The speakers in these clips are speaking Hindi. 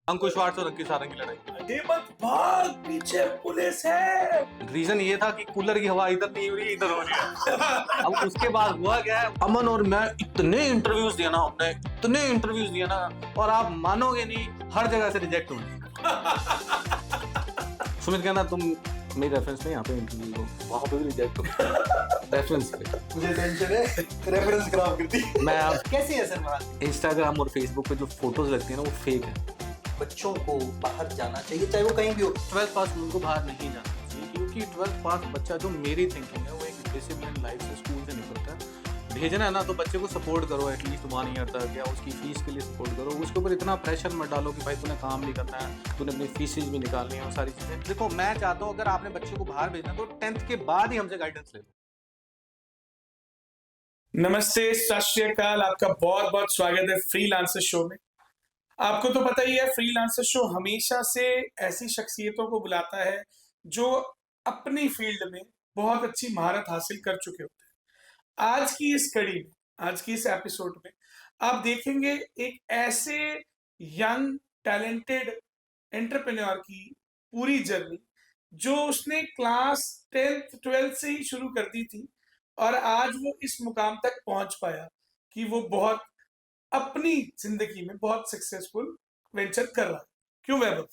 अंकुश वाट्स और अंकित सारंग की लड़ाई। हेमंत भाग, पीछे पुलिस है। रीजन ये था कि कूलर की हवा इधर नहीं हो रही, इधर हो रही है। अब उसके बाद हुआ क्या है, अमन और मैं इतने इंटरव्यूज दिया ना, हमने इतने इंटरव्यूज दिया ना, और आप मानोगे नहीं, हर जगह से रिजेक्ट हुए। सुमित कहना तुम मेरी रेफरेंस में यहाँ पे इंटरव्यू लो, वहां पे भी रिजेक्ट हो रेफरेंस पे। मुझे टेंशन है, रेफरेंस खराब करती। मैं अब कैसी है सर वहाँ? इंस्टाग्राम और फेसबुक पे जो फोटोज लगती है ना, वो फेक है। बच्चों को बाहर जाना चाहिए, चाहे वो कहीं भी हो। 12th पास उनको बाहर नहीं जाना चाहिए, क्योंकि 12th पास बच्चा, जो मेरी थिंकिंग है, वो एक डिसिप्लिन लाइफ से स्कूल से निकलता है। भेजना है ना तो बच्चे को सपोर्ट करो एटलीस्ट 1 ईयर तक, या उसकी फीस के लिए सपोर्ट करो। उसके ऊपर इतना प्रेशर मत डालो कि भाई तूने काम नहीं करना है, तूने अपनी फीसेज भी निकालनी है, वो सारी चीजें। देखो, मैं चाहता हूँ अगर आपने बच्चे को बाहर भेजना तो 10th के बाद ही हमसे गाइडेंस ले लो। नमस्ते, सत श्री अकाल। आपका बहुत बहुत स्वागत है फ्रीलांसर शो में। आपको तो पता ही है, फ्रीलांसर शो हमेशा से ऐसी शख्सियतों को बुलाता है जो अपनी फील्ड में बहुत अच्छी महारत हासिल कर चुके होते हैं। आज की इस कड़ी में, आज की इस एपिसोड में आप देखेंगे एक ऐसे यंग टैलेंटेड एंटरप्रेन्योर की पूरी जर्नी, जो उसने क्लास 10th 12th से ही शुरू कर दी थी, और आज वो इस मुकाम तक पहुंच पाया कि वो बहुत अपनी जिंदगी में बहुत सक्सेसफुल वेंचर कर रहा है। क्यों वैभव?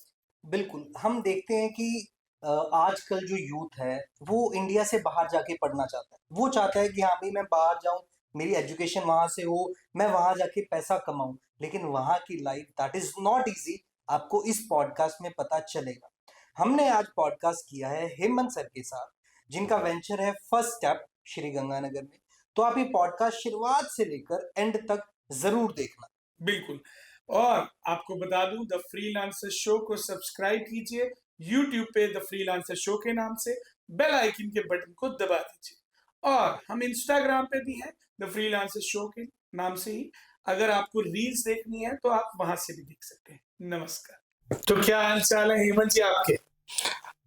बिल्कुल, हम देखते हैं कि आजकल जो यूथ है वो इंडिया से बाहर जाके पढ़ना चाहता है। वो चाहता है कि हाँ भाई, मैं बाहर जाऊं, मेरी एजुकेशन वहां से हो, मैं वहां जाके पैसा कमाऊं। लेकिन वहां की life that is not easy, आपको इस पॉडकास्ट में पता चलेगा। हमने आज पॉडकास्ट किया है हेमंत सर के साथ, जिनका वेंचर है फर्स्ट स्टेप श्री गंगानगर में। तो आप ये पॉडकास्ट शुरुआत से लेकर एंड तक जरूर देखना। बिल्कुल। और आपको बता दूं, द फ्रीलांसर शो को सब्सक्राइब कीजिए यूट्यूब पे द फ्रीलांसर शो के नाम से, बेल आइकन के बटन को दबा दीजिए। और हम इंस्टाग्राम पे भी हैं द फ्रीलांसर शो के नाम से ही। अगर आपको रील्स देखनी है तो आप वहां से भी देख सकते हैं। नमस्कार। तो क्या हाल चाल है हेमंत जी आपके?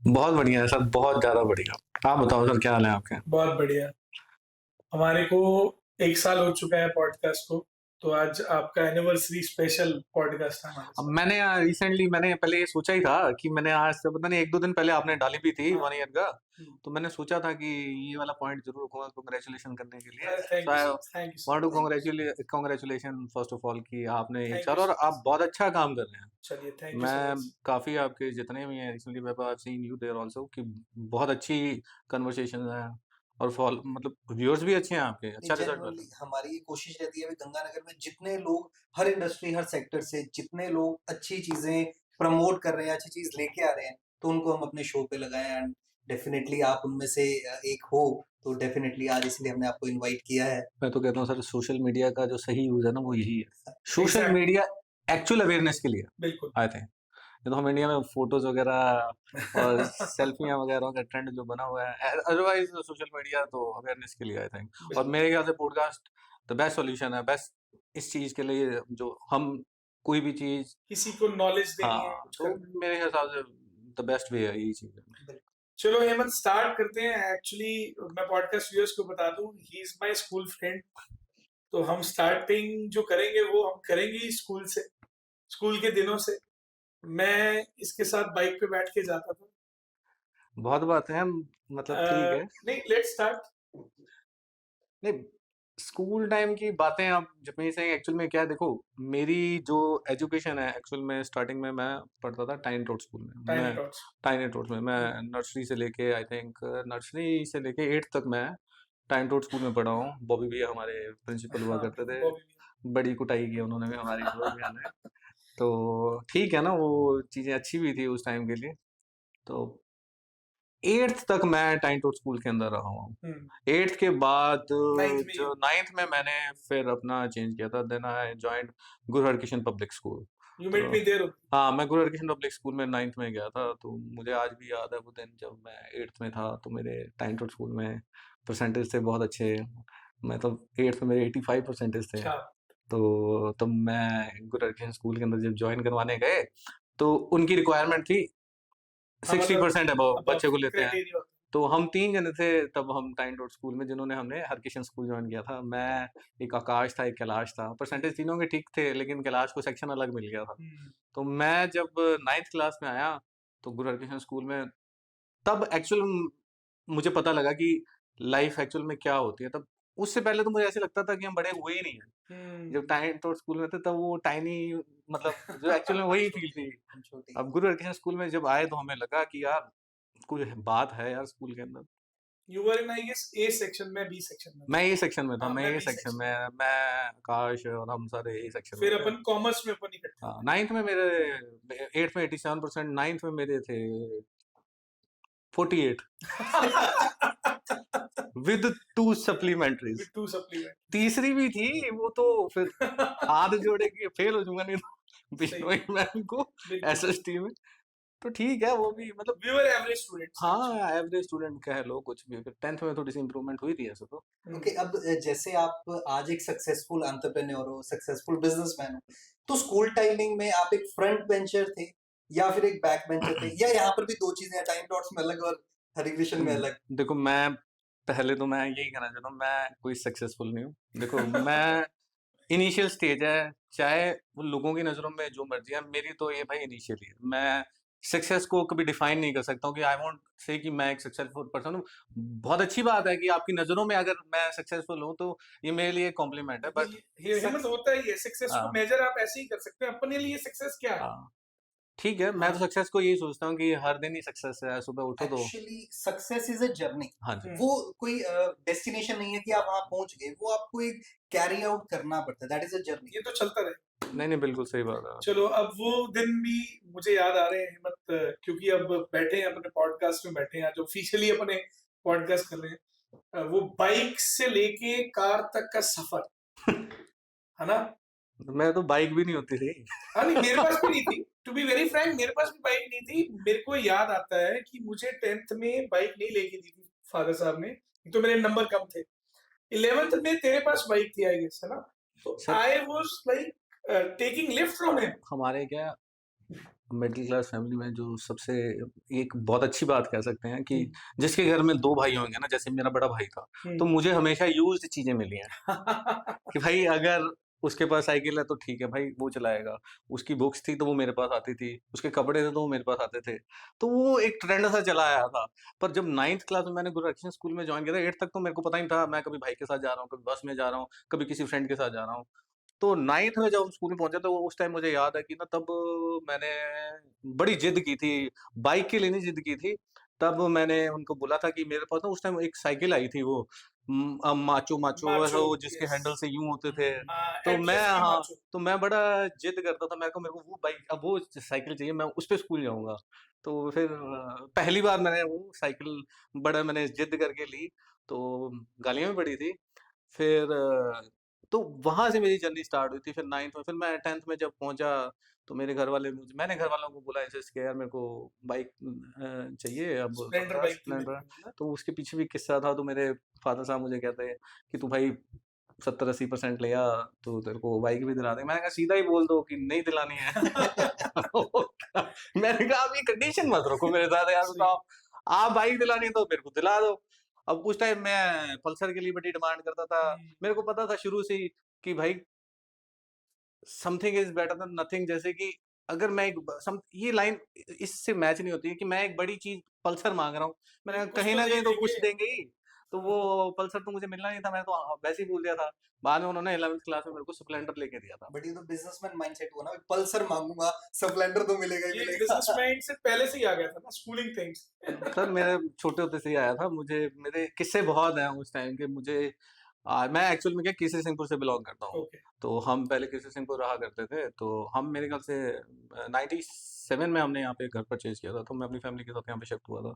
बहुत बढ़िया है सर, बहुत ज्यादा बढ़िया। आप बताओ सर, क्या हाल है आपके? बहुत बढ़िया। हमारे को 1 साल हो चुका है पॉडकास्ट को, तो आज आपका एनिवर्सरी स्पेशल पॉडकास्ट था हमारे अब साथ। मैंने रिसेंटली पहले ये सोचा ही था कि मैंने आज से पता नहीं 1-2 दिन पहले आपने डाली भी थी 1 ईयर का, तो मैंने सोचा था कि ये वाला पॉइंट जरूर रखूंगा कांग्रेचुलेशन करने के लिए। Thank so I you, thank you want to sir. Congratulation first of all कि आपने थैंक सर, यू और सो आप बहुत अच्छा काम कर रहे हैं। चलिए, थैंक यू सो मैं मच। काफी आपके जितने भी हैं recently I have seen you there also कि बहुत अच्छी कन्वर्सेशन है, और फॉलो मतलब व्यूअर्स भी अच्छे हैं आपके, अच्छा रिजल्ट कर रहे जेन्युइनली हैं। हमारी ये कोशिश रहती है, गंगानगर में जितने लोग, हर इंडस्ट्री, हर सेक्टर से जितने लोग अच्छी चीजें प्रमोट कर रहे हैं, अच्छी चीज लेके आ रहे हैं, तो उनको हम अपने शो पे लगाएं। एंड डेफिनेटली आप उनमें से एक हो, तो डेफिनेटली आज इसलिए हमने आपको इनवाइट किया है। मैं तो कहता हूँ सर, सोशल मीडिया का जो सही यूज है ना, वो यही है। Social Exactly. Media actual awareness के लिए बिल्कुल। I think. ये तो हम इंडिया में फोटोज वगैरह और सेल्फियां वगैरह का ट्रेंड जो बना हुआ है, अदरवाइज सोशल मीडिया तो अवेयरनेस के लिए आई थिंक। और बिल्कुल। मेरे ख्याल से पॉडकास्ट द बेस्ट सॉल्यूशन है, बेस्ट इस चीज के लिए, जो हम कोई भी चीज, किसी को नॉलेज देनी है, हाँ, कुछ तो करना है। मेरे हिसाब से द बेस्ट वे है यही चीज है। बिल्कुल। चलो हेमंत, स्टार्ट करते हैं। एक्चुअली मैं पॉडकास्ट व्यूअर्स को बता दूं, he is my school friend. तो हम स्टार्टिंग जो करेंगे वो हम करेंगे ही स्कूल से, स्कूल के दिनों से। मैं इसके साथ बाइक पे बैठ के जाता था। बहुत बात है, मतलब ठीक है। नहीं, लेट्स स्टार्ट। नहीं, स्कूल टाइम की बातें आप जब मैं से एक्चुअल में क्या है, देखो, मेरी जो एजुकेशन है एक्चुअल में, स्टार्टिंग में मैं पढ़ता था टाइनी टोट स्कूल में। टाइनी मैं टॉट्स। टाइनी टोट में मैं नर्सरी से लेके आई थिंक नर्सरी से लेके 8th तक मैं टाइनी टोट स्कूल में पढ़ा हूँ। बॉबी भैया हमारे प्रिंसिपल हुआ हाँ, करते थे, बॉबी। बड़ी कुटाई की उन्होंने भी हमारी बॉबी भैया ने। तो ठीक है ना, वो चीजें अच्छी भी थी उस टाइम के लिए। तो 8th तक मैं टाइनी टोट स्कूल के अंदर रहा हूँ। 8th के बाद 9th में जो 9th में मैंने फिर अपना चेंज किया था, then I joined Guru Harkishan public school. You तो मेट मी देयर। हाँ, मैं गुरु हरकिशन पब्लिक स्कूल में 9th में गया था। तो मुझे आज भी याद है वो दिन जब मैं 8th में था, तो मेरे टाइम टू स्कूल में परसेंटेज थे बहुत अच्छे। मतलब 8th में मेरे 85 परसेंटेज थे। क्या? तो तब मैं गुरु हरकिशन स्कूल के अंदर जब ज्वाइन करवाने गए, तो उनकी रिक्वायरमेंट थी हाँ, 60% मतलब अबव अब बच्चे को लेते हैं। क्राइटेरिया। तो हम 3 जने थे तब हम टाइम डॉट स्कूल में जिन्होंने हमने हरकिशन स्कूल जॉइन किया था। मैं, एक आकाश था, एक कैलाश था। परसेंटेज तीनों के ठीक थे लेकिन कैलाश को सेक्शन अलग मिल गया था। तो मैं जब 9th क्लास में आया तो गुरु हरकिशन स्कूल में तब एक्चुअल मुझे पता लगा कि लाइफ एक्चुअल में क्या होती है। तब उससे पहले तो मुझे ऐसे लगता था कि हम बड़े हुए ही नहीं हैं। जब टाइम डॉट स्कूल में थे तब वो टाइनी मतलब जो एक्चुअल में वही फील थी। हम छोटे अब गुरु हरकिशन स्कूल में जब आए तो हमें लगा कि यार कुछ बात है यार स्कूल के अंदर। You were in I guess A section में, बी सेक्शन में। मैं ए सेक्शन में था, हाँ, मैं मैं ए बी सेक्शन सेक्शन में, मैं आकाश और हम सारे ए सेक्शन में फिर थे। अपन कॉमर्स में अपन इकट्ठे हाँ, 9th में मेरे 8th में 87%, 9th में मेरे थे 48 विद 2 सप्लीमेंट्रीज। With 2 supplement. तीसरी भी थी वो तो फिर हाथ जोड़े के फेल हो जाऊंगा नहीं तो सही बिश्नोई मैम को बिल्कुल। एसएसटी में। तो ठीक है वो भी मतलब वी वर एवरेज स्टूडेंट्स। हाँ एवरेज स्टूडेंट कह लो कुछ भी। फिर 10th में थोड़ी सी इंप्रूवमेंट हुई थी ऐसे तो। ओके। अब जैसे आप आज एक सक्सेसफुल एंटरप्रेन्योर हो, सक्सेसफुल बिजनेसमैन हो, तो स्कूल टाइमिंग में आप एक फ्रंट बेंचर थे या फिर एक बैक बेंचर थे, या यहाँ पर भी दो चीजें हैं, टाइम डॉट्स में अलग और हरिकृष्ण में अलग? देखो मैं पहले तो मैं यही कहना चाहता हूँ मैं कोई सक्सेसफुल नहीं हूँ। देखो मैं इनिशियल स्टेज है, चाहे वो लोगों की नज़रों में जो मर्जी है, मेरी तो ये भाई इनिशियल ही है। मैं सक्सेस को कभी डिफाइन नहीं कर सकता हूँ कि आई वांट से कि मैं एक सक्सेसफुल पर्सन हूँ। बहुत अच्छी बात है कि आपकी नज़रों में अगर मैं सक्सेसफुल हूँ तो ये मेरे लिए कॉम्प्लीमेंट है। बट हिम्मत होता ही है, सक्सेस को हाँ मेजर आप ऐसे ही कर सकते हैं अपने लिए। सक्सेस क्या है? हाँ ठीक है, मैं तो हाँ। सक्सेस को यही सोचता हूँ कि हर दिन ही सक्सेस है। सुबह उठो तो actually success is a journey. हाँ जी, वो कोई डेस्टिनेशन नहीं है कि आप वहां पहुंच गए, वो आपको एक कैरी आउट करना पड़ता है, दैट इज अ जर्नी। ये तो चलता रहे। नहीं बिल्कुल सही बात है। चलो, अब वो दिन भी मुझे याद आ रहे हैं हिम्मत, क्योंकि अब बैठे हैं अपने पॉडकास्ट में, बैठे हैं आज ऑफिशियली अपने पॉडकास्ट कर रहे हैं। वो बाइक से लेके कार तक का सफर, है ना? मैं तो बाइक भी नहीं होती थी। हाँ, नहीं मेरे पास भी नहीं थी। टू बी वेरी फ्रैंक, मेरे पास भी बाइक नहीं थी। मेरे को याद आता है कि मुझे 10th में बाइक नहीं लेके दी थी फादर साहब ने, तो मेरे नंबर कम थे। 11th में तेरे पास बाइक थी आई गेस, है ना? तो sir I was like taking lift from him. हमारे क्या मिडिल क्लास फैमिली में जो सबसे एक बहुत अच्छी बात कह सकते हैं कि जिसके घर में 2 भाई होंगे ना, जैसे मेरा बड़ा भाई था, तो मुझे हमेशा यूज्ड चीजें मिली हैं कि भाई अगर उसके पास साइकिल है तो ठीक है भाई वो चलाएगा। उसकी बुक्स थी तो वो मेरे पास आती थी, उसके कपड़े थे तो वो मेरे पास आते थे। तो वो एक ट्रेंड सा चला आया था। पर जब 9th क्लास में मैंने गुरु हरकिशन स्कूल में जॉइन किया था, 8th तक तो मेरे को पता ही नहीं था। मैं कभी भाई के साथ जा रहा हूँ, कभी बस में जा रहा हूँ, कभी किसी फ्रेंड के साथ जा रहा हूँ। तो 9th में जब हम स्कूल में पहुंचे तो उस टाइम मुझे याद है कि ना तब मैंने बड़ी जिद की थी, बाइक के लिए नहीं जिद की थी। तब मैंने उनको बोला था कि मेरे पास ना उस टाइम एक साइकिल आई थी वो माचो माचो माचो, वो जिसके यस। हैंडल से यूं होते थे। तो मैं एटलस की हाँ माचो। तो मैं बड़ा जिद करता था। मेरे को वो बाइक अब वो साइकिल चाहिए, मैं उस पे स्कूल जाऊंगा। तो फिर पहली बार मैंने वो साइकिल बड़ा मैंने जिद करके ली तो गालियां भी पड़ी थी। फिर तो वहाँ से मेरी जर्नी स्टार्ट हुई थी। फिर 9th में, फिर मैं 10th में जब पहुँचा तो मेरे घर वाले मैंने घर वालों को बोला इंसिस्ट किया यार मेरे को बाइक चाहिए अब स्प्लेंडर बाइक थी मेरे स्प्लेंडर। को, है ना? तो उसके पीछे भी किस्सा था। तो मेरे फादर साहब मुझे कहते हैं कि तू भाई 70-80% ले आ तो तेरे को बाइक भी दिला देंगे। मैंने कहा सीधा ही बोल दो कि नहीं दिलानी है। मैंने कहा आप ये कंडीशन मत रखो मेरे साथ यार, सही। बताओ आप बाइक दिलानी है तो मेरे को दिला दो। अब उस टाइम मैं पल्सर के लिए बड़ी डिमांड करता था। मेरे को पता था शुरू से ही कि भाई something is better than nothing. जैसे कि अगर मैं ये लाइन इससे मैच नहीं होती है कि मैं एक बड़ी चीज पल्सर मांग रहा हूँ। मैंने कुछ कहीं तो ना दे कहीं तो कुछ देंगे। देंगे ही। तो वो पल्सर तो मुझे मिलना नहीं था, मैं तो वैसे ही भूल दिया था। बाद में उन्होंने 11th क्लास में मेरे को स्प्लेंडर लेके दिया था। बट ये तो बिजनेसमैन माइंडसेट हुआ ना, पल्सर मांगूंगा, स्प्लेंडर तो मिलेगा ही ये मिलेगा। बिजनेस माइंड से पहले से ही आ गया था ना, स्कूलिंग थिंग्स। सर मेरे छोटे होते से ही आया था। मुझे मेरे किस्से बहुत हैं उस टाइम के। मुझे मैं एक्चुअल में क्या किसी सिंहपुर से बिलोंग करता हूँ। ओके। तो हम पहले किसी सिंहपुर रहा करते थे। तो हम मेरे ख्याल से 97 में हमने यहाँ पे घर परचेज किया था। तो मैं अपनी फैमिली के साथ यहाँ पे शिफ्ट हुआ था।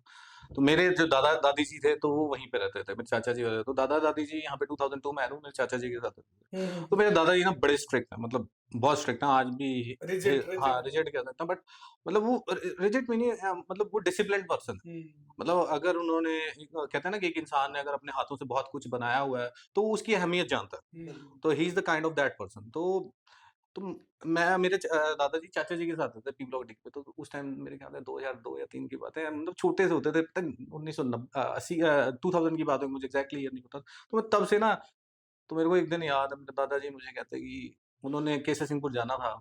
तो मेरे जो दादा दादी जी थे तो वो वहीं पे रहते थे, मेरे चाचा जी रहते थे। तो दादा दादी जी यहाँ पे 2002 में आए थे, मेरे चाचा जी के साथ रहते थे। तो मेरे दादाजी ना बड़े स्ट्रिक्ट हैं, मतलब बहुत स्ट्रिक्ट हैं आज भी। रिजिड हाँ रिजिड। रिजिड कह सकते हैं बट मतलब वो रिजिड में नहीं मतलब वो डिसिप्लिन पर्सन है। मतलब अगर उन्होंने कहते हैं ना कि एक इंसान ने अगर अपने हाथों से बहुत कुछ बनाया हुआ है तो वो उसकी अहमियत जानता है। तो he is the kind of that person. तो तो मैं मेरे दादाजी चाचा जी के साथ थे पी ब्लॉक डिग्री पे, तो उस टाइम मेरे ख्याल है 2002 या 3 की बात है, मतलब छोटे से होते थे तक 2000 की बात है, मुझे एग्जैक्टली ये नहीं पता। तो मैं तब से ना, तो मेरे को एक दिन याद है, मेरे दादाजी मुझे कहते कि उन्होंने केसर सिंहपुर जाना था,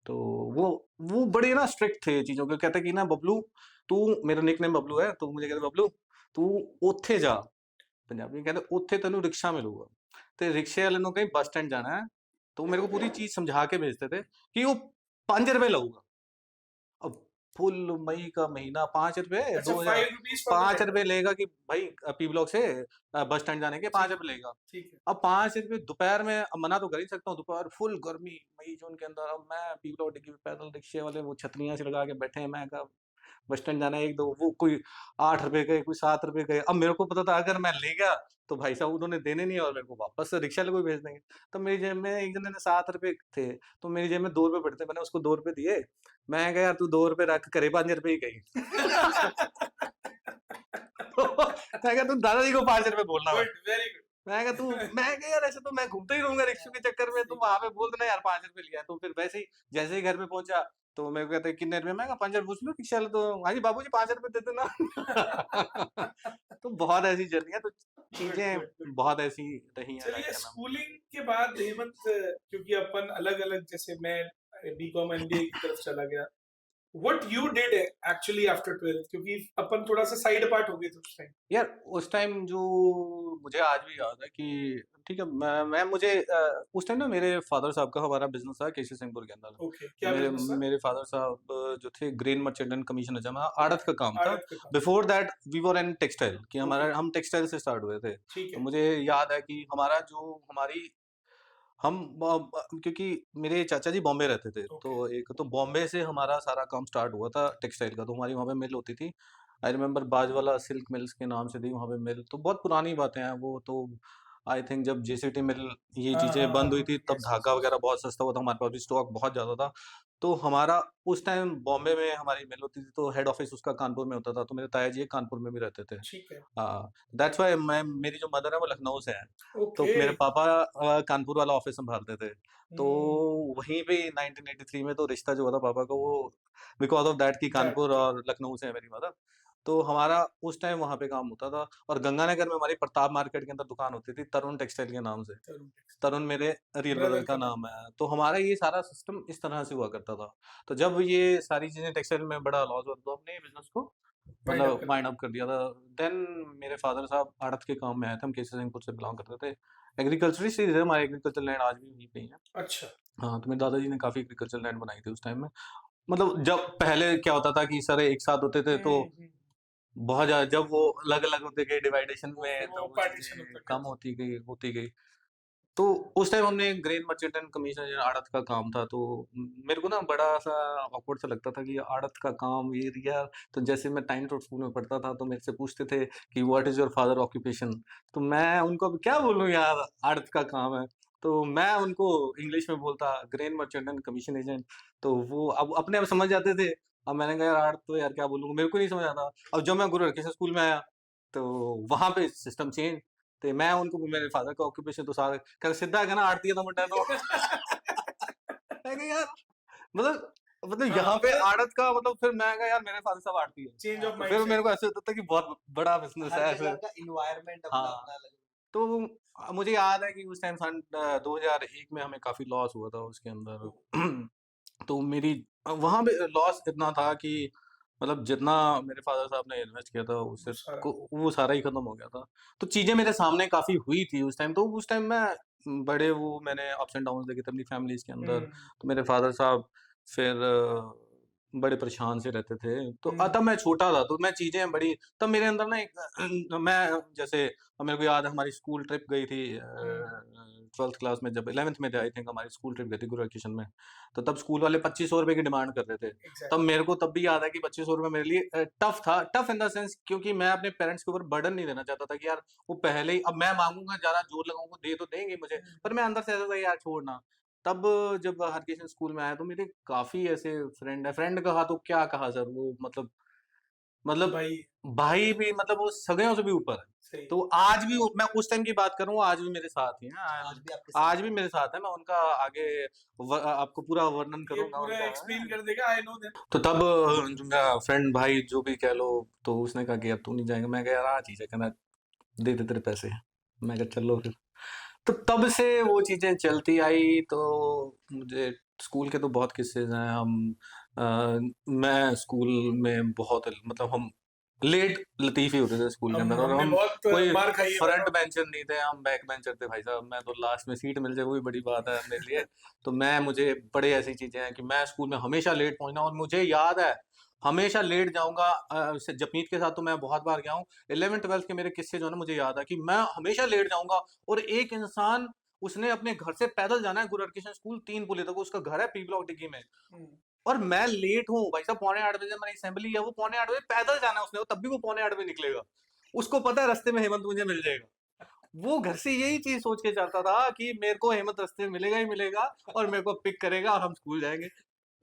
तो वो वो बड़े ना स्ट्रिक्ट थे चीज़ों के, कहते कि ना बबलू, तू, मेरा निकनेम बबलू है, तो मुझे कहते बबलू तू ਉੱਥੇ ਜਾ, पंजाबी में कहते ਉੱਥੇ ਤੈਨੂੰ रिक्शा मिलूगा, तो रिक्शे वाले ने कहीं बस स्टैंड जाना है, तो मेरे को पूरी चीज़ समझा के भेजते थे कि वो 5 रुपए लगूगा। अब फुल मई का महीना 5 रुपए, अच्छा, 2000 ₹5 पर 5 पकड़ रुपए लेगा कि भाई पी ब्लॉक से बस स्टैंड जाने के 5 ठीक रुपए लेगा। ठीक है। अब 5 रुपए दोपहर में, अब मना तो कर ही सकता हूँ, दोपहर फुल गर्मी मई जून के अंदर, अब मैं पी ब्लॉक डिग्गी पे पैदल, रिक्शे वाले वो छतरियां से लगा के बैठे हैं, मैं कहा बस स्टैंड जाना है, एक दो वो कोई 8 रुपए गए, कोई 7 रुपए गए। अब मेरे को पता था अगर मैं ले गया तो भाई साहब उन्होंने देने नहीं है और मेरे को वापस से रिक्शा वाले को ही भेज देंगे। तो मेरी जेब में एक जने ने 7 रुपए थे, तो मेरी जेब में 2 रुपए पड़े थे, मैंने उसको 2 रुपए दिए। मैं कहा यार तू 2 रुपए रख, करे 5 रुपए ही गई। मैं कहा तू दादाजी को 5 रुपए बोलना मत। Good, very good. मैं कहा यार ऐसे तो मैं घूमता ही रहूंगा रिक्शे के चक्कर में, तुम वहां पे बोल देना यार 5 रुपए लिया। तो फिर वैसे ही जैसे ही घर पे पहुंचा, तो मेरे को कहते हैं कितने रुपए, मैं कहा 5 रुपए पूछ लो रिक्शा वाले, तो हाँ जी बाबू जी 5 रुपए दे देना। तो बहुत ऐसी जर्नी है, तो गुड, चीजें गुड, गुड। बहुत ऐसी रही हैं, चलिए, क्या नाम है। स्कूलिंग के बाद हेमंत, क्योंकि अपन अलग-अलग, जैसे मैं बीकॉम एमबीए की तरफ चला गया। What you did actually after 12th, क्योंकि अपन थोड़ा सा साइड पार्ट हो गए थे उस टाइम। यार उस टाइम जो मुझे आज भी याद है कि ठीक है, मैं मुझे उस टाइम ना मेरे फादर साहब का, हमारा बिजनेस था केसी सिंहपुर के अंदर। ओके, तो क्या मेरे बिजनेस था? मेरे फादर साहब जो थे ग्रेन मर्चेंट एंड कमीशन जमा आड़त का काम था। आड़त का काम। Before that we were in textile, कि ओके, हमारा हम टेक्सटाइल से स्टार्ट हुए थे। ठीक तो है। मुझे याद है कि हमारा जो हमारी हम क्योंकि मेरे चाचा जी बॉम्बे रहते थे, ओके, तो एक तो बॉम्बे से हमारा सारा काम स्टार्ट हुआ था टेक्सटाइल का, तो हमारी वहाँ पे मिल होती थी। आई रिमेम्बर बाजवाला सिल्क मिल्स के नाम से थी वहाँ पे मिल, तो बहुत पुरानी बातें हैं वो तो। आई थिंक जब जेसीटी मिल ये हाँ हाँ चीज़ें बंद हुई हाँ, थी, तब यस यस धागा यस। वगैरह बहुत सस्ता हुआ था, हमारे पास भी स्टॉक बहुत ज़्यादा था। तो हमारा उस टाइम बॉम्बे में हमारी मिल होती थी, तो हेड ऑफिस उसका कानपुर में होता था, तो मेरे ताया जी कानपुर में भी रहते थे। ठीक है। हाँ, दैट्स वाई मैं, मेरी जो मदर है वो लखनऊ से है, तो ओके। मेरे पापा कानपुर वाला ऑफिस संभालते थे। तो हम्म। वहीं पे 1983 में तो रिश्ता जो हुआ था पापा का, वो बिकॉज़ ऑफ दैट कि दैट, कानपुर और लखनऊ से है मेरी मदर। तो हमारा उस टाइम वहाँ पे काम होता था, और गंगानगर में हमारी प्रताप मार्केट के अंदर दुकान होती थी तरुण टेक्सटाइल के नाम से। तरुण तरुण मेरे रियल ब्रदर ब्रदर का का नाम। नाम है। तो हमारा ये सारा सिस्टम इस तरह से हुआ करता था। तो जब ये सारी चीज़ें टेक्सटाइल में बड़ा लॉस हुआ, तो हमने ये बिज़नेस को वाइंड अप मतलब कर वाइंड दिया। अप कर दिया था। देन मेरे फादर साहब आड़त के काम में आए थे, हम केसी सिंहपुर से बिलॉन्ग करते थे। एग्रीकल्चरिस्ट ही थे, हमारे एग्रीकल्चर लैंड आज भी वहीं पे ही है। अच्छा। हाँ, तो मेरे दादाजी ने काफ़ी एग्रीकल्चर लैंड बनाई थी उस टाइम में। मतलब जब पहले क्या होता था कि सारे एक साथ होते थे, तो हम्म। बहुत ज़्यादा, जब वो अलग-अलग होते गए डिवाइडेशन वो में, फिर तो वो वो पार्टीशन चीज़ें होता गया। कम होती गई। तो उस टाइम हमने ग्रेन मर्चेंट एंड कमीशन आड़त का काम था, तो मेरे को ना बड़ा सा ऑकवर्ड सा लगता था कि आड़त का काम ये रिया। तो जैसे मैं टाइनी टोट स्कूल में पढ़ता था, तो मेरे से पूछते थे कि what is your father occupation, तो मैं उनको अब क्या बोलूं यार, आड़त का काम है। तो मैं उनको इंग्लिश में बोलता grain merchant and commission agent, तो वो अब अपने आप समझ जाते थे। अब मैंने कहा यार आड़त तो यार क्या बोलूंगा, मेरे को नहीं समझ आता। अब जब मैं गुरु हरकृष्ण स्कूल में आया, तो वहां पे सिस्टम चेंज, ਤੇ मैं उनको मेरे फादर का ऑक्यूपेशन तो सारा कर सीधा कहना आड़ती ਦਾ ਮੁੰਡਾ तो मैं कहा यार, मतलब हाँ, यहाँ पे मतलब आड़त का मतलब, फिर मैं कहा यार मेरे फादर साहब आड़ती है। चेंज ऑफ तो फिर माइंडसेट। मेरे को ऐसे होता था कि बहुत बड़ा बिजनेस हर है जगह फिर। का इन्वायरमेंट अपना हाँ, अपना अलग। तो मुझे याद है कि उस टाइम सन 2001 में हमें काफी लॉस हुआ था उसके अंदर। तो मेरी वहां पे लॉस इतना था कि मतलब जितना मेरे फादर साहब ने इन्वेस्ट किया था उससे वो सारा। वो सारा ही खत्म हो गया था। तो चीजें मेरे सामने काफी हुई थी उस टाइम, तो उस टाइम मैं बड़े वो मैंने अप्स एंड डाउन देखे थे अपनी फैमिलीज के अंदर। हम्म तो मेरे फादर साहब फिर बड़े परेशान से रहते थे, तो तब हम्म मैं छोटा था, तो मैं चीजें बड़ी, तब मेरे अंदर ना एक मैं जैसे, मेरे को याद है हमारी स्कूल ट्रिप गई थी हम्म। 12th क्लास में, जब 11th में थे आई थिंक, हमारी स्कूल ट्रिप गई थी गुरु हरकृष्ण में। तो तब स्कूल वाले 2500 रुपए की डिमांड कर रहे थे। तब एग्जैक्टली। मेरे को तब भी याद है कि 2500 रुपए मेरे लिए टफ था, टफ इन द सेंस क्योंकि मैं अपने पेरेंट्स के ऊपर बर्डन नहीं देना चाहता था कि यार वो पहले ही, अब मैं मांगूंगा ज्यादा जोर लगाऊंगा दे तो देंगे मुझे, पर मैं अंदर से ऐसा था यार छोड़ना। तब जब हरकृष्ण स्कूल में आया, तो मेरे काफी ऐसे फ्रेंड है, फ्रेंड कहा तो क्या कहा सर, वो मतलब मतलब भाई भाई भी, मतलब वो सगेयों से भी ऊपर है। सही। तो आज भी मैं उस टाइम की बात करूँ, आज भी मेरे साथ ही हैं। आज भी आपके साथ आज भी मेरे साथ है। मैं उनका आगे आपको पूरा वर्णन ये करूंगा पूरा उनका। एक्सप्लेन कर देगा, आई नो दैट। तो तब जो मेरा फ्रेंड भाई जो भी कह लो, तो उसने कहा कि अब तू नहीं जाएगा। मैं कहा यार चीज है, कहना दे दे तेरे पैसे। मैं कहा चलो फिर। तो तब से वो चीजें चलती आई। तो मुझे स्कूल के तो बहुत किस्से हैं। मैं स्कूल में बहुत, मतलब हम लेट लतीफ़ ही होते थे स्कूल के अंदर, और हमने हम बहुत कोई मार खाई है फ्रंट बताओ। बेंचर नहीं थे, हम बैक बेंचर थे भाई साहब। मैं तो लास्ट में सीट मिल जाए वो भी बड़ी बात है मेरे लिए। तो मुझे बड़े ऐसी चीजें हैं कि मैं स्कूल में हमेशा लेट पहुंचना, और मुझे याद है हमेशा लेट जाऊंगा। जपमीत के साथ तो मैं बहुत बार गया हूँ। 11th-12th के मेरे किस्से जो है ना, मुझे याद है कि मैं हमेशा लेट जाऊंगा। और एक इंसान, उसने अपने घर से पैदल जाना है गुरु हरकृष्ण स्कूल 3 पुली तक, उसका घर है पी ब्लॉक डिग्गी में, हम्म, और मैं लेट हूँ भाई साहब। 7:45 हमारी असेंबली है, वो 7:45 पैदल जाना है उसने, और तब भी वो 7:45 निकलेगा। उसको पता है रास्ते में हेमंत मुझे मिल जाएगा। वो घर से यही चीज सोच के चलता था कि मेरे को हेमंत रास्ते में मिलेगा ही मिलेगा, और मेरे को पिक करेगा और हम स्कूल जाएंगे।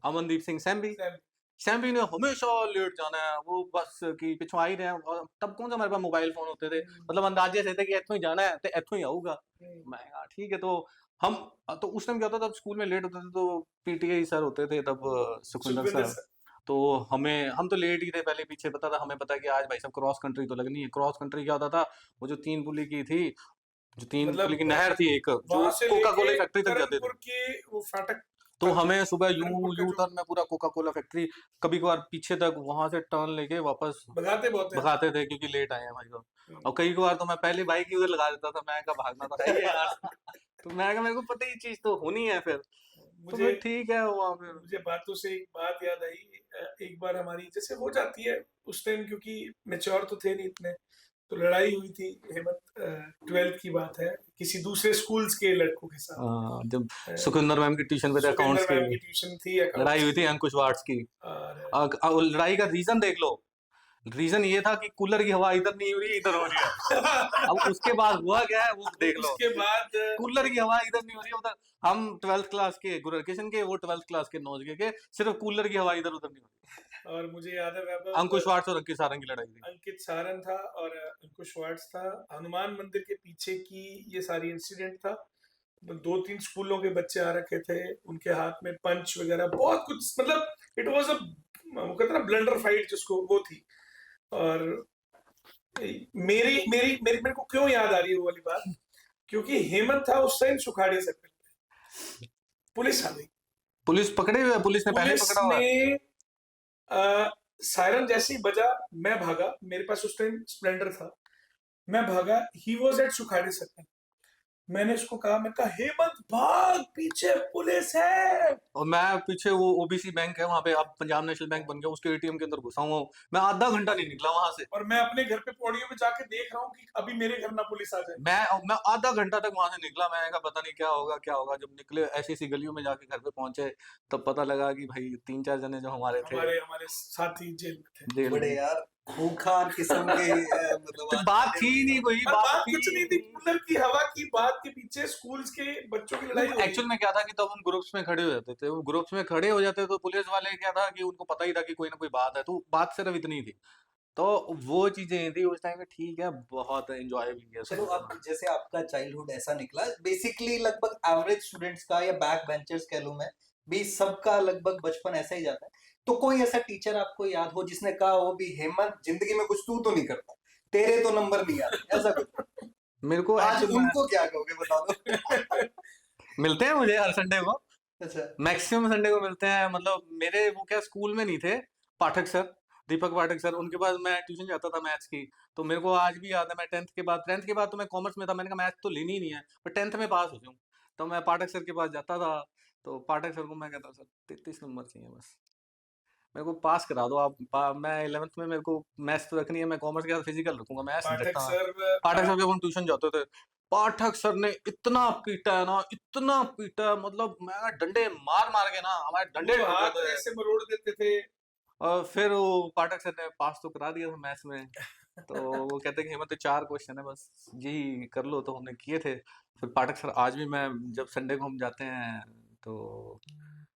अमनदीप सिंह सैम्बी, सैम, सैम्पी ने हमेशा लेट जाना है, वो बस की पिछवा ही रहे हैं। और तब कौन सा हमारे पास मोबाइल फोन होते थे, मतलब अंदाजे से थे कि इथों ही जाना है तो इथों ही आऊगा। हम्म, मैं कहा ठीक है। तो हम, तो उस टाइम क्या होता था, तब स्कूल में लेट होते थे तो पीटीआई सर होते थे तब, सुखविंदर सुखविंदर सर। सर। तो हम तो लेट ही थे, पहले पीछे पता था, हमें पता है कि आज भाई साहब क्रॉस कंट्री तो लगनी है। क्रॉस कंट्री क्या होता था, वो जो 3 पुली की थी, जो 3 पुली की मतलब नहर थी एक, जो वहां से कोका लेके कोला फैक्ट्री तक जाते थे। करणपुर के वो फाटक तो तक, हमें सुबह करणपुर का यू जो टर्न में पूरा कोका कोला फैक्ट्री, कभी कभार पीछे तक वहां से टर्न लेके वापस भगाते बहुत हैं। भगाते थे, क्योंकि लेट आए हैं भाई साहब। हम्म, और कई बार तो मैं पहले बाइक ही उधर लगा देता था, मैं कहा भागना तो है ही है यहाँ से। तो मैं कहा मेरे को पता ही चीज तो होनी है फिर। तो मुझे फिर ठीक है वहाँ फिर। मुझे बातों से एक बात याद आई। एक बार हमारी जैसे हो जाती है उस टाइम, क्योंकि मेच्योर तो थे नहीं इतने, तो लड़ाई हुई थी हेमंत। 12th की बात है, किसी दूसरे स्कूल्स के लड़कों के साथ। जब अ, सुखविंदर मैम की ट्यूशन पे थे सुखविंदर अकाउंट्स की, मैम की ट्यूशन थी लड़ाई अकाउंट्स हुई थी की। अंकुश वाट्स की। और लड़ाई का रीजन देख लो। रीजन ये था कि कूलर की हवा इधर नहीं हो रही, इधर हो रही है। अब उसके बाद हुआ क्या है वो देख लो। उसके बाद कूलर की हवा इधर नहीं हो रही है उधर। हम 12th क्लास के गुरकिशन के, वो 12th क्लास के नौजगे के, सिर्फ कूलर की हवा इधर उधर नहीं हो रही। और मुझे याद है वैभव, अंकुश वाट्स और अंकित सारंग की लड़ाई थी। अंकित सारन था और अंकुश वाट्स था। हनुमान मंदिर के पीछे की ये सारी इंसिडेंट था। 2-3 स्कूलों के बच्चे आ रखे थे, उनके हाथ में पंच वगैरह बहुत कुछ, मतलब इट वाज अ, वो कहते हैं ना ब्लंडर फाइट जिसको, वो थी। और मेरी मेरी मेरी मेरे को क्यों याद आ रही है वो वाली बात, क्योंकि हेमंत था उस टाइम सुखाड़िया सर्कल पे, पुलिस आ गई। पुलिस पकड़े हुए है, पुलिस ने पहले ही पुलिस पकड़ा हुआ है। ने सायरन जैसे ही बजा, मैं भागा, मेरे पास उस टाइम स्प्लेंडर था, मैं भागा, ही वॉज एट सुखाड़े सर्कल। मैंने उसको कहा, मैं कहा हेमंत भाग, पीछे पुलिस है। और मैं पीछे, वो ओबीसी बैंक है वहां पे, अब पंजाब नेशनल बैंक बन गया, उसके एटीएम के अंदर घुसा हुआ हूँ। मैं आधा घंटा नहीं निकला वहां से। और मैं अपने घर पे पौड़ियों में जाके देख रहा हूँ कि अभी मेरे घर ना पुलिस आ जाए। मैं आधा घंटा तक वहां से निकला। मैंने कहा पता नहीं क्या होगा क्या होगा। जब निकले ऐसी ऐसी गलियों में जाके घर पे पहुंचे, तब पता लगा कि भाई 3-4 जने जो हमारे थे हमारे हमारे साथी जेल में थे। जेल बड़े में। यार खूंखार किस्म के मतलब फिर आज बात बड़े थी ही नहीं कोई, और बात बात थी कुछ नहीं ही थी, नहीं। कूलर की हवा की बात के पीछे स्कूल्स के बच्चों की लड़ाई हो रही एक्चुअल है। में क्या था कि तब हम ग्रुप्स में खड़े हो जाते थे। वो ग्रुप्स में खड़े हो जाते तो पुलिस वाले क्या था कि उनको पता ही था कि कोई ना कोई बात है, तो बात सिर्फ इतनी थी। तो वो चीजें थी उस टाइम में। ठीक है, बहुत एंजॉय भी किया चलो स्कूल अब में। जैसे आपका चाइल्डहुड ऐसा निकला, बेसिकली लगभग एवरेज स्टूडेंट्स का या बैक बेंचर्स कह लूं मैं भी, सबका लगभग बचपन ऐसा ही जाता है। तो कोई ऐसा टीचर आपको याद हो जिसने कहा हो भी हेमंत जिंदगी में कुछ तू तो नहीं करता, तेरे तो नंबर नहीं आते, ऐसा कुछ? मेरे को आज एक्चुअल में उनको क्या कहोगे बता दो। मिलते हैं मुझे हर संडे को, अच्छा। मैक्सिमम संडे को मिलते हैं। मतलब मेरे वो क्या स्कूल में नहीं थे, पाठक सर, दीपक पाठक सर, उनके पास मैं ट्यूशन जाता था मैथ्स की। तो मेरे को आज भी याद है, मैं 10th के बाद तो मैं कॉमर्स में था, मैंने कहा मैथ्स तो लेनी ही नहीं है, पर 10th में पास हो जाऊँ। तो मैं पाठक सर के पास जाता था। तो पाठक सर को मैं कहता सर 33 नंबर चाहिए बस, मेरे को पास करा दो आप। मैं 11th में, मेरे को मैथ्स तो रखनी है, मैं कॉमर्स के साथ फिजिकल रखूंगा, मैथ्स नहीं पाठक रखता मैं। सर पाठक सर जब हम ट्यूशन जाते थे, पाठक सर ने इतना पीटा है ना, इतना पीटा है, मतलब मैं डंडे मार मार के ना, हमारे डंडे वो टूटे हाथ थे। ऐसे मरोड़ देते थे। और फिर वो पाठक सर ने पास तो करा दिया था मैथ्स में। तो वो कहते हैं कि हेमंत 4 क्वेश्चन है बस, यही कर लो। तो हमने किए थे। फिर पाठक सर आज भी, मैं जब संडे को हम जाते हैं तो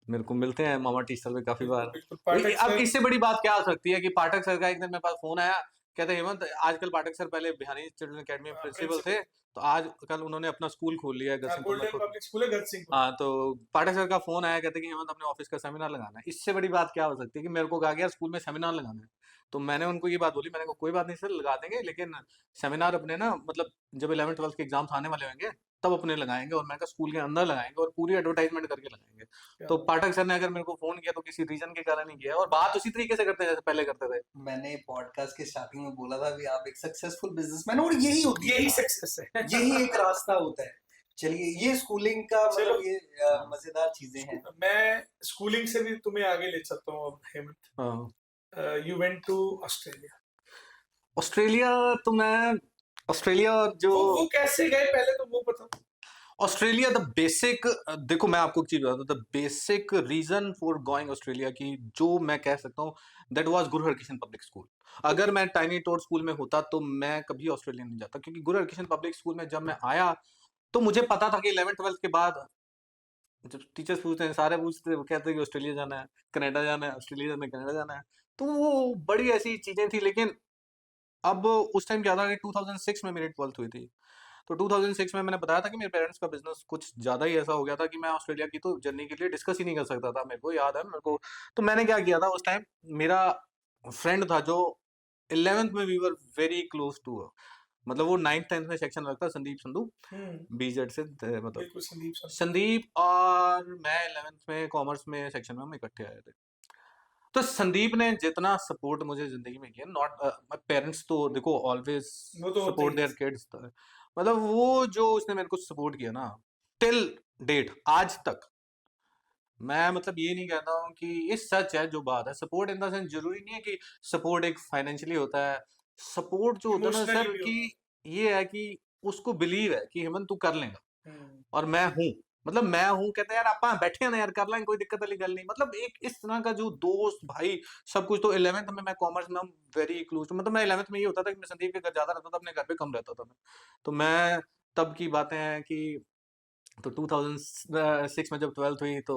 मेरे को मिलते हैं मामा टीचर में काफी बिल्कुल बार। बिल्कुल पाठक अब सर। इससे बड़ी बात क्या हो सकती है कि पाठक सर का एक दिन मेरे पास फोन आया, कहते हेमंत आजकल पाठक सर पहले बिहारी चिल्ड्रन अकेडमी में प्रिंसिपल प्रिंसिपल। थे, तो आज कल उन्होंने अपना स्कूल खोल लिया है गढ़सिंहपुर में गोल्डन खुद। पब्लिक स्कूल है गढ़सिंहपुर। हाँ, तो पाठक सर का फोन आया, कहते कि हेमंत अपने ऑफिस का सेमिनार लगाना है। इससे बड़ी बात क्या हो सकती है कि मेरे को कहा गया स्कूल में सेमिनार लगाना है। तो मैंने उनको ये बात बोली, मैंने कहा कोई बात नहीं सर लगा देंगे, लेकिन सेमिनार अपने ना मतलब जब 11th 12th के एग्जाम्स आने वाले होंगे तब अपने लगाएंगे, और मैं कहा स्कूल के अंदर लगाएंगे और पूरी एडवर्टाइजमेंट करके लगाएंगे। क्या तो बात। पाठक सर ने अगर मेरे को फोन किया तो किसी रीजन के कारण ही किया, और बात उसी तरीके से करते हैं जैसे पहले करते थे। मैंने पॉडकास्ट के स्टार्टिंग में बोला था भी आप एक सक्सेसफुल बिजनेसमैन, और यही होती है यही बात। सक्सेस है। यही एक रास्ता होता है। चलिए, ये स्कूलिंग का चलो। मतलब ये मजेदार चीजें हैं। मैं स्कूलिंग से भी तुम्हें आगे ले चलता हूँ अब हेमंत। हाँ। You went to Australia. Australia तो मैं ऑस्ट्रेलिया जो वो कैसे गए पहले तो वो बताओ। ऑस्ट्रेलिया द बेसिक, देखो मैं आपको एक चीज बताता हूँ, the basic reason for going Australia की जो मैं कह सकता हूँ that was Guru Harkishan public school. अगर मैं टाइनी टोड स्कूल में होता तो मैं कभी ऑस्ट्रेलिया नहीं जाता, क्योंकि गुरु हरकिशन पब्लिक स्कूल में जब मैं आया तो मुझे पता था कि 11th 12th के बाद जब टीचर्स पूछते हैं, सारे पूछते हैं, वो कहते हैं कि ऑस्ट्रेलिया जाना है, कनाडा जाना है, ऑस्ट्रेलिया जाना है, कनाडा जाना है। तो वो बड़ी ऐसी चीजें थी, लेकिन अब उस टाइम क्या था कि 2006 में मेरी 12th हुई थी। तो 2006 में मैंने बताया था कि मेरे पेरेंट्स का बिजनेस कुछ ज्यादा ही ऐसा हो गया था कि मैं ऑस्ट्रेलिया की तो जर्नी के लिए डिस्कस ही नहीं कर सकता था, मेरे को याद है मेरे को। तो मैंने क्या किया था उस टाइम, मेरा फ्रेंड था जो 11th में we were very close to, मतलब वो 9th 10th में सेक्शन रखता, संदीप संधू बीजेड से मतलब बिल्कुल संदीप सर। संदीप और मैं 11th में कॉमर्स में सेक्शन में हम इकट्ठे आए थे। तो संदीप ने जितना सपोर्ट मुझे जिंदगी में किया, नॉट माय पेरेंट्स तो देखो ऑलवेज वो तो होते सपोर्ट ही देयर किड्स, मतलब वो जो उसने मेरे को सपोर्ट किया ना टिल डेट आज तक, मैं मतलब ये नहीं कहता हूँ कि ये सच है जो बात है, सपोर्ट इन द सेंस जरूरी नहीं है कि सपोर्ट एक फाइनेंशियली होता है। सपोर्ट जो होता है ना इमोशनली सर भी कि होता ये है कि उसको बिलीव है कि हेमंत तू कर लेगा, है। और मैं हूँ, मतलब मैं हूँ, कहते हैं यार आप बैठे हैं ना यार कर लेंगे, कोई दिक्कत वाली गल नहीं, मतलब एक इस तरह का जो दोस्त भाई सब कुछ। तो 11th में मैं कॉमर्स में वेरी क्लोज, मतलब मैं 11th में ये होता था कि मैं संदीप के घर ज्यादा रहता था, अपने घर पे कम रहता था मैं। तो मैं तब की बातें हैं कि तो 2006 में जब 12th हुई तो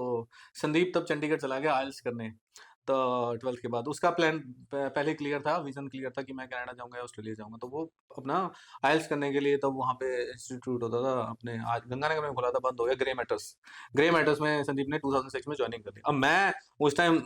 संदीप तब चंडीगढ़ चला गया आइल्स करने। तो 12th के बाद उसका प्लान पहले क्लियर था, विजन क्लियर था कि मैं कनाडा जाऊंगा या ऑस्ट्रेलिया जाऊंगा। तो वो अपना आइल्स करने के लिए तब वहाँ पे इंस्टीट्यूट होता था अपने, आज गंगानगर में खुला था, बंद हो गया, ग्रे मैटर्स में संदीप ने 2006 में ज्वाइनिंग कर ली। अब मैं उस टाइम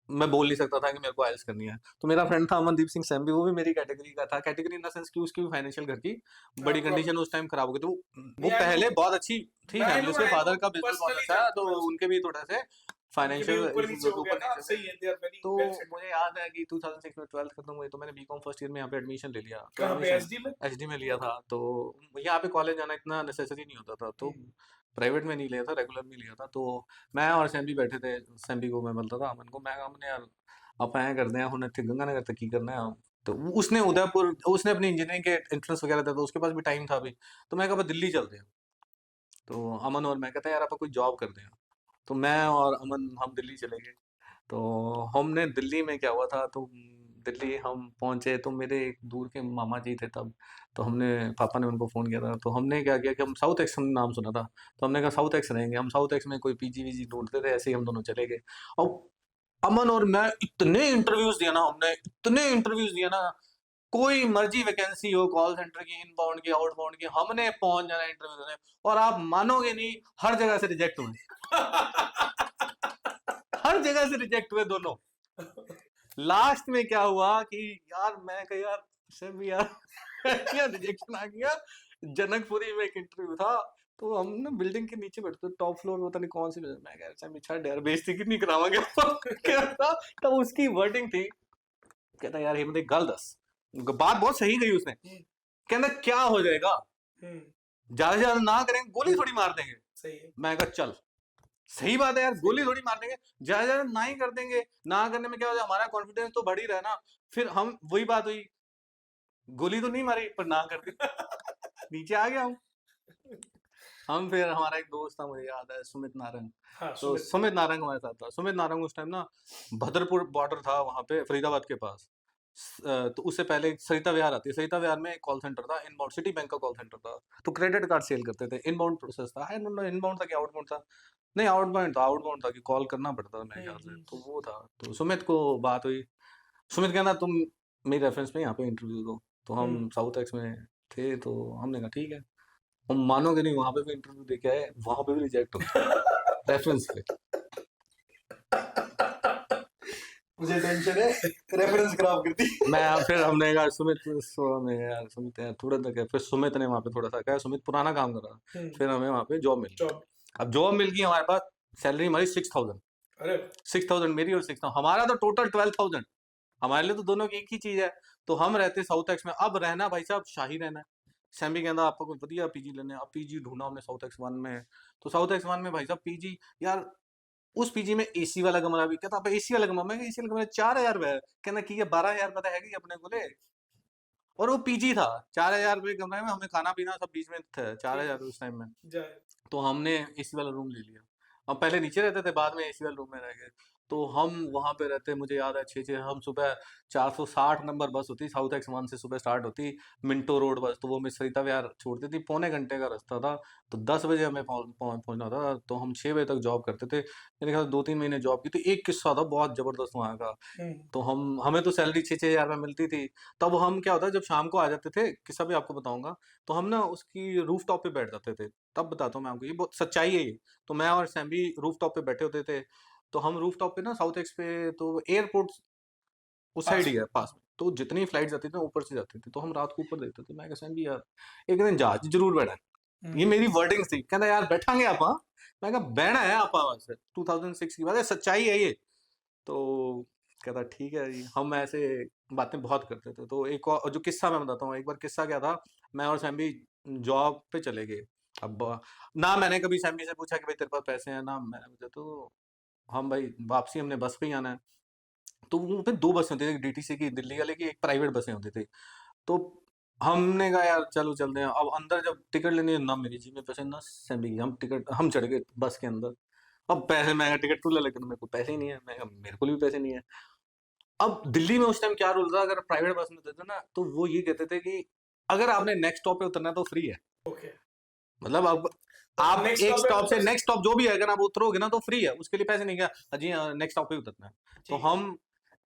मैं बोल नहीं सकता था कि मेरे को आइल्स करनी है, तो मेरा फ्रेंड था अमनदीप सिंह सैम्बी, वो भी मेरी कैटेगरी का था, कैटेगरी इन द सेंस कि उसकी फाइनेंशियल घर की बड़ी कंडीशन उस टाइम खराब हो गई थी। वो नहीं, I पहले know, बहुत अच्छी थी I फैमिली, know, उसके I फादर know, का बिजनेस बहुत personally अच्छा है, जानता तो हूँ मैं उसको। उनके भी थोड़े से उनके भी फाइनेंशियल ऊपर इश्यूज नीचे हो गया ऊपर था, नीचे थे। सही है, they are very तो well settled। मुझे याद है कि 2006 में 12th खत्म हुई तो मैंने बीकॉम फर्स्ट ईयर में यहाँ पे एडमिशन ले लिया। तो कहाँ पे एडमिशन एसडी में? एचडी में लिया था, तो यहाँ पे कॉलेज जाना इतना नेसेसरी नहीं होता था, तो प्राइवेट में नहीं लिया था, रेगुलर में लिया था। तो मैं और सैम्बी बैठे थे, सैम्बी को मैं बोलता था अमन को, मैं कहा हमने यार आप ऐ करते हैं हमने थे गंगानगर तक की करना है। तो उसने उदयपुर, उसने अपनी इंजीनियरिंग के एंट्रेंस वगैरह था, तो उसके पास भी टाइम था अभी। तो मैं कहा दिल्ली चलते हैं, तो अमन और मैं कहते हैं यार आप कोई जॉब करते हैं। तो मैं और अमन हम दिल्ली चले गए। तो हमने दिल्ली में क्या हुआ था, तो दिल्ली हम पहुंचे तो मेरे एक दूर के मामा जी थे तब। तो हमने, पापा ने उनको फ़ोन किया था, तो हमने क्या किया कि हम साउथ एक्स, हमने नाम सुना था, तो हमने कहा साउथ एक्स रहेंगे हम, साउथ एक्स में कोई पीजी वीजी ढूंढते थे, ऐसे ही हम दोनों चले गए। और अमन और मैं इतने इंटरव्यूज दिया ना, हमने इतने इंटरव्यूज दिया ना, कोई मर्जी वैकेंसी हो कॉल सेंटर की, इनबाउंड की, आउटबाउंड की, हमने पहुंच जाना इंटरव्यू देने, और आप मानोगे नहीं हर जगह से रिजेक्ट हुए, हर जगह से रिजेक्ट हुए दोनों। लास्ट में क्या हुआ कि यार मैं कहा यार सब यार यार रिजेक्शन आ गया। जनकपुरी में एक इंटरव्यू था, तो हम ना बिल्डिंग के नीचे बैठते थे, टॉप फ्लोर में, पता नहीं कौन सी, मैं कह रहा छाड़ यार बेइज्जती कितनी करावांगे क्या था। तो उसकी वर्डिंग थी, कहता यार हेमंत एक गल दस, बात बहुत सही कही उसने, कहता क्या हो जाएगा, ज्यादा से ज्यादा ना करेंगे गोली थोड़ी मार देंगे। सही है। मैं कहा चल सही बात है यार, गोली थोड़ी मार देंगे, ज्यादा ज्यादा ना ही कर देंगे, ना करने में क्या हो जाए, हमारा कॉन्फिडेंस तो बढ़ ही रहा है ना। फिर हम वही बात हुई, गोली तो नहीं मारी पर ना कर दी, नीचे आ गया हूँ। हम फिर हमारा एक दोस्त था, मुझे याद है, सुमित नारंग। हाँ, तो सुमित नारंग हमारे साथ था। सुमित नारंग उस टाइम ना भद्रपुर बॉर्डर था वहां पे फरीदाबाद के पास, तो उससे पहले सरिता विहार आती है, सरिता विहार में एक कॉल सेंटर था, इनबाउंड सिटी बैंक का कॉल सेंटर था, तो क्रेडिट कार्ड सेल करते थे, इनबाउंड प्रोसेस था, आई डोंट नो इनबाउंड था कि आउटबाउंड था, नहीं आउटबाउंड था कि कॉल करना पड़ता था मेरे ख्याल से, तो वो था। तो सुमित को बात हुई, सुमित कहना तुम मेरी रेफरेंस में यहाँ पे इंटरव्यू दो, तो हम साउथ एक्स में थे, तो हमने कहा ठीक है। हम मानोगे नहीं, वहां पे भी इंटरव्यू दे के आए, वहां पे भी रिजेक्ट हो गया रेफरेंस पे। मुझे टेंशन है, रेफरेंस खराब कर दी। मैं फिर हमने कहा हमने कहा, यार सुमित यार थोड़ा तक है, फिर सुमित ने वहाँ पे थोड़ा सा कहा, सुमित पुराना काम कर रहा था, फिर हमें वहाँ पे जॉब मिल गई। अब जॉब मिल गई, हमारे पास सैलरी हमारी 6,000, अरे 6,000 मेरी और 6,000 हमारा, तो टोटल 12,000। हमारे लिए तो दोनों की एक ही चीज है। तो हम रहते साउथ एक्स में, अब रहना भाई साहब शाही रहना है। सैमी कहता आपको कोई बढ़िया पीजी लेने, अब पीजी ढूंढा हमने साउथ एक्स वन में, तो साउथ एक्स वन में भाई साहब पीजी, यार उस पीजी में एसी वाला कमरा भी, कहता आप एसी वाला कमरा, मैं एसी वाला कमरा 4,000 रुपए, कहना की 12,000 रुपए है ही अपने को ले, और वो पीजी था 4,000 रुपए कमरे में, हमें खाना पीना सब बीच में था, 4,000 उस टाइम में। तो हमने एसी वाला रूम ले लिया। हम पहले नीचे रहते थे, बाद में एसी वाले रूम में रह गए। तो हम वहाँ पे रहते, मुझे याद है 6 हम सुबह 460 नंबर बस होती साउथ एक्स वन से, सुबह स्टार्ट होती मिंटो रोड बस, तो वो हमें सरिता विहार छोड़ती थी, पौने घंटे का रास्ता था, तो 10 बजे हमें पहुंचना था, तो हम 6 बजे तक जॉब करते थे। मेरे ख्याल 2-3 महीने जॉब की, तो एक किस्सा था बहुत जबरदस्त वहाँ का। तो हमें तो सैलरी 6-6 हज़ार में मिलती थी। तब हम क्या होता है, जब शाम को आ जाते थे, किस्सा भी आपको बताऊंगा, तो हम ना उसकी रूफ टॉप पे बैठ जाते थे। तब बताता हूँ मैं आपको, ये बहुत सच्चाई है ये। तो मैं और सैम भी रूफ टॉप पे बैठे होते थे, तो हम रूफ टॉप पे ना साउथ एक्स पे, तो एयरपोर्ट उस साइड ही है पास में, तो जितनी फ्लाइट जाती थी ना ऊपर से जाती थी, तो हम रात को ऊपर देखते थे। मैं कहा सैम भी यार एक दिन जहाज जरूर बैठा है, ये मेरी वर्डिंग थी, कहना यार बैठांगे आप, हाँ मैं कहा बैठा है आप, 2006 की बात है, सच्चाई है ये। तो कहता ठीक है जी, हम ऐसे बातें बहुत करते थे। तो एक और जो किस्सा मैं बताता हूँ, एक बार किस्सा क्या था, मैं और सैम भी जॉब पे चले गए। अब ना मैंने कभी सैमी से पूछा कि भाई तेरे पास पैसे हैं, ना मैंने पूछा, तो हम भाई वापसी हमने बस पे ही आना है। तो वहाँ पे 2 बसें होती थी, एक डीटीसी की दिल्ली वाले की, एक प्राइवेट बसें होती थी। तो हमने कहा यार चलो चलते हैं। अब अंदर जब टिकट लेनी है, ना मेरी जेब में पैसे, ना सैमी की, हम चढ़ गए बस के अंदर। अब पैसे, मैं कहा टिकट तू ले, लेकिन मेरे को पैसे ही नहीं है, मैं कहा मेरे को भी पैसे नहीं है। अब दिल्ली में उस टाइम क्या रूल था, अगर प्राइवेट बस में देते ना, तो वो ये कहते थे कि अगर आपने नेक्स्ट स्टॉप पे उतरना है तो फ्री है। मतलब अब आप next एक stop पे स्टॉप से बस- नेक्स्ट स्टॉप जो भी है, अगर आप उतरोगे ना तो फ्री है, उसके लिए पैसे नहीं, क्या जी नेक्स्ट स्टॉप पे उतरना है। तो हम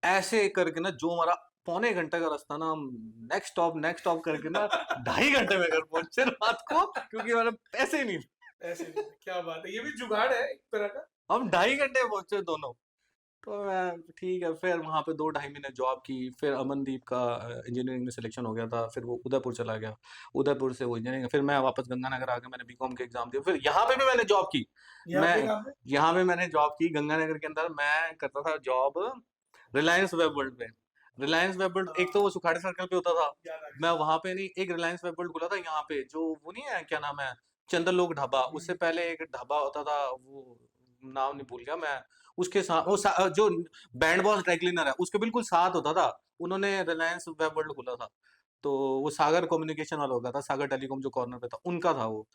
ऐसे करके ना, जो हमारा पौने घंटे का रास्ता ना, हम नेक्स्ट स्टॉप करके ना 2.5 घंटे में घर पहुंचे रात को, क्योंकि हमारे पैसे ही नहीं थे। ऐसे नहीं, क्या बात है, ये भी जुगाड़ है एक तरह का। हम 2.5 घंटे में पहुंचे दोनों। तो मैं ठीक है, फिर वहाँ पे 2-2.5 महीने जॉब की, फिर अमनदीप का इंजीनियरिंग में सिलेक्शन हो गया था, फिर वो उदयपुर चला गया, उदयपुर से वो इंजीनियरिंग, फिर मैं वापस गंगानगर आ गया, मैंने बीकॉम के एग्जाम दिए, फिर यहाँ पे भी मैंने जॉब की। मैं यहाँ पे मैंने जॉब की गंगानगर के अंदर, मैं करता था जॉब रिलायंस वेब वर्ल्ड पे। रिलायंस वेब वर्ल्ड एक तो वो सुखाड़ी सर्कल पे होता था, मैं वहां पे नहीं, एक रिलायंस वेब वर्ल्ड खुला था यहाँ पे, जो वो नहीं है, क्या नाम है, चंद्रलोक ढाबा, उससे पहले एक ढाबा होता था, वो नाम नहीं भूल गया मैं, उसके साथ जो बैंड बॉस ड्राई क्लीनर है उसके बिल्कुल साथ होता था, उन्होंने रिलायंस वेब वर्ल्ड खोला था। तो वो सागर कम्युनिकेशन वाला होगा था, सागर टेलीकॉम जो कॉर्नर पे था, उनका था वो।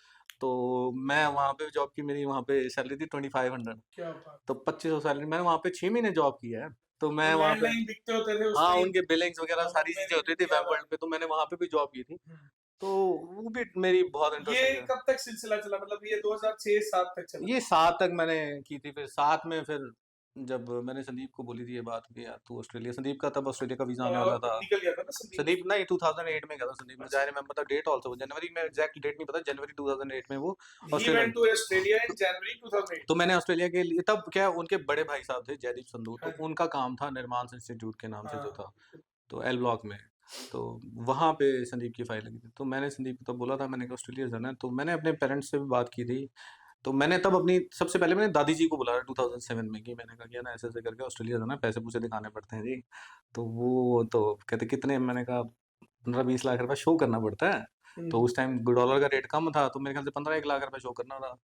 तो मैं वहाँ पे जॉब की, मेरी वहाँ पे सैलरी थी 2500, क्या बात, तो 2500 सैलरी, मैंने वहाँ पे 6 महीने जॉब की है। तो मैं वहाँ पे, लैंडलाइन दिखते होते थे हाँ उसमें। उनके बिलिंग्स वगैरह सारी चीजें होती थी वेब वर्ल्ड पे, तो मैंने वहाँ पे भी जॉब की थी। तो वो भी मेरी बहुत ये इंटरेस्टिंग है। कब तक सिलसिला चला, मतलब ये 2006-07 तक चला? ये 7 तक मैंने की थी, फिर 7 में फिर जब मैंने संदीप को बोली थी ये बात कि यार तू ऑस्ट्रेलिया, संदीप का तब ऑस्ट्रेलिया का वीजा आने वाला था। निकल गया था ना संदीप? संदीप नहीं 2008 में गया था संदीप, मुझे I remember the date also, जनवरी में, एग्जैक्ट डेट नहीं पता, जनवरी 2008 में वो He Australia. went to Australia in January 2008. तो मैंने ऑस्ट्रेलिया के लिए, तब क्या उनके बड़े भाई साहब थे जयदीप संधू, तो हाँ जी। उनका काम था निर्माण इंस्टीट्यूट के नाम से जो हाँ। था, तो एल ब्लॉक में। तो वहाँ पे संदीप की फाइल लगी थी, तो मैंने संदीप को तब बोला था, मैंने कहा ऑस्ट्रेलिया जाना है, तो मैंने अपने पेरेंट्स से भी बात की थी। तो मैंने तब अपनी, सबसे पहले मैंने दादी जी को बुलाया 2007 में, कि मैंने कहा कि ना ऐसे ऐसे करके ऑस्ट्रेलिया जाना है, पैसे पूसे दिखाने पड़ते हैं जी। तो वो तो कहते कितने, मैंने कहा 15-20 लाख रुपए शो करना पड़ता है। तो उस टाइम डॉलर का रेट कम था, तो मेरे ख्याल से 15-1 लाख रुपए शो करना था।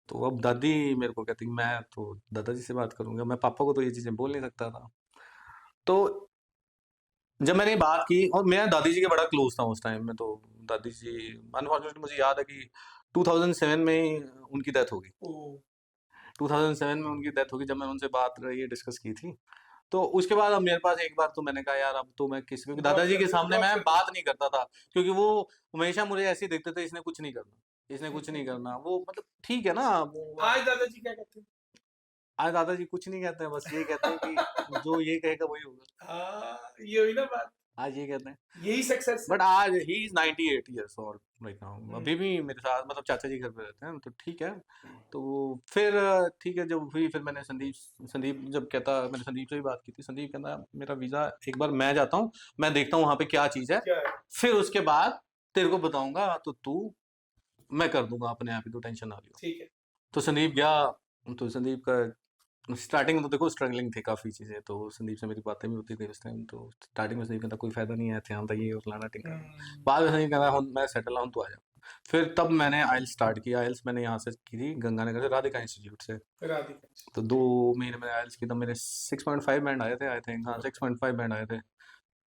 तो अब दादी मेरे को कहती मैं तो दादाजी से बात करूंगा, मैं पापा को तो ये चीजें बोल नहीं सकता था। तो जब मैंने ये बात की, और मैं दादी जी के बड़ा क्लोज था उस टाइम में, तो दादी जी, अनफॉर्चुनेटली मुझे याद है कि 2007 में ही उनकी डेथ हो गई। 2007 में उनकी डेथ होगी, जब मैंने उनसे बात ये डिस्कस की थी। तो उसके बाद अब मेरे पास एक बार तो मैंने कहा यार अब तो मैं किसी क्योंकि Drop दादाजी कर के दो, सामने drop मैं कर दो। बात नहीं करता था, क्योंकि वो हमेशा मुझे ऐसे ही देखते थे, इसने कुछ नहीं करना, इसने कुछ नहीं करना, वो मतलब ठीक है ना वो। आज दादाजी क्या कहते हैं? आज दादाजी कुछ नहीं कहते हैं, बस ये कहते हैं कि जो ये कहेगा वही होगा। हाँ, ये हुई ना बात, आज ये कहते हैं। यही सक्सेस है। बट आज he is 98 years old right now, hmm, अभी भी मेरे साथ मतलब चाचा जी घर पे रहते हैं, तो ठीक है। तो फिर ठीक है, जब हुई फिर मैंने संदीप जब कहता, मैंने संदीप से भी बात की थी, संदीप कहता मेरा वीज़ा एक बार मैं जाता हूँ, मैं देखता हूँ वहाँ पे क्या चीज़ है, क्या है? फिर उसके बाद तेरे को बताऊंगा, तो तू मैं कर दूंगा अपने आप ही, तू टेंशन ना लियो। ठीक है। तो संदीप गया, तो संदीप का स्टार्टिंग में तो देखो स्ट्रगलिंग थी काफ़ी चीज़ें, तो संदीप से मेरी बातें भी होती थी उस टाइम, तो स्टार्टिंग में संदीप कहता कोई फ़ायदा नहीं है ध्यान था ये और फलाना टिंका। बाद में संदीप कहता हूँ मैं सेटल हूँ, तू आ जा। फिर तब मैंने आइल्स स्टार्ट किया, आइल्स मैंने यहाँ से की थी गंगानगर से, राधिका इंस्टीट्यूट से। राधिका। तो 2 महीने मैंने आइल्स की, तब मेरे 6.5 बैंड आए थे आई थिंक, हाँ 6.5 बैंड आए थे।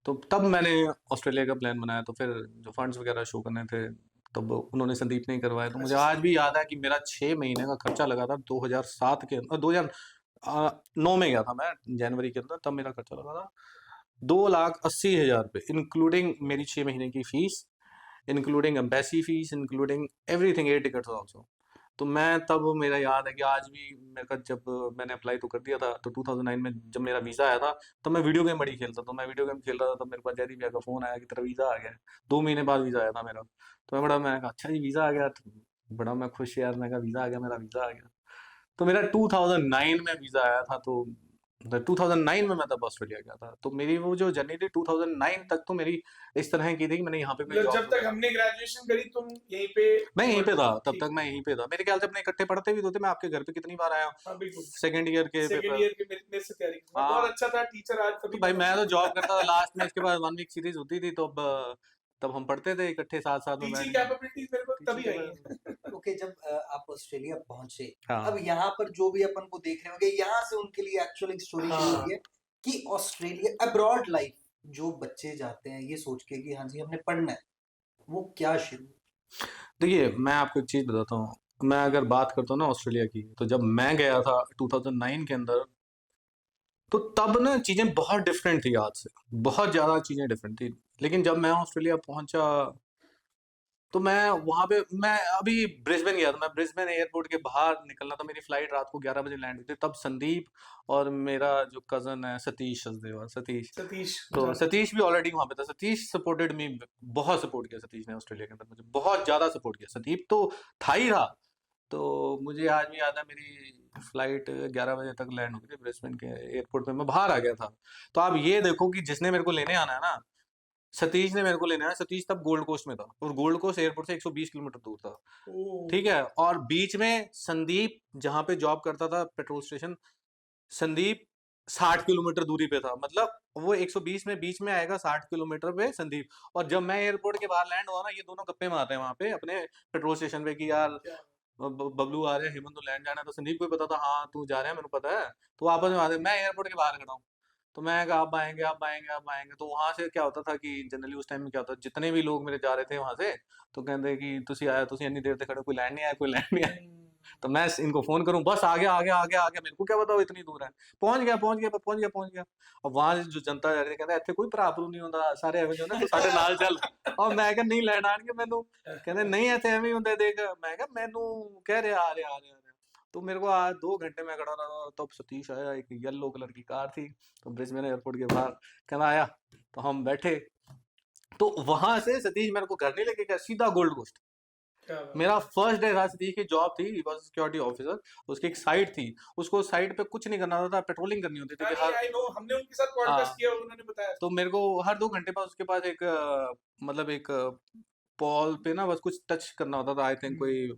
तो तब मैंने ऑस्ट्रेलिया का प्लान बनाया, तो फिर जो फंड्स वगैरह शो करने थे तब उन्होंने संदीप ने ही करवाया। तो मुझे अच्छा, आज भी याद है कि मेरा 6 महीने का खर्चा लगा था 2007 के 2009 में गया था मैं जनवरी के अंदर, तब मेरा खर्चा लगा था 2,80,000 रुपये, इंक्लूडिंग मेरी 6 महीने की fees, including embassy fees, including everything, air tickets also. तो मैं तब मेरा याद है कि आज भी मेरे का जब मैंने अप्लाई तो कर दिया था, तो 2009 में जब मेरा वीज़ा आया था, तब मैं वीडियो गेम बड़ी खेलता था, तो मैं वीडियो गेम खेल रहा था, तब मेरे पास जयदीप भैया का फ़ोन आया कि तेरा वीज़ा आ गया है। 2 महीने बाद वीज़ा आया था मेरा, तो मैंने कहा अच्छा जी वीज़ा आ गया, तो बड़ा मैं खुश यार, मैं कहा वीज़ा आ गया, मेरा वीज़ा आ गया। तो मेरा 2009 में वीज़ा आया था, तो 2009 में मैं तब ऑस्ट्रेलिया गया था। तो मेरी वो जो जर्नी थी 2009 तक तो मेरी इस तरह की थी कि मैंने यहाँ पे कोई मतलब जॉब जब तक वगैरह, हमने ग्रेजुएशन करी तुम यहीं पे मैं यहीं पे था, तब ठीक। तक मैं यहीं पे था। मेरे ख्याल से अपने इकट्ठे पढ़ते भी तो थे, मैं आपके घर पे कितनी बार आया हूँ हाँ बिल्कुल। सेकंड ईयर के सेकेंड पेपर। ईयर के मेरे से तैयारी की। हाँ, हाँ बहुत अच्छा था टीचर, आज तो कभी भाई मैं बना। तो जॉब करता था लास्ट में, इसके बाद 1 वीक सीरीज होती थी, तो तब हम पढ़ते थे इकट्ठे साथ साथ में बैठ टीचिंग के। कैपेबिलिटीज मेरे को टीचिंग तभी के आई बाद है। ओके, जब आप ऑस्ट्रेलिया पहुंचे, अब हाँ यहाँ पर जो भी अपन को देख रहे होंगे, यहाँ से उनके लिए एक्चुअली स्टोरी शुरू हाँ, हुई है कि ऑस्ट्रेलिया अब्रॉड लाइफ, जो बच्चे जाते हैं ये सोच के कि हाँ जी हमने पढ़ना है, वो क्या शुरू। देखिए मैं आपको एक चीज़ बताता हूँ, मैं अगर बात करता हूँ ना ऑस्ट्रेलिया की, तो जब मैं गया था 2009 के अंदर, तो तब ना चीज़ें बहुत डिफरेंट थी आज से, बहुत ज़्यादा चीज़ें डिफरेंट थी। लेकिन जब मैं ऑस्ट्रेलिया पहुंचा, तो मैं वहाँ पे, मैं अभी ब्रिस्बेन गया था, मैं ब्रिस्बेन एयरपोर्ट के बाहर निकलना था, मेरी फ्लाइट रात को 11 बजे लैंड हुई थी। तब संदीप और मेरा जो कज़न है सतीश सचदेवा, सतीश, सतीश तो जानते सतीश भी ऑलरेडी वहाँ पे था। सतीश सपोर्टेड मी, बहुत सपोर्ट किया सतीश ने ऑस्ट्रेलिया के अंदर, मुझे बहुत ज़्यादा सपोर्ट किया। संदीप तो था ही था। तो मुझे आज भी याद है, मेरी फ्लाइट 11 बजे तक लैंड हुई थी ब्रिस्बेन के एयरपोर्ट पे, मैं बाहर आ गया था। तो आप ये देखो कि जिसने मेरे को लेने आना है ना, सतीश ने मेरे को लेने आया। सतीश तब गोल्ड कोस्ट में था, और गोल्ड कोस्ट एयरपोर्ट से 120 किलोमीटर दूर था, ओ, ठीक है। और बीच में संदीप जहाँ पे जॉब करता था पेट्रोल स्टेशन, संदीप 60 किलोमीटर दूरी पे था। मतलब वो 120 में बीच में आएगा, 60 किलोमीटर पे संदीप। और जब मैं एयरपोर्ट के बाहर लैंड हुआ ना, ये दोनों गप्पे मारते हैं वहाँ पे अपने पेट्रोल स्टेशन पे कि यार क्या बबलू आ रहे हैं, हेमंत को लैंड जाना है। तो संदीप को भी पता था, हाँ तू जा रहे हैं, मेरे को पता है। तो आपस में आते, मैं एयरपोर्ट के बाहर खड़ा हूँ, तो मैं कहा आप आएंगे, आप आएंगे, आप आएंगे। तो वहां से क्या होता था कि जनरली उस टाइम में क्या होता, जितने भी लोग मेरे जा रहे थे वहां से, तो कहते कि तुसी आया, तुसी इतनी देर तक खड़े, कोई लैंड नहीं आया, कोई लैंड नहीं आया। तो मैं इनको फोन करूं, बस आ गया, आ गया, आ गया, आ गया, मेरे को क्या बताओ इतनी दूर है, पहुंच गया, पहुंच गया, पहुंच गया, पहुंच गया। और वहां जो जनता जा रही थी, कहते इतने कोई भराभरू नहीं होता, सारे एवं जो ना तू साढ़े नाल चल। और मैं क्या नहीं लैंड आने के मैनू, कहते नहीं इतने एवं होंगे देख। मैं क्या मैनू कह रहे आ रहे आ रहे आ रहे। तो मेरे को आज 2 घंटे में खड़ा रहा, तब सतीश आया, एक येलो कलर की कार थी, तो ब्रिस्बेन एयरपोर्ट के बाहर कहना आया, तो हम बैठे। तो वहां से सतीश मेरे को घर नहीं लेके गया, सीधा गोल्ड कोस्ट। क्या बात। मेरा फर्स्ट डे था, सतीश की जॉब थी, ही वाज सिक्योरिटी ऑफिसर, उसकी एक साइट थी, उसको साइट पे कुछ नहीं करना होता था, पेट्रोलिंग करनी होती थी कि हर, आई नो, हमने उनके साथ हाँ, पॉडकास्ट किया, उन्होंने बताया। तो मेरे को हर 2 घंटे बाद उसके पास एक मतलब एक पॉल पे ना बस कुछ टच करना होता था, आई थिंक कोई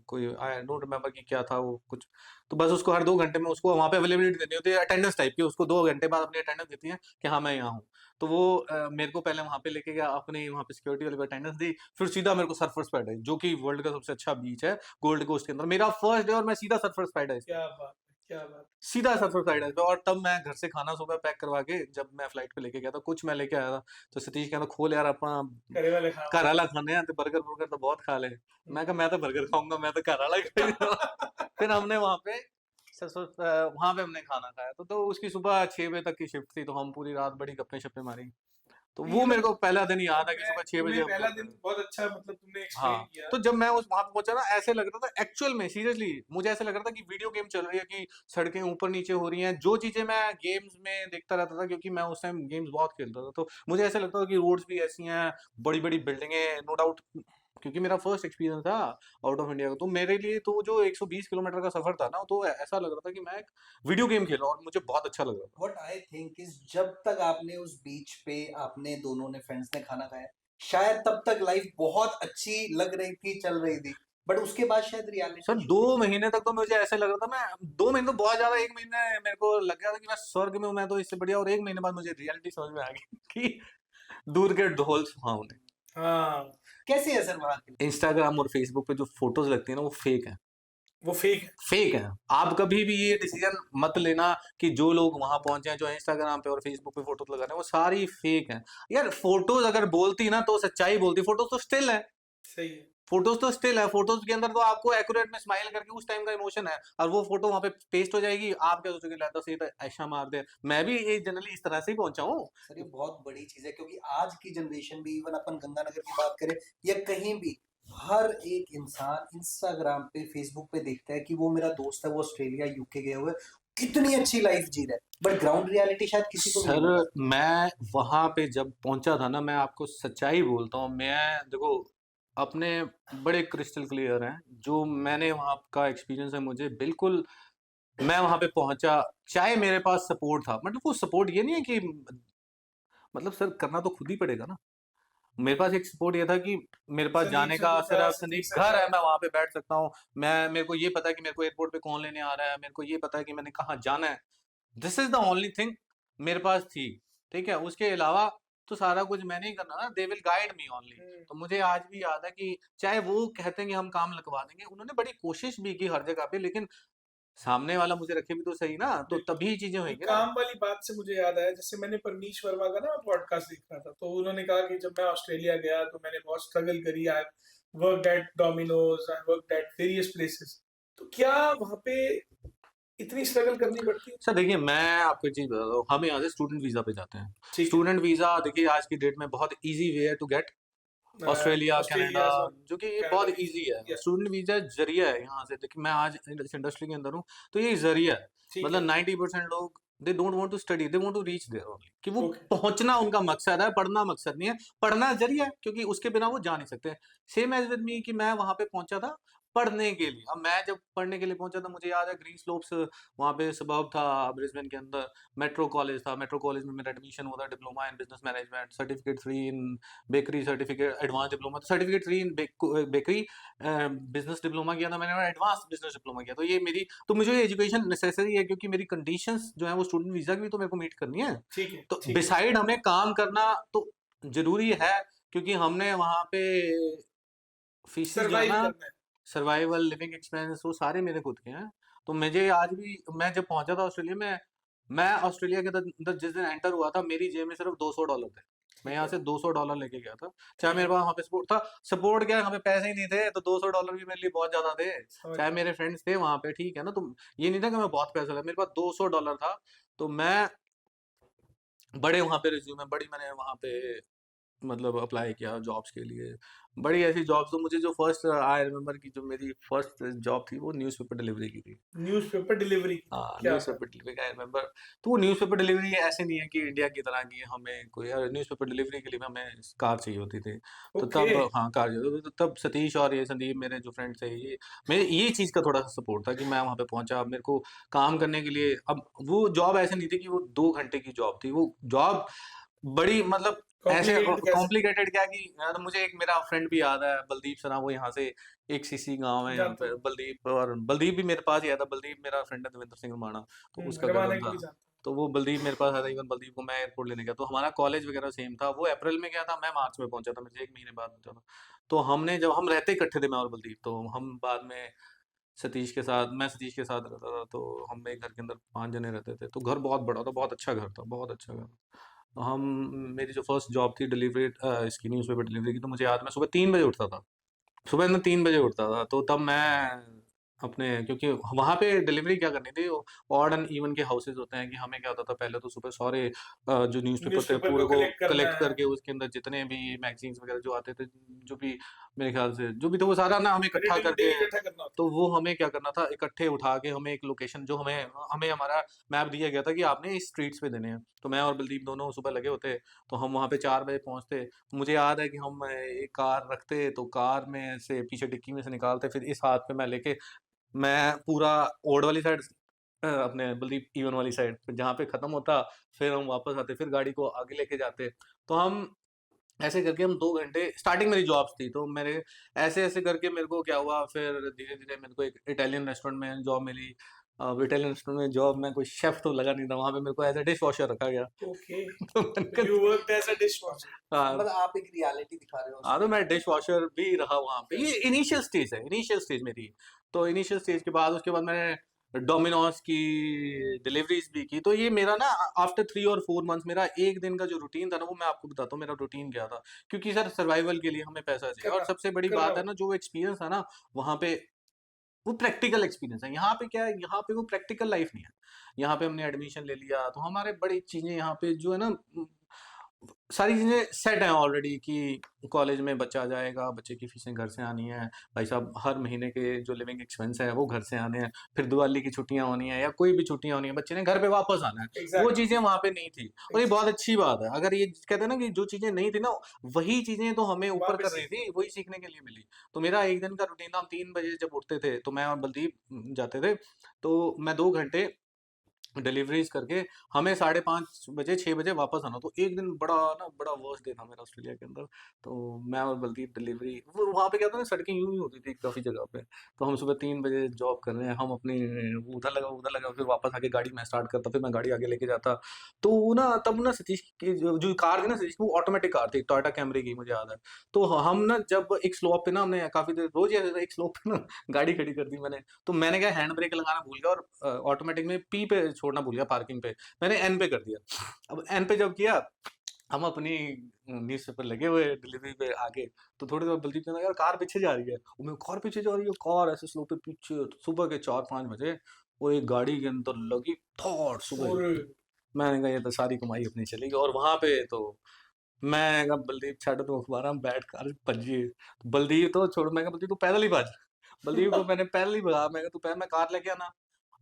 कोई आई डोंट रिमेम्बर कि क्या था वो कुछ। तो बस उसको हर 2 घंटे में उसको वहाँ पे अवेलेबिलिटी देनी होती है, अटेंडेंस टाइप की, उसको 2 घंटे बाद अपनी अटेंडेंस देती है कि हाँ मैं यहाँ हूँ। तो वो मेरे को पहले वहाँ पे लेके गया, अपनी वहाँ पे सिक्योरिटी वाले को अटेंडेंस दी, फिर सीधा मेरे को सर्फर्स पैराडाइज, जो कि वर्ल्ड का सबसे अच्छा बीच है, गोल्ड कोस्ट के अंदर, मेरा फर्स्ट डे, और मैं सीधा सर्फर्स पैराडाइज, क्या बात है, क्या बात। सीधा सर्फर्स पैराडाइज पे। और तब मैं घर से खाना सुबह पैक करवा के जब मैं फ्लाइट पे लेके गया था, कुछ मैं लेके आया था। तो सतीश कहता खोल यार अपना करे वाले खा घर वाला खाने हैं, तो बर्गर बुर्गर तो बहुत खा ले। मैं कहा मैं तो बर्गर खाऊंगा, मैं तो घर वाला ही खाऊंगा। फिर हमने वहां पे वहाँ पे हमने खाना खाया तो उसकी सुबह 6 बजे तक की शिफ्ट थी, तो हम पूरी रात बड़ी गप्पे-शप्पे मारी। तो नहीं, वो ये तो मेरे को पहला दिन याद है कि मैं सुबह 6 बजे तुम्हें हम पहला लोग दिन बहुत अच्छा मतलब तुमने एक्सप्लेन हाँ, किया। तो जब मैं उस वहाँ पे पहुँचा ना, ऐसे लग रहा था एक्चुअल में सीरियसली मुझे ऐसा लग रहा था कि वीडियो गेम चल रही है, कि सड़कें ऊपर-नीचे हो रही हैं। जो चीज़ें मैं गेम्स में देखता रहता था, क्योंकि मैं उस टाइम गेम्स बहुत खेलता था, तो मुझे ऐसा लगता था कि रोड्स भी ऐसी हैं, बड़ी-बड़ी बिल्डिंगें, नो डाउट, क्योंकि मेरा फर्स्ट एक्सपीरियंस था आउट ऑफ इंडिया का। तो मेरे लिए तो जो 120 किलोमीटर का सफ़र था ना, तो ऐसा लग रहा था कि मैं एक वीडियो गेम खेल रहा हूँ, और मुझे बहुत अच्छा लग रहा था। व्हाट आई थिंक इज जब तक आपने उस बीच पे आपने दोनों ने फ्रेंड्स ने खाना खाया, शायद तब तक लाइफ बहुत अच्छी लग रही थी, चल रही थी, बट उसके बाद शायद सर रियलिटी 2 शुरू हुई। महीने तक तो मुझे ऐसे लग रहा था, मैं 2 महीने तो बहुत ज़्यादा, 1 महीने मेरे को लग गया था कि मैं स्वर्ग में हूँ, मैं तो इससे बढ़िया, और 1 महीने बाद मुझे रियलिटी समझ में आ गई कि दूर के ढोल सुहावने। हाँ, कैसे है सर वहां के? इंस्टाग्राम और फेसबुक पे जो फोटोज लगती है ना, वो फेक है। वो फेक है। फेक है। आप कभी भी ये डिसीजन मत लेना कि जो लोग वहां पहुंचे हैं, जो इंस्टाग्राम पे और फेसबुक पे फोटोज लगा रहे हैं, वो सारी फेक है। यार फोटोज अगर बोलती ना तो सच्चाई बोलती, फोटोज तो स्टिल है। सही है। फोटोज तो स्टिल है, फोटोज के अंदर तो आपको एक्यूरेट में स्माइल करके उस टाइम का इमोशन है, और वो फोटो वहां पे पेस्ट हो जाएगी, आप क्या सोचोगे, लाता सही तो ऐशा मार दे। मैं भी ये जनरली इस तरह से ही पहुंचा हूँ। सर ये बहुत बड़ी चीज है, क्योंकि आज की जनरेशन भी, इवन अपन गंगानगर की बात करें या कहीं भी, हर एक इंसान इंस्टाग्राम पे फेसबुक पे देखता है कि वो मेरा दोस्त है, वो ऑस्ट्रेलिया यूके गए हुए, कितनी अच्छी लाइफ जी रहा है, बट ग्राउंड रियलिटी शायद किसी को भी नहीं सर पता। मैं वहां पे जब पहुंचा था ना, मैं आपको सच्चाई बोलता हूँ, मैं देखो अपने बड़े क्रिस्टल क्लियर हैं जो मैंने वहां का एक्सपीरियंस है, मुझे बिल्कुल, मैं वहां पे पहुंचा, चाहे मेरे पास सपोर्ट था, मतलब वो सपोर्ट ये नहीं है कि, मतलब सर करना तो खुद ही पड़ेगा ना। मेरे पास एक सपोर्ट ये था कि मेरे पास संदीप जाने सर का जो था, सिर्फ संदीप संदीप सर घर था। है, मैं वहां पे बैठ सकता हूँ। मैं, मेरे को ये पता है कि मेरे को एयरपोर्ट पे कौन लेने आ रहा है, मेरे को ये पता है कि मैंने कहाँ जाना है। This is the only thing मेरे पास थी। ठीक है, उसके अलावा तो सारा कुछ मैंने ही करना ना, they will guide me only. Hmm, तो मुझे आज भी याद है कि चाहे वो कहते हैं कि हम काम लगवा देंगे, उन्होंने बड़ी कोशिश भी की हर जगह पे, लेकिन सामने वाला मुझे रखे भी तो सही ना, तो बिल्कुल। तभी चीजें ये होंगी ना। काम वाली बात से मुझे याद आया, जैसे मैंने परमीश वर्मा का ना पॉडकास्ट देख रहा था, तो उन्होंने कहा कि जब मैं ऑस्ट्रेलिया गया तो मैंने बहुत स्ट्रगल करी। I worked eight Domino's, I worked at various places. तो क्या वहां पे इतनी स्ट्रगल करनी पड़ती है? सर देखिए, मैं आपको एक चीज बता रहा हूँ, हम यहाँ से स्टूडेंट वीजा पे जाते हैं। ठीक है। स्टूडेंट वीजा देखिए आज की डेट में बहुत इजी वे है to get Australia, Canada, Australia और जो कि ये कनाडा बहुत भी। इजी है। या स्टूडेंट वीजा जरिया है यहाँ से, देखिए मैं आज इस इंडस्ट्री के अंदर हूँ, तो ये जरिया है। ठीक मतलब है। 90% लोग they don't want to study, they want to reach there only, कि वो ओके। पहुंचना उनका मकसद है, पढ़ना मकसद नहीं है। पढ़ना जरिया है, क्योंकि उसके बिना वो जा नहीं सकते। सेम एज विद मी, कि मैं वहां पे पहुंचा था पढ़ने के लिए। अब मैं जब पढ़ने के लिए पहुंचा था, मुझे याद है ग्रीन स्लोप्स वहाँ पे सबब था ब्रिस्बेन के अंदर, मेट्रो कॉलेज था। मेट्रो कॉलेज में मेरा एडमिशन हुआ था, diploma in business management, certificate 3 in bakery, certificate advance diploma, certificate 3 in bakery, business diploma किया था मैंने, और एडवांस बिजनेस डिप्लोमा किया। तो ये मेरी, तो मुझे एजुकेशन नेसेसरी है, क्योंकि मेरी कंडीशंस जो है वो स्टूडेंट वीजा की भी तो मेरे को मीट करनी है। ठीक है। तो ठीक है। बिसाइड हमें काम करना तो जरूरी है, क्योंकि हमने वहाँ पे फीसिस जो है सरवाइव ना, करना है। सर्वाइवल, लिविंग एक्सपेंस, वो सारे मेरे खुद के हैं। तो मुझे आज भी, मैं जब पहुंचा था ऑस्ट्रेलिया में, मैं ऑस्ट्रेलिया के अंदर जिस दिन एंटर हुआ था, मेरी जेब में सिर्फ $200 थे। मैं ठीक यहाँ है। से $200 लेके गया था। चाहे ठीक मेरे है। पास वहाँ पे सपोर्ट था, सपोर्ट क्या है, हमें पैसे ही नहीं थे, तो $200 भी मेरे लिए बहुत ज्यादा थे। समझ चाहे रहा हूँ। मेरे फ्रेंड्स थे वहाँ पे, ठीक है ना, तो ये नहीं था कि मैं बहुत पैसा था, मेरे पास $200 था। तो मैं बड़े वहाँ पे रिज्यूमे, बड़ी मैंने वहाँ पे मतलब अप्लाई किया जॉब्स के लिए। बड़ी ऐसी जॉब्स, तो मुझे जो फर्स्ट आई रिमेंबर कि जो मेरी फर्स्ट जॉब थी वो न्यूज़पेपर डिलीवरी की थी। Newspaper delivery. हाँ, क्या बात। न्यूज़पेपर डिलीवरी का आई रिमेंबर। तो वो न्यूज़पेपर डिलीवरी ऐसे नहीं है कि इंडिया की तरह की हमें कोई, न्यूज़पेपर डिलीवरी के लिए भी हमें कार चाहिए होती थी। तो ओके। तब हाँ, कार चाहिए होती थी। तो तब सतीश और ये संदीप मेरे जो फ्रेंड्स थे, ये मेरे ये चीज़ का थोड़ा सा सपोर्ट था कि मैं वहाँ पे पहुँचा। अब मेरे को काम करने के लिए, अब वो जॉब ऐसे नहीं थी कि वो 2 घंटे की जॉब थी। वो जॉब बड़ी, मतलब ऐसे कॉम्प्लिकेटेड कह सकते कॉम्प्लिकेटेड क्या, कि मुझे एक मेरा फ्रेंड भी याद है, बलदीप सना, वो यहाँ से एक सीसी गाँव है हैं। यहाँ जानता पे, हूँ। बलदीप, और बलदीप भी मेरे पास ही आया था। बलदीप मेरा फ्रेंड है, देवेंद्र सिंह माना, तो उसका रवाना कज़न को था। भी जानता तो वो बलदीप मेरे पास आया था, इवन बलदीप को मैं एयरपोर्ट लेने गया, तो हमारा कॉलेज वगैरह सेम था। वो अप्रैल में गया था, मैं मार्च में पहुंचा था, मेरे से 1 महीने बाद पहुंचा था। तो हमने, जब हम रहते इकट्ठे थे मैं और बलदीप, तो हम बाद में सतीश के साथ, मैं सतीश के साथ रहता था, तो हम एक घर के अंदर 5 जने रहते थे। तो घर बहुत बड़ा था, बहुत अच्छा घर था, बहुत अच्छा घर। तो हम, मेरी जो फर्स्ट जॉब थी डिलीवरी, इसकी न्यूज़पेपर डिलीवरी की, तो मुझे याद है मैं सुबह 3 बजे उठता था। सुबह मैं 3 बजे उठता था, तो तब मैं अपने, क्योंकि वहाँ पे डिलीवरी क्या करनी थी, ऑड एंड इवन के हाउसेज होते हैं कि हमें क्या होता था पहले तो सुबह सारे जो न्यूज़पेपर थे न्यूज़पेपर पूरे को को कलेक्ट करना कलेक्ट है, करके उसके अंदर जितने भी मैगजीन्स वगैरह जो आते थे, जो भी मेरे ख्याल से जो भी थे वो सारा ना हमें इकट्ठा डे टू डे करके, इकट्ठा करना होता तो वो हमें क्या करना था, इकट्ठे उठा के हमें एक लोकेशन जो हमें हमें हमारा मैप दिया गया था कि आपने इस स्ट्रीट्स पे देने हैं। तो मैं और बलदीप दोनों सुबह लगे होते, तो हम वहाँ पे 4 बजे पहुँचते। मुझे याद है कि हम एक कार रखते, तो कार में से पीछे डिक्की में से निकालते, फिर इस हाथ पे मैं लेके मैं पूरा ओल्ड वाली साइड अपने बल्दीप इवन वाली साइड फिर जहाँ पे खत्म होता, फिर हम वापस आते, फिर गाड़ी को आगे लेके जाते। तो हम ऐसे करके हम 2 घंटे, स्टार्टिंग मेरी जॉब्स थी, तो मेरे ऐसे-ऐसे करके मेरे को क्या हुआ, फिर धीरे-धीरे मेरे को एक इटालियन रेस्टोरेंट में जॉब मिली। अब इटालियन रेस्टोरेंट में जॉब में कोई शेफ़ तो लगा नहीं था, वहाँ पे मेरे को एज़ अ डिश वॉशर रखा गया। है। ओके, तो मैंने यू कहा वर्कड एज़ अ डिशवॉशर। हाँ, मतलब आप एक रियलिटी दिखा रहे हो हाँ, तो उसमें। मैं डिश वॉशर भी रहा वहाँ पे। ये इनिशियल स्टेज है, इनिशियल स्टेज मेरी। तो इनिशियल स्टेज के बाद उसके बाद मैंने डोमिनोज़ की डिलीवरीज़ भी की। तो ये मेरा ना आफ्टर 3 और 4 मंथ्स मेरा एक दिन का जो रूटीन था ना, वो मैं आपको बताता हूँ मेरा रूटीन क्या था। क्योंकि सर सर्वाइवल के लिए हमें पैसा चाहिए, और करना सबसे बड़ी करना बात है होता ना, जो एक्सपीरियंस है ना वहाँ पे, वो प्रैक्टिकल एक्सपीरियंस है। यहाँ पे क्या है, यहाँ पे वो प्रैक्टिकल लाइफ़ नहीं है। यहाँ पे हमने एडमिशन ले लिया, तो हमारे बड़ी चीज़ें यहाँ पे जो है ना, सारी चीज़ें सेट हैं ऑलरेडी कि कॉलेज में बच्चा आ जाएगा, बच्चे की फीसें घर से आनी है, भाई साहब हर महीने के जो लिविंग एक्सपेंस है वो घर से आने हैं, फिर दिवाली की छुट्टियाँ होनी है या कोई भी छुट्टियाँ होनी है, बच्चे ने घर पे वापस आना है। वो एग्ज़ैक्टली, चीज़ें वहाँ पे नहीं थी, और ये बहुत अच्छी बात है। अगर ये कहते हैं ना कि जो चीज़ें नहीं थी ना, वही चीज़ें तो हमें ऊपर वापस कर रही सीखने थी, को वही सीखने के लिए मिली। तो मेरा एक दिन का रूटीन था, हम 3 बजे जब उठते थे, तो मैं और बलदीप जाते थे, तो मैं 2 घंटे डिलीवरीज़ करके हमें 5:30 बजे 6 बजे वापस आना। तो एक दिन बड़ा वर्स्ट डे था मेरा ऑस्ट्रेलिया के अंदर। तो मैं और बलदीप डिलीवरी, वो वहाँ पे क्या था ना, सड़कें यूँ ही होती थी काफ़ी जगह पे। तो हम सुबह 3 बजे जॉब कर रहे हैं, हम अपनी उधर लगा, फिर वापस आके गाड़ी मैं स्टार्ट करता, फिर मैं गाड़ी आगे लेके जाता। तो ना तब ना सतीश की जो कार थी ना सतीश की, वो ऑटोमेटिक कार थी, टोयोटा कैमरी की, मुझे याद है। तो हम ना जब एक स्लोप पे ना, हमने काफ़ी देर रोज़ ही ऐसे था, एक स्लोप पे ना गाड़ी खड़ी कर दी मैंने। तो मैंने क्या, हैंड ब्रेक लगाना भूल गया, और ऑटोमेटिक में पी पे छोड़ना भूल गया पार्किंग पे। मैंने एन पे कर दिया। अब एन पे जब किया, हम अपनी न्यूज़पेपर लगे हुए डिलीवरी पे आगे, तो थोड़ी देर बलजीत ने कहा, यार कार पीछे जा रही है। और मैं, कार पीछे जा रही है, कार ऐसे स्लो पे पीछे, तो सुबह के 4-5 बजे वो एक गाड़ी के अंदर लगी थॉट सुबह ही। और मैंने कहा ये तो सारी कमाई अपनी चली गई। और वहाँ पे तो मैं कहा, बलदीप छੱਡ तू अखबार, हम बैठ कर भजिए। बलदीप तो छोड़, मैं कहा बलदीप तू पैदल ही भज। बलदीप को मैंने पैदल ही भगा, मैं कहा तू पैदल, मैं कार लेके आना।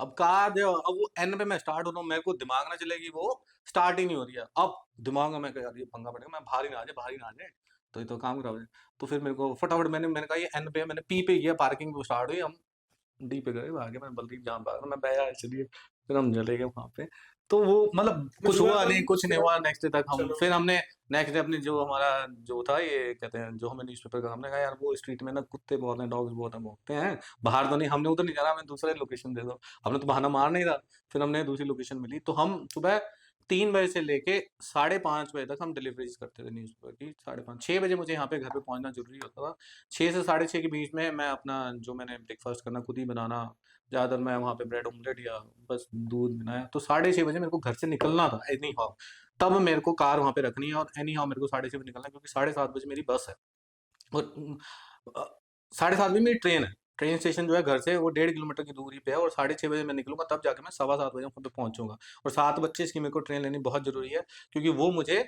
अब कार जो, अब वो एन पे मैं स्टार्ट हो रहा हूँ, मेरे को दिमाग ना चलेगी, वो स्टार्ट ही नहीं हो रही है। अब दिमाग में मैं कहा, यार ये पंगा पड़ेगा, मैं बाहर ही ना आ जाए, बाहर ही ना आ जाए, तो ये तो काम खराब हो जाए। तो फिर मेरे को फटाफट मैंने कहा ये एन पे है, मैंने पी पे किया, पार्किंग पे स्टार्ट हुई, हम डी पे गए, आगे मैं बलदीप जहाँ भाग रहा, मैं बह यार चलिए, फिर हम चले गए वहाँ पे। तो वो मतलब कुछ कुछ हुआ हुआ तो नहीं, नहीं कुछ उसके नहीं बाद? हुआ। नेक्स्ट डे तक हम, चलो, फिर हमने नेक्स्ट डे अपनी जो हमारा जो था, ये कहते हैं, जो हमें न्यूज़पेपर का, हमने कहा यार वो स्ट्रीट में ना कुत्ते बहुत हैं, डॉग्स बहुत हैं, भौंकते हैं, बाहर तो नहीं, हमने उधर नहीं जाना, हमें दूसरा लोकेशन दे दो। हमने तो बहाना मार नहीं था। फिर हमने दूसरी लोकेशन मिली, तो हम सुबह 3 बजे से लेके 5:30 बजे तक हम डिलीवरीज़ करते थे न्यूज़पेपर की। 5:30 6 बजे मुझे यहाँ पे घर पे पहुँचना ज़रूरी होता था। 6 से 6:30 के बीच में मैं अपना जो मैंने ब्रेकफ़ास्ट करना खुद ही बनाना, ज़्यादातर मैं वहाँ पे ब्रेड ऑमलेट या बस दूध बनाया, तो 6:30 बजे मेरे को घर से निकलना था एनी हाउ। तब मेरे को कार वहाँ पे रखनी है, और एनी हाउ मेरे को 6:30 बजे निकलना है, क्योंकि 7:30 बजे मेरी बस है। और 7:30 बजे मेरी ट्रेन है। ट्रेन स्टेशन जो है घर से वो 1.5 किलोमीटर की दूरी पे है, और 6:30 बजे मैं निकलूँगा, तब जाके मैं 7:15 बजे वहाँ पे पहुँचूँगा। और 7:25 की मेरे को ट्रेन लेनी बहुत ज़रूरी है, क्योंकि वो मुझे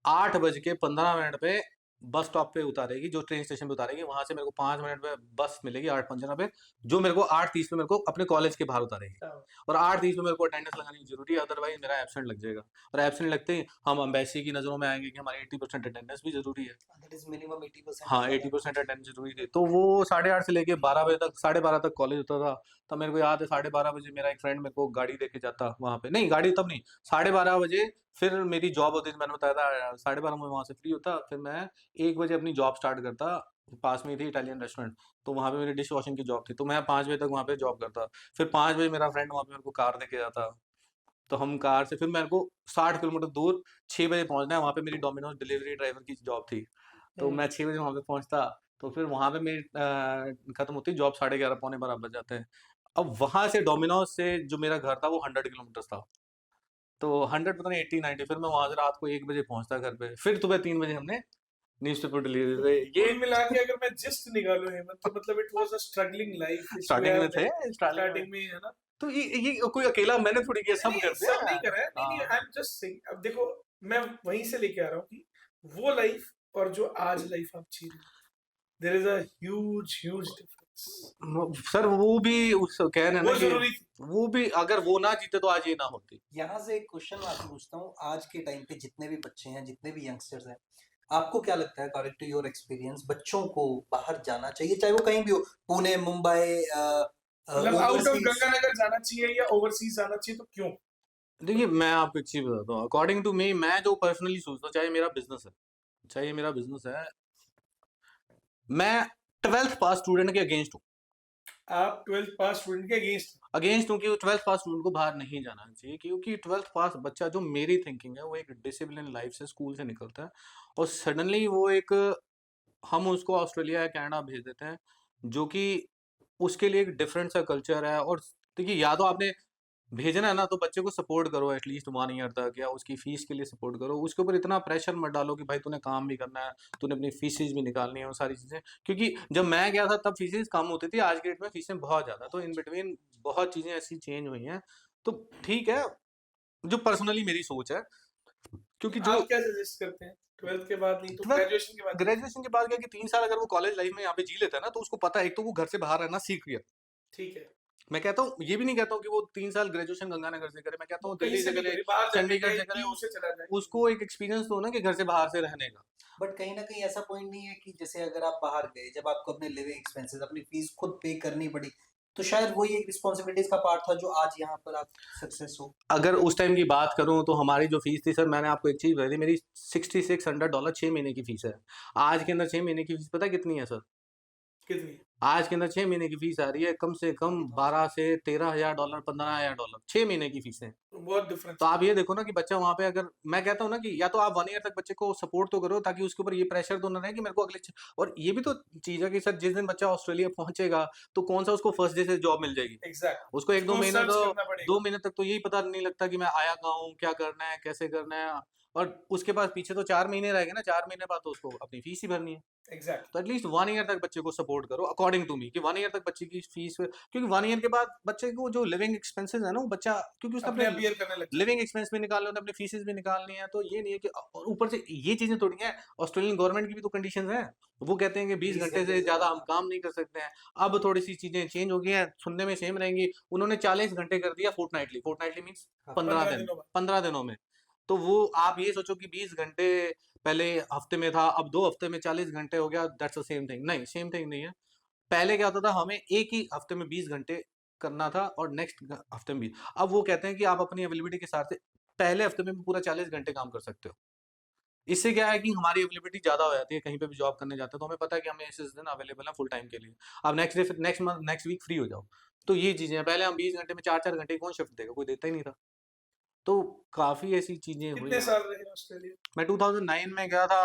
8:15 पे बस स्टॉप पे उतारेगी, जो ट्रेन स्टेशन पे उतारेगी, वहाँ से मेरे को 5 मिनट में बस मिलेगी 8:15 पे, जो मेरे को 8:30 पे मेरे को अपने कॉलेज के बाहर उतारेगी। हाँ, और 8:30 पे मेरे को अटेंडेंस लगानी ज़रूरी है, अदरवाइज़ मेरा एब्सेंट लग जाएगा। और एब्सेंट लगते ही हम एम्बेसी की नज़रों में आएँगे कि हमारी 80% अटेंडेंस भी ज़रूरी है। दैट इज मिनिमम 80% हाँ, इज दैट। 80% अटेंडेंस ज़रूरी थी। तो वो 8:30 से लेके 12 बजे तक, 12:30 तक कॉलेज होता था। तब मेरे को याद है 12:30 बजे मेरा एक फ्रेंड मेरे को गाड़ी देके जाता वहाँ पे, नहीं गाड़ी तब नहीं, 12:30 बजे फिर मेरी जॉब होती थी, मैंने बताया था 12:30 मैं वहाँ से फ्री होता, फिर मैं 1 बजे अपनी जॉब स्टार्ट करता, पास में ही थी इटालियन रेस्टोरेंट, तो वहाँ पे मेरी डिश वॉशिंग की जॉब थी, तो मैं 5 बजे तक वहाँ पे जॉब करता। फिर 5 बजे मेरा फ्रेंड वहाँ पे मेरे को कार देके जाता, तो हम कार से, फिर मेरे को 60 किलोमीटर दूर 6 बजे पहुँचना है, वहाँ पे मेरी डोमिनोज़ डिलीवरी ड्राइवर की जॉब थी। तो मैं 6 बजे वहाँ पे पहुँचता, तो फिर वहाँ पे मेरी खत्म होती जॉब 11:30 पौने 12 बज जाते हैं। अब वहाँ से डोमिनोज़ से जो मेरा घर था वो 100 किलोमीटर्स था। तो 100 पता नहीं 80-90, फिर मैं वहाँ से रात को 1 बजे पहुँचता घर पे। फिर सुबह 3 बजे हमने न्यूज़पेपर डिलीवरी पे ये कुल मिला के अगर मैं जिस्ट निकालूं हेमंत तो मतलब it was a struggling life starting में थे, स्टार्टिंग में, है ना? तो ये कोई अकेला मैंने थोड़ी किया, सब नहीं, करते सब नहीं हैं। कर रहा है, नहीं हाँ। I am just saying. अब देखो, मैं वहीं से लेके आ रहा हूँ कि वो लाइफ और जो आज लाइफ आप जी रहे हो, there is a huge difference. Sir वो भी उस कह रहे हैं ना वो कि जरूरी थी। वो भी अगर वो ना जीते तो आज ये ना होती। यहाँ से एक क्वेश्चन मैं आपसे पूछता हूँ, आज के टाइम पे जितने भी बच्चे हैं, जितने भी यंगस्टर्स हैं, आपको क्या लगता है, अकॉर्डिंग टू योर एक्सपीरियंस, बच्चों को बाहर जाना चाहिए, चाहे वो कहीं भी हो, पुणे, मुंबई, मतलब आउट ऑफ ओवरसीज? गंगानगर जाना चाहिए या ओवरसीज जाना चाहिए, तो क्यों? देखिए मैं आपको एक चीज बताता हूँ, अकॉर्डिंग टू मी, मैं जो पर्सनली सोचता हूँ, चाहे मेरा बिजनेस है, मैं 12th पास स्टूडेंट के अगेंस्ट हूँ। आप 12th पास स्टूडेंट के अगेंस्ट हूँ कि 12th पास स्टूडेंट को बाहर नहीं जाना चाहिए, क्योंकि 12th पास बच्चा, जो मेरी थिंकिंग है, वो एक डिसिप्लिन लाइफ से, स्कूल से निकलता है और सडनली वो एक, हम उसको ऑस्ट्रेलिया या कनाडा भेज देते हैं, जो कि उसके लिए एक डिफरेंट सा कल्चर है। और देखिए, या तो आपने भेजना है ना, तो बच्चे को सपोर्ट करो एटलीस्ट 1 ईयर तक, या उसकी फीस के लिए सपोर्ट करो। उसके ऊपर इतना प्रेशर मत डालो कि भाई तूने काम भी करना है, तूने अपनी फीसेज भी निकालनी है, वो सारी चीज़ें। क्योंकि जब मैं गया था तब फीसेज कम होती थी, आज के डेट में फीसें बहुत ज़्यादा, तो इन बिटवीन बहुत चीज़ें ऐसी चेंज हुई हैं। तो ठीक है, जो पर्सनली मेरी सोच है, क्योंकि जो आप क्या सजेस्ट करते हैं 12th के बाद, नहीं तो 12th ग्रेजुएशन के बाद? ग्रेजुएशन के बाद क्या कि 3 साल अगर वो कॉलेज लाइफ में यहाँ पे जी लेता है ना, तो उसको पता है, एक तो वो घर से बाहर रहना सीख गया। ठीक है, मैं कहता हूँ, ये भी नहीं कहता हूँ कि वो 3 साल ग्रेजुएशन गंगानगर से करे, मैं कहता वो हूँ कहीं दिल्ली से से भी करे, करे, बाहर जाके चंडीगढ़ कहीं से करे, DU से चला जाए। उसको एक एक्सपीरियंस तो हो ना कि घर से बाहर से रहने का। बट कहीं ना कहीं ऐसा पॉइंट नहीं है कि जैसे अगर आप बाहर गए, जब आपको अपने लिविंग एक्सपेंसेस, अपनी फीस खुद पे करनी पड़ी, तो शायद वो एक रिस्पॉन्सिबिलिटीज का पार्ट था जो आज यहाँ पर आप सक्सेस हो। अगर उस टाइम की बात करूँ तो हमारी जो फीस थी सर, मैंने आपको एक चीज़ बताई थी, मेरी $6600 6 महीने की फीस है। आज के अंदर 6 महीने की फीस पता है कितनी है सर? कितनी? आज के अंदर 6 महीने की फीस आ रही है कम से कम 12 से $13,000, $15,000, 6 महीने की फीसें। बहुत डिफरेंस तो है। आप ये देखो ना कि बच्चा वहाँ पे, अगर मैं कहता हूँ ना कि या तो आप 1 ईयर तक बच्चे को सपोर्ट तो करो, ताकि उसके ऊपर ये प्रेशर तो ना रहे कि मेरे को और ये भी तो चीज़ है कि सर, जिस दिन बच्चा ऑस्ट्रेलिया पहुँचेगा, तो कौन सा उसको फर्स्ट डे से जॉब मिल जाएगी। एग्जैक्ट, उसको 1-2 उसको महीने सर्च तो करना 2 पड़ेगा। महीने तक तो यही पता नहीं लगता कि मैं आया कहाँ हूँ, क्या करना है, कैसे करना है। और उसके बाद पीछे तो 4 महीने रह गए ना, 4 महीने बाद तो उसको अपनी फीस ही भरनी है। एग्जैक्ट, तो एटलीस्ट 1 ईयर तक बच्चे को सपोर्ट करो, अकॉर्डिंग टू मी, कि 1 ईयर तक बच्चे की फीस, क्योंकि 1 ईयर के बाद बच्चे को जो लिविंग एक्सपेंसेस है ना, वो बच्चा, क्योंकि उसने अपने अपने आप ईयर करने लग जाए। लिविंग एक्सपेंस भी निकालने होते हैं, अपनी फीसेस भी निकालनी है। तो ये नहीं है कि, और ऊपर से ये चीजें थोड़ी है, ऑस्ट्रेलियन गवर्नमेंट की भी तो कंडीशंस हैं। वो कहते हैं कि 20 20 घंटे घंटे से से ज्यादा हम हाँ। काम नहीं कर सकते हैं। अब थोड़ी सी चीजें चेंज हो गई हैं, सुनने में सेम रहेंगी। उन्होंने 40 घंटे कर दिया फोर्टनाइटली। फोर्टनाइटली मीन्स हाँ, 15 15 दिन, दिनों बाद। 15 दिनों में। तो वो आप ये सोचो कि 20 घंटे पहले हफ्ते में था, अब 2 हफ्ते में 40 घंटे हो गया, दैट्स द सेम थिंग। नहीं, सेम थिंग नहीं है। पहले क्या होता था, हमें एक ही हफ्ते में 20 घंटे करना था और नेक्स्ट हफ्ते में 20। अब वो कहते हैं कि आप अपनी अवेलेबिलिटी के हिसाब से पहले हफ्ते में भी पूरा 40 घंटे काम कर सकते हो। इससे क्या है कि हमारी अवेलेबिलिटी ज़्यादा हो जाती है, कहीं पे भी जॉब करने जाते हैं तो हमें पता है कि हमें इस दिन अवेलेबल है फुल टाइम के लिए। अब नेक्स्ट डे, फिर next month, next week free हो जाओ। तो ये चीज़ें हैं, पहले हम 20 घंटे में 4-4 घंटे कौन शिफ्ट देगा, कोई देता ही नहीं था। तो काफ़ी ऐसी चीज़ें हुई कितने हैं। साल रहे ऑस्ट्रेलिया? मैं 2009 में गया था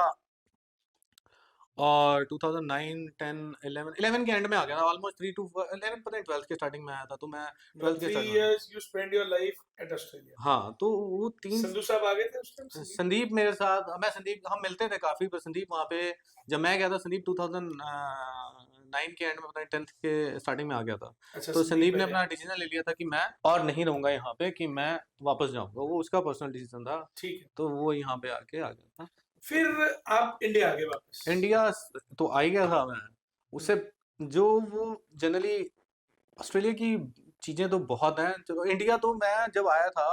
और 2009, 10, 11 के एंड में आ गया था, ऑलमोस्ट 3 टू 11, पता नहीं 12th के स्टार्टिंग में आया था, तो मैं 12th के 3 स्टार्टिंग में। Years you spend your life at Australia. हाँ, तो वो 3। संधू साहब आ गए थे उस टाइम? संदीप? संदीप मेरे साथ, मैं संदीप, हम मिलते थे काफ़ी, पर संदीप वहाँ पे, जब मैं गया था संदीप 2009 के एंड में, पता नहीं 10th के स्टार्टिंग में आ गया था। अच्छा, तो संदीप संदीप ने पहले अपना आए। डिसीजन ले लिया था कि मैं और नहीं रहूँगा यहाँ पे, कि मैं वापस जाऊँगा। वो उसका पर्सनल डिसीजन था, ठीक है, तो वो यहाँ पे आके आ गया था। फिर आप इंडिया आ गए वापस। इंडिया तो आ ही गया था मैं। उससे जो वो जनरली ऑस्ट्रेलिया की चीज़ें तो बहुत हैं। तो इंडिया तो मैं जब आया था,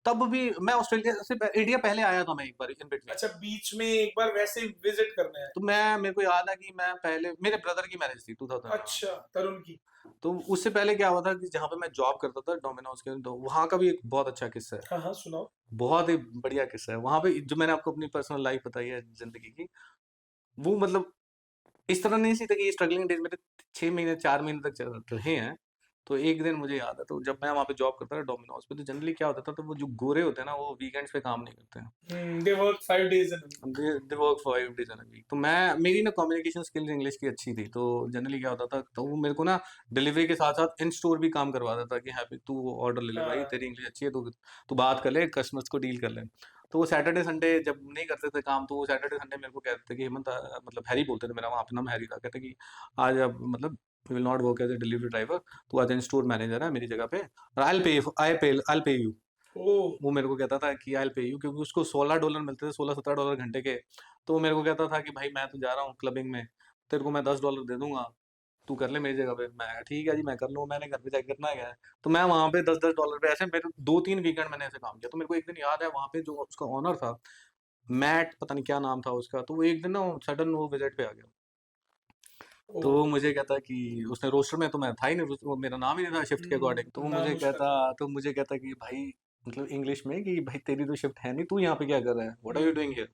तब भी मैं ऑस्ट्रेलिया से इंडिया पहले आया था मैं एक बार इन बिटवीन। अच्छा, बीच में एक बार वैसे विजिट करने आए? तो मैं, मेरे को याद है कि मैं पहले, मेरे ब्रदर की मैरिज थी 2000। अच्छा, तरुण की। तो उससे पहले क्या हुआ था कि जहाँ पे मैं जॉब करता था डोमिनोज के, तो वहाँ का भी एक बहुत अच्छा किस्सा है। हाँ हाँ, सुनाओ। बहुत ही बढ़िया किस्सा है वहाँ पे, जो मैंने आपको अपनी पर्सनल लाइफ बताई है जिंदगी की। वो मतलब इस तरह नहीं सी था कि ये स्ट्रगलिंग डेज मेरे 6 महीने 4 महीने तक रहे हैं। तो एक दिन मुझे याद है, तो जब मैं वहाँ पे जॉब करता था डोमिनोज पे, तो जनरली क्या होता था, तो वो जो गोरे होते हैं ना, वो वीकेंड्स पे काम नहीं करते हैं। They work 5 days in they work 5 days in a week. तो मैं, मेरी ना कम्युनिकेशन स्किल्स इंग्लिश की अच्छी थी, तो जनरली क्या होता था, तो वो मेरे को ना डिलीवरी के साथ साथ इन स्टोर भी काम करवा देता कि हैप्पी तू ऑर्डर ले ले भाई, हाँ। तेरी इंग्लिश अच्छी है, तो तू बात कर ले, कस्टमर्स को डील कर ले। तो वो सैटरडे संडे जब नहीं करते थे काम, तो वो सैटरडे संडे मेरे को कहते थे कि हेमंत, मतलब हैरी बोलते थे, मेरा वहाँ पे नाम हैरी था, कहते कि आज अब मतलब we will not work as a delivery driver, तू आज इन स्टोर मैनेजर है मेरी जगह पे, और आई पे यू। ओह! वो मेरे को कहता था कि आई विल पे यू, क्योंकि उसको $16 मिलते थे, $16-17 घंटे के। तो वो मेरे को कहता था कि भाई मैं तो जा रहा हूँ क्लबिंग में, तेरे को मैं $10 दे दूंगा, तू कर ले मेरी जगह पे। मैं ठीक है जी, मैं कर लूँ, मैंने घर पे जाके करना क्या है। तो मैं वहाँ पे $10-10 पे ऐसे मेरे 2-3 वीकेंड मैंने ऐसे काम किया। तो मेरे को एक दिन याद है, वहाँ पे जो उसका ऑनर था, मैट पता नहीं क्या नाम था उसका, तो वो एक दिन ना सडन वो विजिट पे आ गया। तो ओह! वो मुझे कहता कि उसने रोस्टर में, तो मैं था ही नहीं, वो मेरा नाम ही नहीं था शिफ्ट के अकॉर्डिंग। तो वो नाम मुझे उसका कहता था। तो मुझे कहता कि भाई, मतलब इंग्लिश में, कि भाई तेरी तो शिफ्ट है नहीं, तू यहाँ पे क्या कर रहा है, व्हाट आर यू हुँ, डूइंग हियर।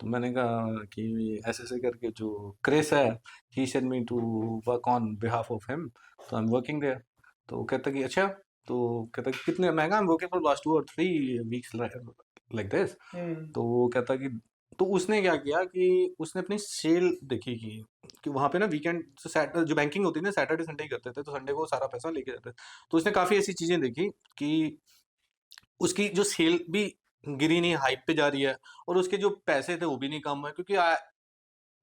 तो मैंने कहा कि ऐसे ऐसे करके जो क्रिस है, he send me to work on behalf of him, तो आई एम वर्किंग देयर। तो वो कहता कि अच्छा, तो कहता कि कितने, महंगा, I am working for last 2 और 3 वीक्स लाइक दिस। हुँ, तो वो कहता कि, तो उसने क्या किया कि उसने अपनी सेल देखी कि वहाँ पे ना वीकेंड जो बैंकिंग होती है ना, सैटरडे संडे ही करते थे, तो संडे को सारा पैसा लेके जाते थे। तो उसने काफ़ी ऐसी चीज़ें देखी कि उसकी जो सेल भी गिरी नहीं, हाइप पे जा रही है, और उसके जो पैसे थे वो भी नहीं कम हुए, क्योंकि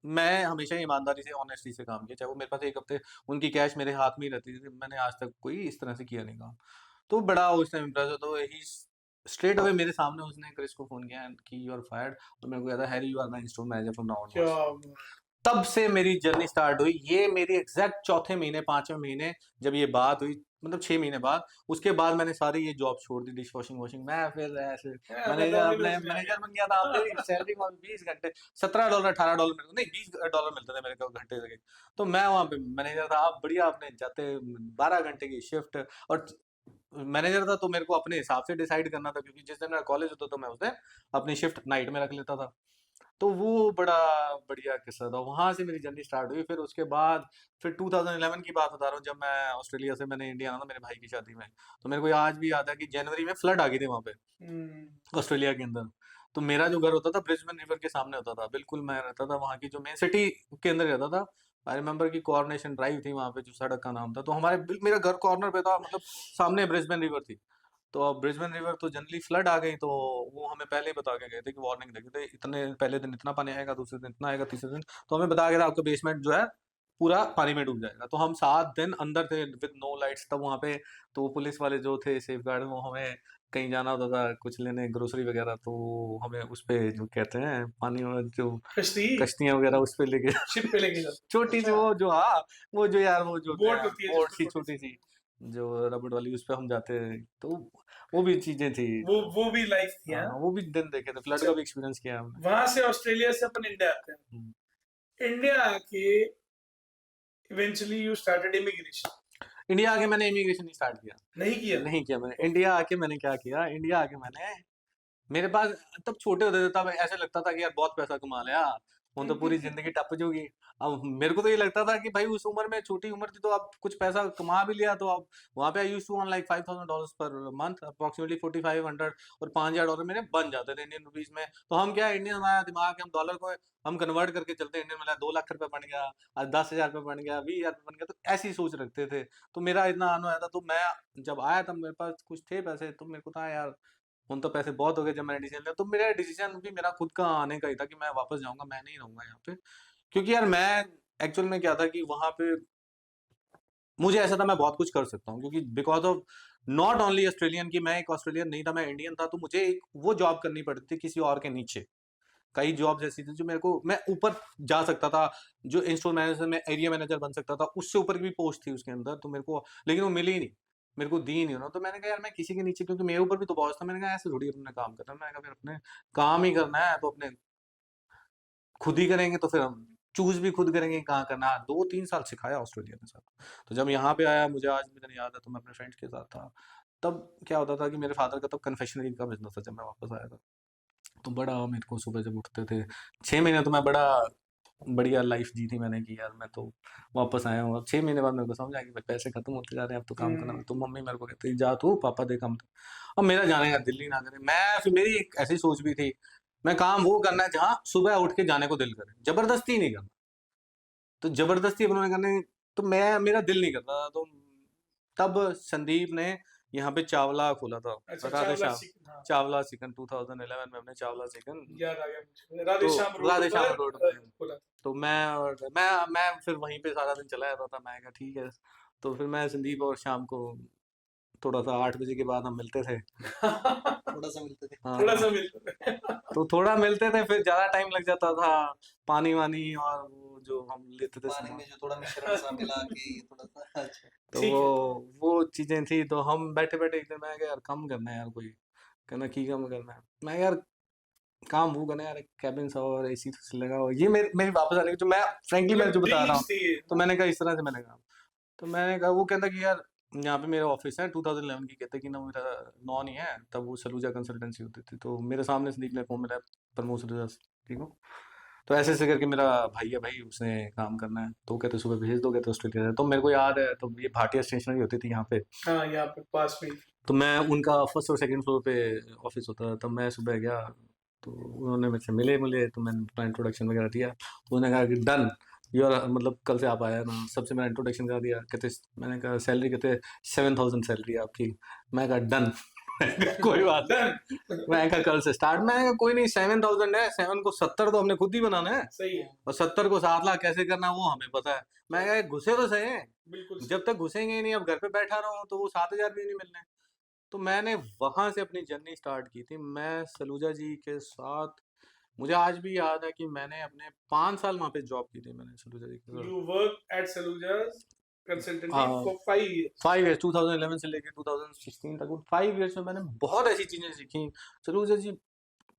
मैं हमेशा ईमानदारी से, ऑनेस्टी से काम किया, चाहे वो मेरे पास 1 हफ्ते उनकी कैश मेरे हाथ में ही रहती थी, मैंने आज तक कोई इस तरह से किया नहीं काम। तो बड़ा उस टाइम इम्प्रेस हुआ, तो ही स्ट्रेट अवे मेरे सामने उसने क्रिस को फ़ोन किया कि यू आर फायर्ड, और मेरे को कहता है, Harry you are my store manager from now क्या ऑनवर्ड्स। बात! तब से मेरी जर्नी स्टार्ट हुई। ये मेरी एग्ज़ैक्ट चौथे महीने, 5वें महीने जब ये बात हुई, मतलब 6 महीने बाद, उसके बाद मैंने सारी ये जॉब छोड़ दी, डिश वॉशिंग वॉशिंग। मैं फिर ऐसे मैं मैनेजर, अपने डोमिनोज़ में आ गया। मैनेजर बन गया था। मेरी सैलरी वहाँ पे 20 घंटे, $17 $18 मेरे को नहीं, $20 मिलते थे मेरे को घंटे के। तो मैं वहाँ पे मैनेजर था। आप बढ़िया, अपने जाते 12 घंटे की शिफ्ट, और मैनेजर था, तो मेरे को अपने हिसाब से डिसाइड करना था, क्योंकि जिस दिन मेरा कॉलेज होता था, मैं उस दिन अपनी शिफ्ट नाइट में रख लेता था। तो वो बड़ा बढ़िया किस्सा था, वहाँ से मेरी जर्नी स्टार्ट हुई। फिर उसके बाद फिर 2011 की बात बता रहा हूँ, जब मैं ऑस्ट्रेलिया से मैंने इंडिया आना था मेरे भाई की शादी में। तो मेरे को आज भी याद है कि जनवरी में फ्लड आ गई थी वहाँ पे, हुँ, ऑस्ट्रेलिया के अंदर। तो मेरा जो घर होता था ब्रिस्बेन रिवर के सामने होता था, बिल्कुल मैं रहता था वहाँ की जो मेन सिटी के अंदर रहता था। आई रिमेंबर कि कॉर्नेशन ड्राइव थी वहाँ पे, जो सड़क का नाम था, तो मेरा घर कॉर्नर पे था, मतलब सामने ब्रिस्बेन रिवर थी। तो अब ब्रिस्बेन रिवर तो जनरली फ्लड आ गई, तो वो हमें पहले ही बता के गए थे कि वार्निंग देके थे, इतने पहले दिन इतना पानी आएगा, दूसरे दिन इतना आएगा, तीसरे दिन, तो हमें बता गया था आपका बेसमेंट जो है पूरा पानी में डूब जाएगा। तो हम 7 दिन अंदर थे विद नो लाइट्स तब वहाँ पे। तो पुलिस वाले जो थे सेफ गार्ड, वो हमें कहीं जाना होता था कुछ लेने, ग्रोसरी वगैरह, तो हमें उस पे जो कहते हैं पानी में जो कश्ती, कश्तियाँ वगैरह, उस पे लेके शिप पे लेके जाते। छोटी सी अच्छा, वो जो, हाँ, वो जो यार, वो जो होते बोट हैं होती है बोट जिसपे सी छोटी-सी। छोटी सी, जो रबड़ वाली, उस पे हम जाते। तो वो भी चीजें थी। वो भी लाइफ थी, हाँ? हाँ, वो भी दिन देखे थे, फ्लड अच्छा, का भी एक्सपीरियंस किया है हमने। वहाँ से ऑस्ट्रेलिया से अपन इंडिया आते हम्म। हैं। इंडिया आके eventually you started immigration. India आके मैंने इमिग्रेशन नहीं स्टार्ट किया। नहीं किया? नहीं किया मैंने। ओके। इंडिया आके मैंने क्या किया, इंडिया आके मैंने, मेरे पास, तब छोटे होते थे, तब ऐसे लगता था कि यार बहुत पैसा कमा लिया, हूँ तो पूरी जिंदगी टप जूगी। अब मेरे को तो ये लगता था कि भाई उस उम्र में, छोटी उम्र थी, तो आप कुछ पैसा कमा भी लिया, तो आप वहाँ पे, I used to earn like $5,000 per month, approximately 4500, और $5000 मेरे बन जाते थे इंडियन रुपीज में। तो हम क्या, इंडियन हमारा दिमाग है, हम डॉलर को हम कन्वर्ट करके चलते हैं, इंडियन में 2 लाख रुपए बन गया, आज 10,000 रुपये बन गया, 20,000 रुपये बन गया, तो ऐसी सोच रखते थे। तो मेरा इतना आना आया था, तो मैं जब आया तब मेरे पास कुछ थे पैसे, तो मेरे को था यार, उन तो पैसे बहुत हो गए जब मैंने डिसीजन लिया। तो मेरा डिसीजन भी मेरा खुद का आने का ही था कि मैं वापस जाऊँगा, मैं नहीं रहूँगा यहाँ पे। क्योंकि यार मैं, एक्चुअल में क्या था कि वहाँ पे मुझे ऐसा था मैं बहुत कुछ कर सकता हूँ, क्योंकि because of not only Australian, कि मैं एक ऑस्ट्रेलियन नहीं था, मैं इंडियन था, तो मुझे एक वो जॉब करनी पड़ती थी किसी और के नीचे। कई जॉब्स ऐसी थी जो मेरे को, मैं ऊपर जा सकता था, जो इंस्टॉल मैनेजर में एरिया मैनेजर बन सकता था, उससे ऊपर की भी पोस्ट थी उसके अंदर, तो मेरे को, लेकिन वो मिली ही नहीं। मेरे को दी नहीं उन्होंने, तो मैंने कहा यार मैं किसी के नीचे, क्योंकि मेरे ऊपर भी तो बॉस था, मैंने कहा ऐसे थोड़ी अपने काम करना है। मैंने कहा फिर अपने काम ही करना है, तो अपने खुद ही करेंगे, तो फिर हम चूज़ भी खुद करेंगे कहाँ करना है। 2-3 साल सिखाया ऑस्ट्रेलिया ने सर। तो जब यहाँ पे आया, मुझे आज भी दिन याद है, तो मैं अपने फ्रेंड्स के साथ था। तब क्या होता था कि मेरे फादर का तब कन्फेक्शनरी का बिज़नेस था जब मैं वापस आया था। तो बड़ा मेरे को सुबह जब उठते थे, 6 महीने तो मैं बड़ा बढ़िया लाइफ जी थी मैंने कि यार मैं तो वापस आया हूँ। अब 6 महीने बाद मेरे को समझ आया कि भाई पैसे खत्म होते जा रहे हैं, अब तो काम करना है। तो मम्मी मेरे को कहती जा तू, पापा दे काम। अब मेरा जाने का दिल ही ना करे। मैं फिर मेरी एक ऐसी सोच भी थी, मैं काम वो करना है जहाँ सुबह उठ के जाने को दिल करे, जबरदस्ती नहीं करना। तो जबरदस्ती उन्होंने करने, तो मैं मेरा दिल नहीं करता। तो तब संदीप ने यहाँ पे चावला खोला था, अच्छा, राधे चावला श्याम, चिकन, हाँ, चावला चिकन 2011 में हमने चावला चिकन, याद आ गया मुझे, राधे तो श्याम रोड राधे श्याम पर रोड पे। खोला था। तो मैं फिर वहीं पे सारा दिन चला जाता था। मैं कहा ठीक है। तो फिर मैं संदीप और शाम को थोड़ा सा 8 बजे के बाद हम मिलते थे। थोड़ा सा मिलते थे। हाँ, थोड़ा सा मिलता है। तो थोड़ा मिलते थे, फिर ज्यादा टाइम लग जाता था। पानी वानी और वो जो हम लेते थे पानी सामान, में जो थोड़ा मिश्रण सा मिला के ये थोड़ा सा अच्छा। तो ठीक वो चीजें थी। तो हम बैठे बैठे एक दिन मैं कहा यार कम करना है यार, कोई कहना की कम करना है। मैं यार काम वो करना है यार, कैबिन सा और एसी लगाओ। ये मेरी वापस आने की जो मैं फ्रेंकली मैं मतलब जो बता रहा ड्रीम्स हूँ। थी ये, तो मैंने कहा इस तरह से मैंने कहा। तो मैंने कहा, वो कहता कि यार यहाँ पे मेरा ऑफिस है 2011 की, कहते कि ना मेरा नॉन ही है, तब वो सलूजा कंसल्टेंसी होती थी। तो मेरे सामने संदीप ने फोन मिला, प्रमोद सलूजा, ठीक हो। तो ऐसे ऐसे करके मेरा भाई है भाई, उसने काम करना है, तो कहते सुबह भेज दो, कहते ऑस्ट्रेलिया से। तो मेरे को याद है, तो ये भाटिया स्टेशनरी होती थी यहाँ पे, हाँ, यहाँ पे पास में ही। तो मैं उनका फर्स्ट और सेकंड फ्लोर पे ऑफिस होता था। तब मैं सुबह गया, तो उन्होंने मेरे से मिले, तो मैंने अपना इंट्रोडक्शन वगैरह दिया। तो उन्होंने कहा कि डन, यूर मतलब कल से आप आया ना। सबसे मेरा इंट्रोडक्शन करा दिया। कहते, मैंने कहा सैलरी, कहते 7,000 सैलरी आपकी। मैं कहा डन। कोई बात नहीं। डन। मैं कहा कल से स्टार्ट। मैं कहा कोई नहीं, 7,000 है, 7 को 70 तो हमने खुद ही बनाना है, सही है, और 70 को 7 लाख कैसे करना है वो हमें पता है। मैं कहा घुसे तो सही है, बिल्कुल जब तक घुसेंगे ही नहीं, अब घर पे बैठा रहा हूँ तो वो 7,000 भी नहीं मिलने। तो मैंने वहां से अपनी जर्नी स्टार्ट की थी। मैं सलूजा जी के साथ, मुझे आज भी याद है कि मैंने अपने 5 साल वहां पे जॉब की थी मैंने सलूजा जी के सही। साथ। यू वर्क एट सलूजास कंसल्टेंसी हाँ, फॉर 5 इयर्स। 5 ईयर्स, 2011 से लेके 2016 तक, 5 ईयर्स में मैंने बहुत ऐसी चीजें सीखी। Saluja ji,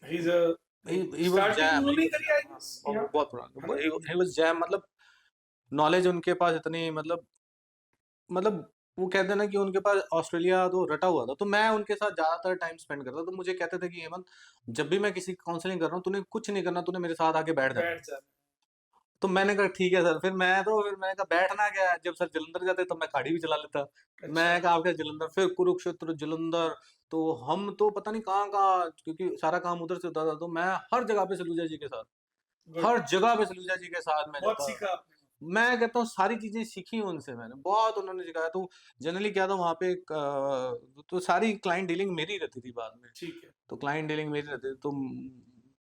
he is a he was starting jam, he उन्होंने was करी आई jam, गेस, हाँ, या वो बहुत है पुराना, ना? he was jam, मतलब नॉलेज उनके पास इतनी, मतलब वो कहते हैं ना कि उनके पास ऑस्ट्रेलिया तो रटा हुआ था। तो मैं उनके साथ ज्यादातर टाइम स्पेंड करता। तो मुझे कहते थे कि हेमंत, जब भी मैं किसी काउंसलिंग कर रहा हूँ, तूने कुछ नहीं करना, तूने मेरे साथ आके बैठ जाना। बैठ जाना। तो मैंने कहा ठीक है सर। फिर मैंने कहा बैठना क्या है, जब सर जलंधर जाते तब मैं गाड़ी भी चला लेता। अच्छा, मैं कहा आपके जलंधर, फिर कुरुक्षेत्र, जलंधर, तो हम तो पता नहीं कहाँ कहाँ, क्योंकि सारा काम उधर से होता था। तो मैं हर जगह पे सलूजा जी के साथ, गुड, हर जगह पे सलूजा जी के साथ मैं बहुत जाता। सीखा आपने। मैं कहता हूँ सारी चीजें सीखी उनसे मैंने, बहुत उन्होंने सिखाया। तो जनरली क्या था वहाँ पे तो सारी क्लाइंट डीलिंग मेरी रहती थी बाद में। ठीक है, तो क्लाइंट डीलिंग मेरी रहती थी। तो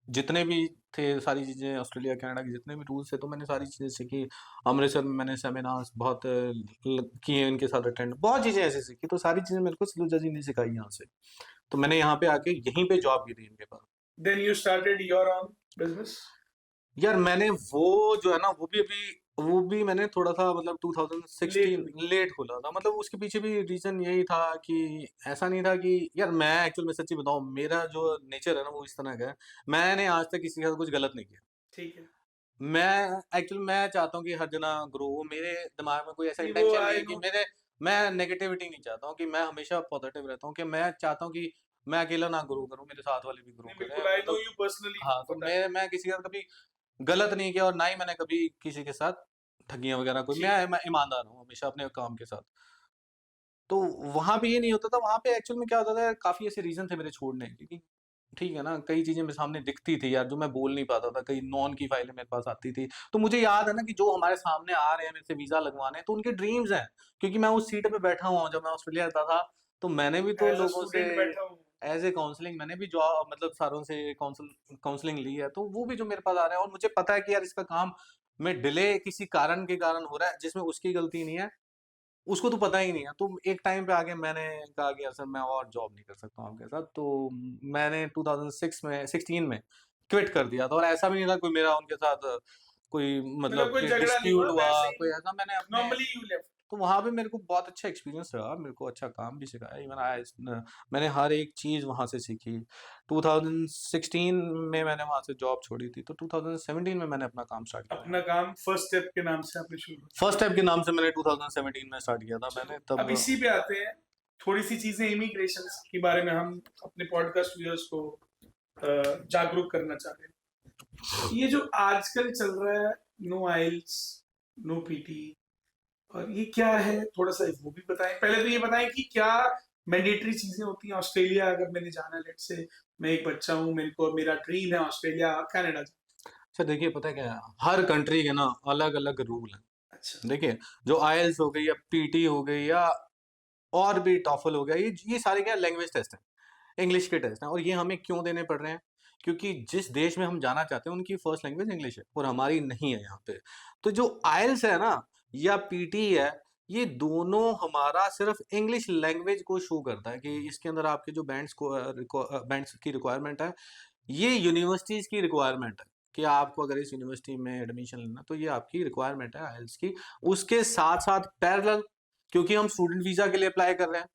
जितने भी थे सारी चीजें, ऑस्ट्रेलिया कनाडा के जितने भी रूल्स थे, तो मैंने सारी चीजें सीखी। अमृतसर में मैंने सेमिनार्स बहुत किए, इनके साथ अटेंड, बहुत चीजें ऐसी सीखी। तो सारी चीजें मेरे को सलूजा जी ने सिखाई यहाँ से। तो मैंने यहाँ पे आके यहीं पे जॉब की थी इनके पास। Then you started your own business. यार मैंने वो जो है ना, वो भी मैंने थोड़ा सा मतलब 2016 लेट खोला था। मतलब उसके पीछे भी रीजन यही था कि ऐसा नहीं था कि, यार मैं एक्चुअल में सच्ची बताऊं, मेरा जो नेचर है ना वो इस तरह का है। मैंने आज तक किसी के साथ कुछ गलत नहीं किया। ठीक है, मैं चाहता हूँ कि हर जना ग्रो हो। मेरे दिमाग में कोई ऐसा नहीं, वो इंटेंशन नहीं आई है कि नो, मैं नेगेटिविटी नहीं चाहता हूँ, कि मैं हमेशा पॉजिटिव रहता हूँ। कि मैं चाहता हूँ कि मैं अकेला ना ग्रो करूँ, मेरे साथ वाले भी ग्रो नहीं, करें, बिल्कुल आई नो मतलब। यू पर्सनली, हाँ, तो पता है। मैं किसी का कभी गलत नहीं किया, और ना ही मैंने कभी किसी के साथ ठगियां वगैरह कोई। ठीक है, मैं ईमानदार हूँ हमेशा अपने काम के साथ। तो वहां पे ये नहीं होता था। वहां पे एक्चुअल में क्या होता था, काफी ऐसे रीजन थे मेरे छोड़ने के, कि ठीक है ना, कई चीजें मेरे सामने दिखती थी यार, जो मैं बोल नहीं पाता था। कई नॉन की फाइलें मेरे पास आती थी। तो मुझे याद है ना कि जो हमारे सामने आ रहे हैं मेरे से वीजा लगवाने, तो उनके ड्रीम्स हैं। क्योंकि मैं उस सीट पे बैठा हुआ हूँ जब मैं ऑस्ट्रेलिया आता था। तो मैंने भी तो एज अ लोगों से स्टूडेंट बैठा हूँ। एज ए काउंसलिंग, मैंने भी जॉब, मतलब सारों से काउंसलिंग ली है। तो वो भी जो मेरे पास आ रहे हैं, और मुझे पता है कि यार इसका काम में डिले किसी कारण के कारण हो रहा है, जिसमें उसकी गलती नहीं है, उसको तो पता ही नहीं है। तो एक टाइम पे आके मैंने कहा कि यार सर मैं और जॉब नहीं कर सकता हूँ आपके साथ। तो मैंने 2016 में क्विट कर दिया था। और ऐसा भी नहीं था कोई मेरा उनके साथ कोई मतलब मतलब कोई कि झगड़ा नहीं डिस्प्यूट हुआ, हुआ, वैसे कोई ही ऐसा, मैंने अपने। Normally you left. तो वहां पे मेरे को बहुत अच्छा एक्सपीरियंस रहा, मेरे को अच्छा काम भी सिखाया। इवन मैंने हर एक चीज वहां से सीखी। 2016 में मैंने वहां से जॉब छोड़ी थी, तो 2017 में मैंने अपना काम स्टार्ट किया। अपना काम फर्स्ट स्टेप के नाम से आपने शुरू किया। फर्स्ट स्टेप के नाम से मैंने 2017 में स्टार्ट किया था मैंने, चलो, अब तब। इसी पे आते हैं। थोड़ी सी चीजें इमिग्रेशन के बारे में हम अपने पॉडकास्ट व्यूअर्स को जागरूक करना चाह रहे हैं। ये जो आजकल चल रहा है, नो आइल्स, नो पीटी, और ये क्या है, थोड़ा सा वो भी बताएं। पहले तो ये बताएं कि क्या मैंडेटरी चीजें होती हैं ऑस्ट्रेलिया अगर मैंने जाना, लेट से मैं एक बच्चा हूँ, मेरे को मेरा ड्रीम है ऑस्ट्रेलिया कनाडा। सर देखिए, पता है क्या है, हर कंट्री के ना अलग अलग रूल है। अच्छा। देखिए, जो आईएलटीएस हो गई या पीटी हो गई या और भी टॉफल हो गया, ये सारे क्या लैंग्वेज टेस्ट हैं, इंग्लिश के टेस्ट हैं। और ये हमें क्यों देने पड़ रहे हैं? क्योंकि जिस देश में हम जाना चाहते हैं उनकी फर्स्ट लैंग्वेज इंग्लिश है और हमारी नहीं है यहाँ पे। तो जो आईएलटीएस है ना या पीटी है, ये दोनों हमारा सिर्फ इंग्लिश लैंग्वेज को शो करता है कि इसके अंदर आपके जो बैंड्स की रिक्वायरमेंट है, ये यूनिवर्सिटीज की रिक्वायरमेंट है कि आपको अगर इस यूनिवर्सिटी में एडमिशन लेना तो ये आपकी रिक्वायरमेंट है आईएलटीएस की। उसके साथ साथ पैरेलल, क्योंकि हम स्टूडेंट वीजा के लिए अप्लाई कर रहे हैं,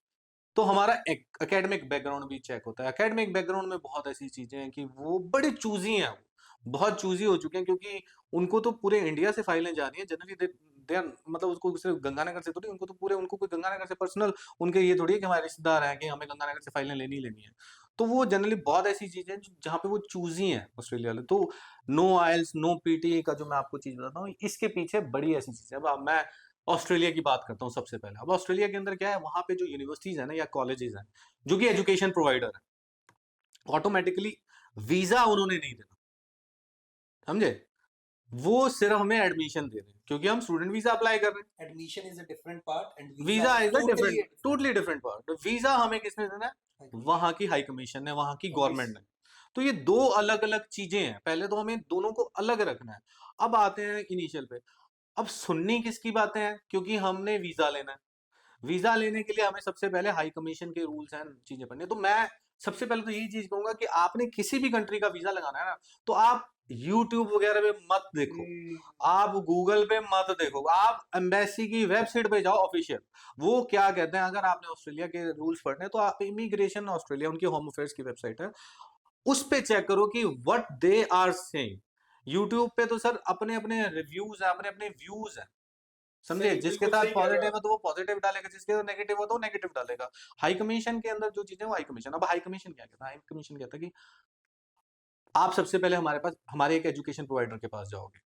तो हमारा एकेडमिक बैकग्राउंड भी चेक होता है। एकेडमिक बैकग्राउंड में बहुत ऐसी चीजें हैं कि वो बड़े चूजी हैं, वो बहुत चूजी हो चुके हैं, क्योंकि उनको तो पूरे इंडिया से फाइलें जा रही हैं जनरली। दे आर मतलब उसको सिर्फ गंगानगर से थोड़ी, उनको तो पूरे, उनको कोई गंगानगर से पर्सनल उनके ये थोड़ी है कि हमारे रिश्तेदार हैं कि हमें गंगानगर से फाइलें लेनी है। तो वो जनरली बहुत ऐसी चीजें हैं जहाँ पे वो चूजी हैं ऑस्ट्रेलिया वाले। तो नो आइल्स नो पीटी का जो मैं आपको चीज बताता हूँ, इसके पीछे बड़ी ऐसी चीज है। अब मैं ऑस्ट्रेलिया की बात करता हूँ सबसे पहले। अब ऑस्ट्रेलिया के अंदर क्या है, वहां पे जो यूनिवर्सिटीज है ना या कॉलेजेस हैं जो कि एजुकेशन प्रोवाइडर है, ऑटोमेटिकली वीजा उन्होंने नहीं देना, समझे? वो सिर्फ हमें एडमिशन दे रहे हैं क्योंकि हम स्टूडेंट वीजा अप्लाई कर रहे हैं। Admission is a different part and visa is a totally different, totally different part. Visa हमें किसने देना है? वहां की हाई कमीशन ने, वहां की गवर्नमेंट ने। तो ये दो अलग अलग चीजें हैं, पहले तो हमें दोनों को अलग रखना है। अब आते हैं इनिशियल पे। अब सुननी किसकी बातें हैं, क्योंकि हमने वीजा लेना है। वीजा लेने के लिए हमें सबसे पहले हाई कमीशन के रूल्स एंड चीजें पढ़नी है। तो मैं सबसे पहले तो यही चीज कहूंगा कि आपने किसी भी कंट्री का वीजा लगाना है ना, तो आप यूट्यूब वगैरह पे मत देखो, आप गूगल पे मत देखो, आप एम्बेसी की वेबसाइट पे जाओ ऑफिशियल। वो क्या कहते हैं, अगर आपने ऑस्ट्रेलिया के रूल्स पढ़ने हैं, तो आप इमिग्रेशन ऑस्ट्रेलिया, उनकी होम अफेयर्स की वेबसाइट है, उस पे चेक करो कि what they are saying. YouTube पे तो सर अपने अपने रिव्यूज हैं, अपने अपने व्यूज हैं, समझे? सही, जिसके बिल्कुल साथ सही कह रहे हो पॉजिटिव है आप। तो वो पॉजिटिव डालेगा, जिसके साथ नेगेटिव हो तो वो नेगेटिव डालेगा। हाई कमीशन के अंदर जो चीजें, वो हाई कमीशन। अब हाई कमीशन क्या कहता है? हाई कमीशन कहता है कि आप सबसे पहले हमारे एक एजुकेशन प्रोवाइडर के पास जाओगे।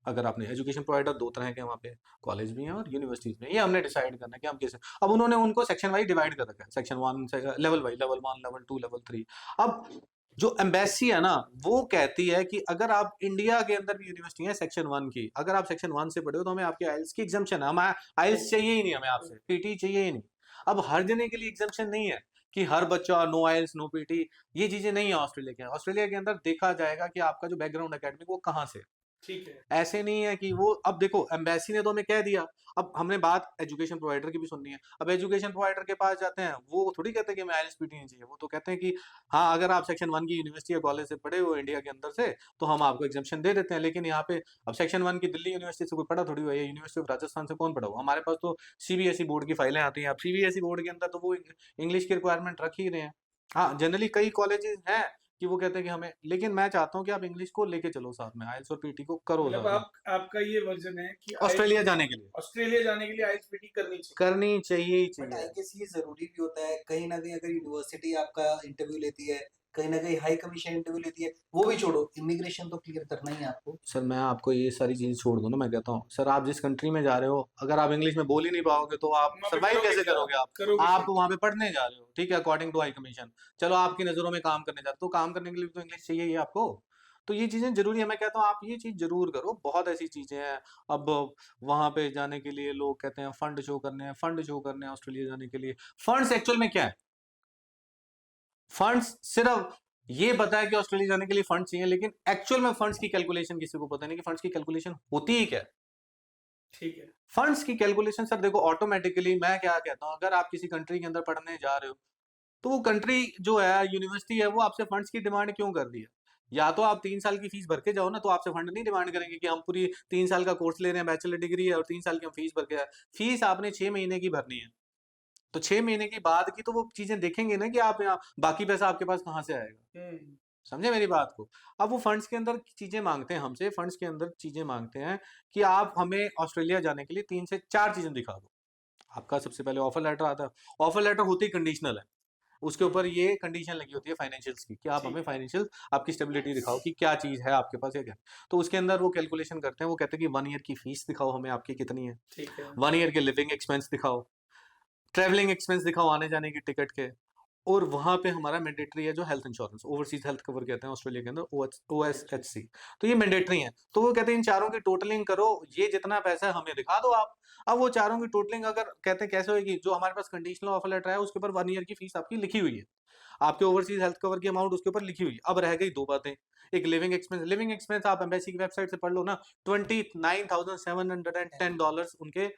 अगर आपने एजुकेशन प्रोवाइडर दो तरह के वहाँ पे कॉलेज भी हैं और यूनिवर्सिटीज में, ये हमने डिसाइड करना है कि हम कैसे। अब उन्होंने उनको सेक्शन वाइज डिवाइड कर रखा है, सेक्शन वन से level wise, level one, level two, level three. अब जो एम्बेसी है ना, वो कहती है कि अगर आप इंडिया के अंदर भी यूनिवर्सिटी है सेक्शन वन की, अगर आप सेक्शन वन से पढ़े हो तो हमें आपके आइल्स की एग्जाम्पशन है। हम आइल्स चाहिए ही नहीं, हमें आपसे पीटी चाहिए ही नहीं। अब हर जने के लिए एग्जाम्पशन नहीं है कि हर बच्चा नो आइल्स नो पीटी, ये चीजें नहीं है ऑस्ट्रेलिया के। ऑस्ट्रेलिया के अंदर देखा जाएगा कि आपका जो बैकग्राउंड एकेडमिक वो कहाँ से। ठीक है। ऐसे नहीं है कि वो, अब देखो एम्बेसी ने तो हमें कह दिया, अब हमने बात एजुकेशन प्रोवाइडर की भी सुननी है। अब एजुकेशन प्रोवाइडर के पास जाते हैं, वो थोड़ी कहते हैं कि हमें आईएलटीएस पीटी नहीं चाहिए। वो तो कहते हैं कि हाँ, अगर आप सेक्शन वन की यूनिवर्सिटी या कॉलेज से पढ़े हो इंडिया के अंदर से, तो हम आपको एग्जाम्पशन दे देते हैं। लेकिन यहाँ पे अब सेक्शन वन की दिल्ली यूनिवर्सिटी से कोई पढ़ा थोड़ी हुआ है, यूनिवर्सिटी ऑफ राजस्थान से कौन पढ़ा हुआ? हमारे पास तो सीबीएसई बोर्ड की फाइलें आती हैं। अब सीबीएसई बोर्ड के अंदर तो वो इंग्लिश की रिक्वायरमेंट रख ही रहे हैं। हाँ, जनरली कई कॉलेजेस हैं कि वो कहते हैं कि हमें, लेकिन मैं चाहता हूँ कि आप इंग्लिश को लेके चलो साथ में, आइल्स और पीटी को करो मतलब साथ में। आपका ये वर्जन है कि ऑस्ट्रेलिया जाने के लिए ऑस्ट्रेलिया जाने के लिए आइल्स पीटी करनी चाहिए। करनी चाहिए ही बट आई चाहिए। गेस ये जरूरी भी होता है कहीं ना कहीं। अगर यूनिवर्सिटी आपका इंटरव्यू लेती है, कहीं ना कहीं हाई कमीशन इंटरव्यू लेती है, वो भी छोड़ो, इमिग्रेशन तो क्लियर करना ही है आपको। सर मैं आपको ये सारी चीज छोड़ दूं ना, मैं कहता हूँ सर, आप जिस कंट्री में जा रहे हो, अगर आप इंग्लिश में बोल ही नहीं पाओगे तो आप वहाँ पे सरवाइव करोगे कैसे क्या? करोगे? आप करोगे आप क्या? वहां पे पढ़ने जा रहे हो, ठीक है, अकॉर्डिंग टू हाई कमीशन। चलो आपकी नजरों में काम करने जा रहे हो, तो काम करने के लिए तो इंग्लिश चाहिए ही आपको। तो ये चीजें जरूरी है, मैं कहता हूँ आप ये चीज जरूर करो। बहुत ऐसी चीजें हैं। अब वहां पे जाने के लिए लोग कहते हैं फंड शो करने हैं, फंड शो करने हैं ऑस्ट्रेलिया जाने के लिए। फंड्स एक्चुअल में क्या है? फंड्स सिर्फ ये पता है कि ऑस्ट्रेलिया जाने के लिए फंड चाहिए, लेकिन एक्चुअल में फंड्स की कैलकुलेशन किसी को पता नहीं कि फंड्स की कैलकुलेशन होती ही क्या है। ठीक है। फंड्स की कैलकुलेशन सर देखो, ऑटोमेटिकली मैं क्या कहता हूँ, अगर आप किसी कंट्री के अंदर पढ़ने जा रहे हो, तो वो कंट्री जो है, यूनिवर्सिटी है, वो आपसे फंड्स की डिमांड क्यों कर रही है? या तो आप 3 साल की फीस भर के जाओ ना, तो आपसे फंड नहीं डिमांड करेंगे कि हम पूरी 3 साल का कोर्स ले रहे हैं, बैचलर डिग्री है और 3 साल की हम फीस भर के आए। फीस आपने 6 महीने की भरनी है, तो 6 महीने के बाद की तो वो चीजें देखेंगे ना कि आप यहाँ बाकी पैसा आपके पास कहाँ से आएगा। समझे मेरी बात को? अब वो फंड्स के अंदर चीजें मांगते हैं हमसे, फंड्स के अंदर चीजें मांगते हैं कि आप हमें ऑस्ट्रेलिया जाने के लिए 3 से 4 चीजें दिखा दो। आपका सबसे पहले ऑफर लेटर आता है। ऑफर लेटर होते ही कंडीशनल है, उसके ऊपर ये कंडीशन लगी होती है फाइनेंशियल्स की कि आप ठीक हमें है। फाइनेंशियल आपकी स्टेबिलिटी दिखाओ कि क्या चीज़ है आपके पास या क्या। तो उसके अंदर वो कैलकुलेशन करते हैं, वो कहते हैं कि 1 ईयर की फीस दिखाओ हमें आपकी कितनी है, ठीक है। 1 ईयर के लिविंग एक्सपेंस दिखाओ, ट्रैवलिंग एक्सपेंस दिखाओ आने-जाने की टिकट के, और वहाँ पे हमारा मैंडेटरी है जो health insurance, overseas health cover कहते हैं ऑस्ट्रेलिया के अंदर, ओएसएचसी। तो ये मैंडेटरी है। तो वो कहते हैं इन चारों की टोटलिंग करो, ये जितना पैसा है हमें दिखा दो आप। अब वो चारों की टोटलिंग अगर कहते हैं कैसे होएगी, जो हमारे पास कंडीशनल ऑफर लेटर है उसके ऊपर 1 ईयर की फीस आपकी लिखी हुई है। आपके ओवरसीज़ हेल्थ कवर की अमाउंट उसके ऊपर लिखी हुई है। अब रह गई 2 बातें। एक लिविंग एक्सपेंस आप एम्बेसी की वेबसाइट से पढ़ लो ना, $29,710 उनके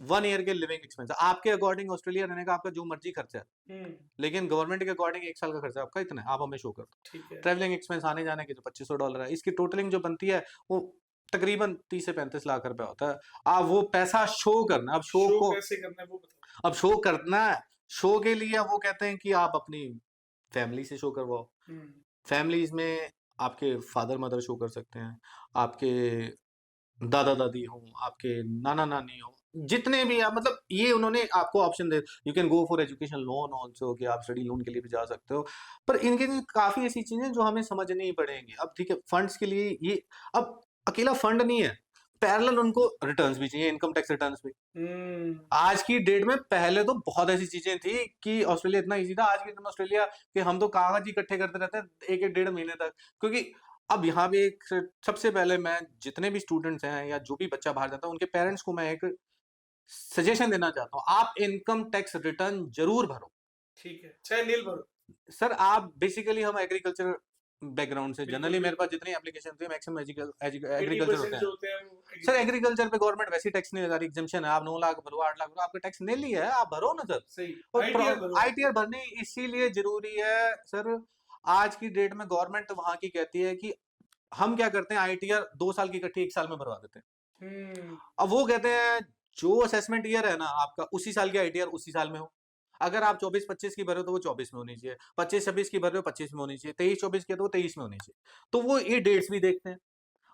1 ईयर के लिविंग एक्सपेंस। आपके अकॉर्डिंग ऑस्ट्रेलिया रहने का आपका जो मर्ज़ी खर्चा है। हुँ, लेकिन गवर्नमेंट के अकॉर्डिंग 1 साल का खर्चा आपका इतना है, आप हमें शो कर दो। ठीक है। ट्रैवलिंग एक्सपेंस आने-जाने के जो $2500 है, इसकी टोटलिंग जो बनती है वो तकरीबन 30 से 35 लाख रुपए होता है। आप वो पैसा शो करना, अब शो शो को कैसे करना है वो बताओ? अब शो करना है, शो के लिए वो कहते हैं कि आप अपनी फैमिली से शो करवाओ। हुँ, फैमिलीज़ में आपके फादर-मदर शो कर सकते हैं, आपके दादा-दादी हों, आपके नाना-नानी हों, जितने भी आप मतलब ये उन्होंने आपको option they, you can go for education loan also कि आप स्टडी लोन के लिए भी जा सकते हो। पर इनके लिए काफ़ी ऐसी चीज़ें हैं जो हमें समझनी पड़ेंगी। अब ठीक है, फंड्स के लिए ये अब अकेला फंड नहीं है, पैरेलल उनको रिटर्न्स भी चाहिए, इनकम टैक्स रिटर्न्स भी। हुँ, आज की डेट में पहले तो बहुत ऐसी चीज़ें थी कि ऑस्ट्रेलिया इतना ईज़ी था, आज के दिन में ऑस्ट्रेलिया के हम तो कागज़ ही इकट्ठे करते रहते हैं 1-1 डेढ़ महीने तक। क्योंकि अब यहाँ पे एक सबसे पहले मैं जितने भी स्टूडेंट्स हैं या जो भी बच्चा बाहर जाता है, उनके पेरेंट्स को मैं एक सजेशन देना चाहता हूँ, आप इनकम टैक्स रिटर्न ज़रूर भरो। ठीक है। चाहे नील भरो। सर आप बेसिकली हम एग्रीकल्चर बैकग्राउंड से बिल्कुल, जनरली मेरे पास बिल्कुल। जितनी एप्लीकेशन होती है मैक्सिमम एग्रीकल्चर होते 80% हैं। जो होते हैं वो सर एग्रीकल्चर। एग्रीकल्चर पे गवर्नमेंट वैसे ही टैक्स नहीं लगा रही, एग्जम्पशन है, आप 9 लाख भरो, 8 लाख भरो, आपका टैक्स नील ही है, आप भरो ना सर। सही। और आईटीआर भरो आप। आईटीआर भरनी इसीलिए जरूरी है सर। आज की डेट में गवर्नमेंट वहां की कहती है कि हम क्या करते हैं, आईटीआर 2 साल की इकट्ठी 1 साल में भरवा देते हैं। हुँ, अब वो कहते हैं जो असेसमेंट ईयर है ना आपका, उसी साल की आईटीआर उसी साल में हो। अगर आप 24-25 की भर रहे हो तो वो 24 में होनी चाहिए, 25-26 की भर रहे हो 25 में होनी चाहिए, 23-24 की है तो वो 23 में होनी चाहिए। तो वो ये डेट्स भी देखते हैं।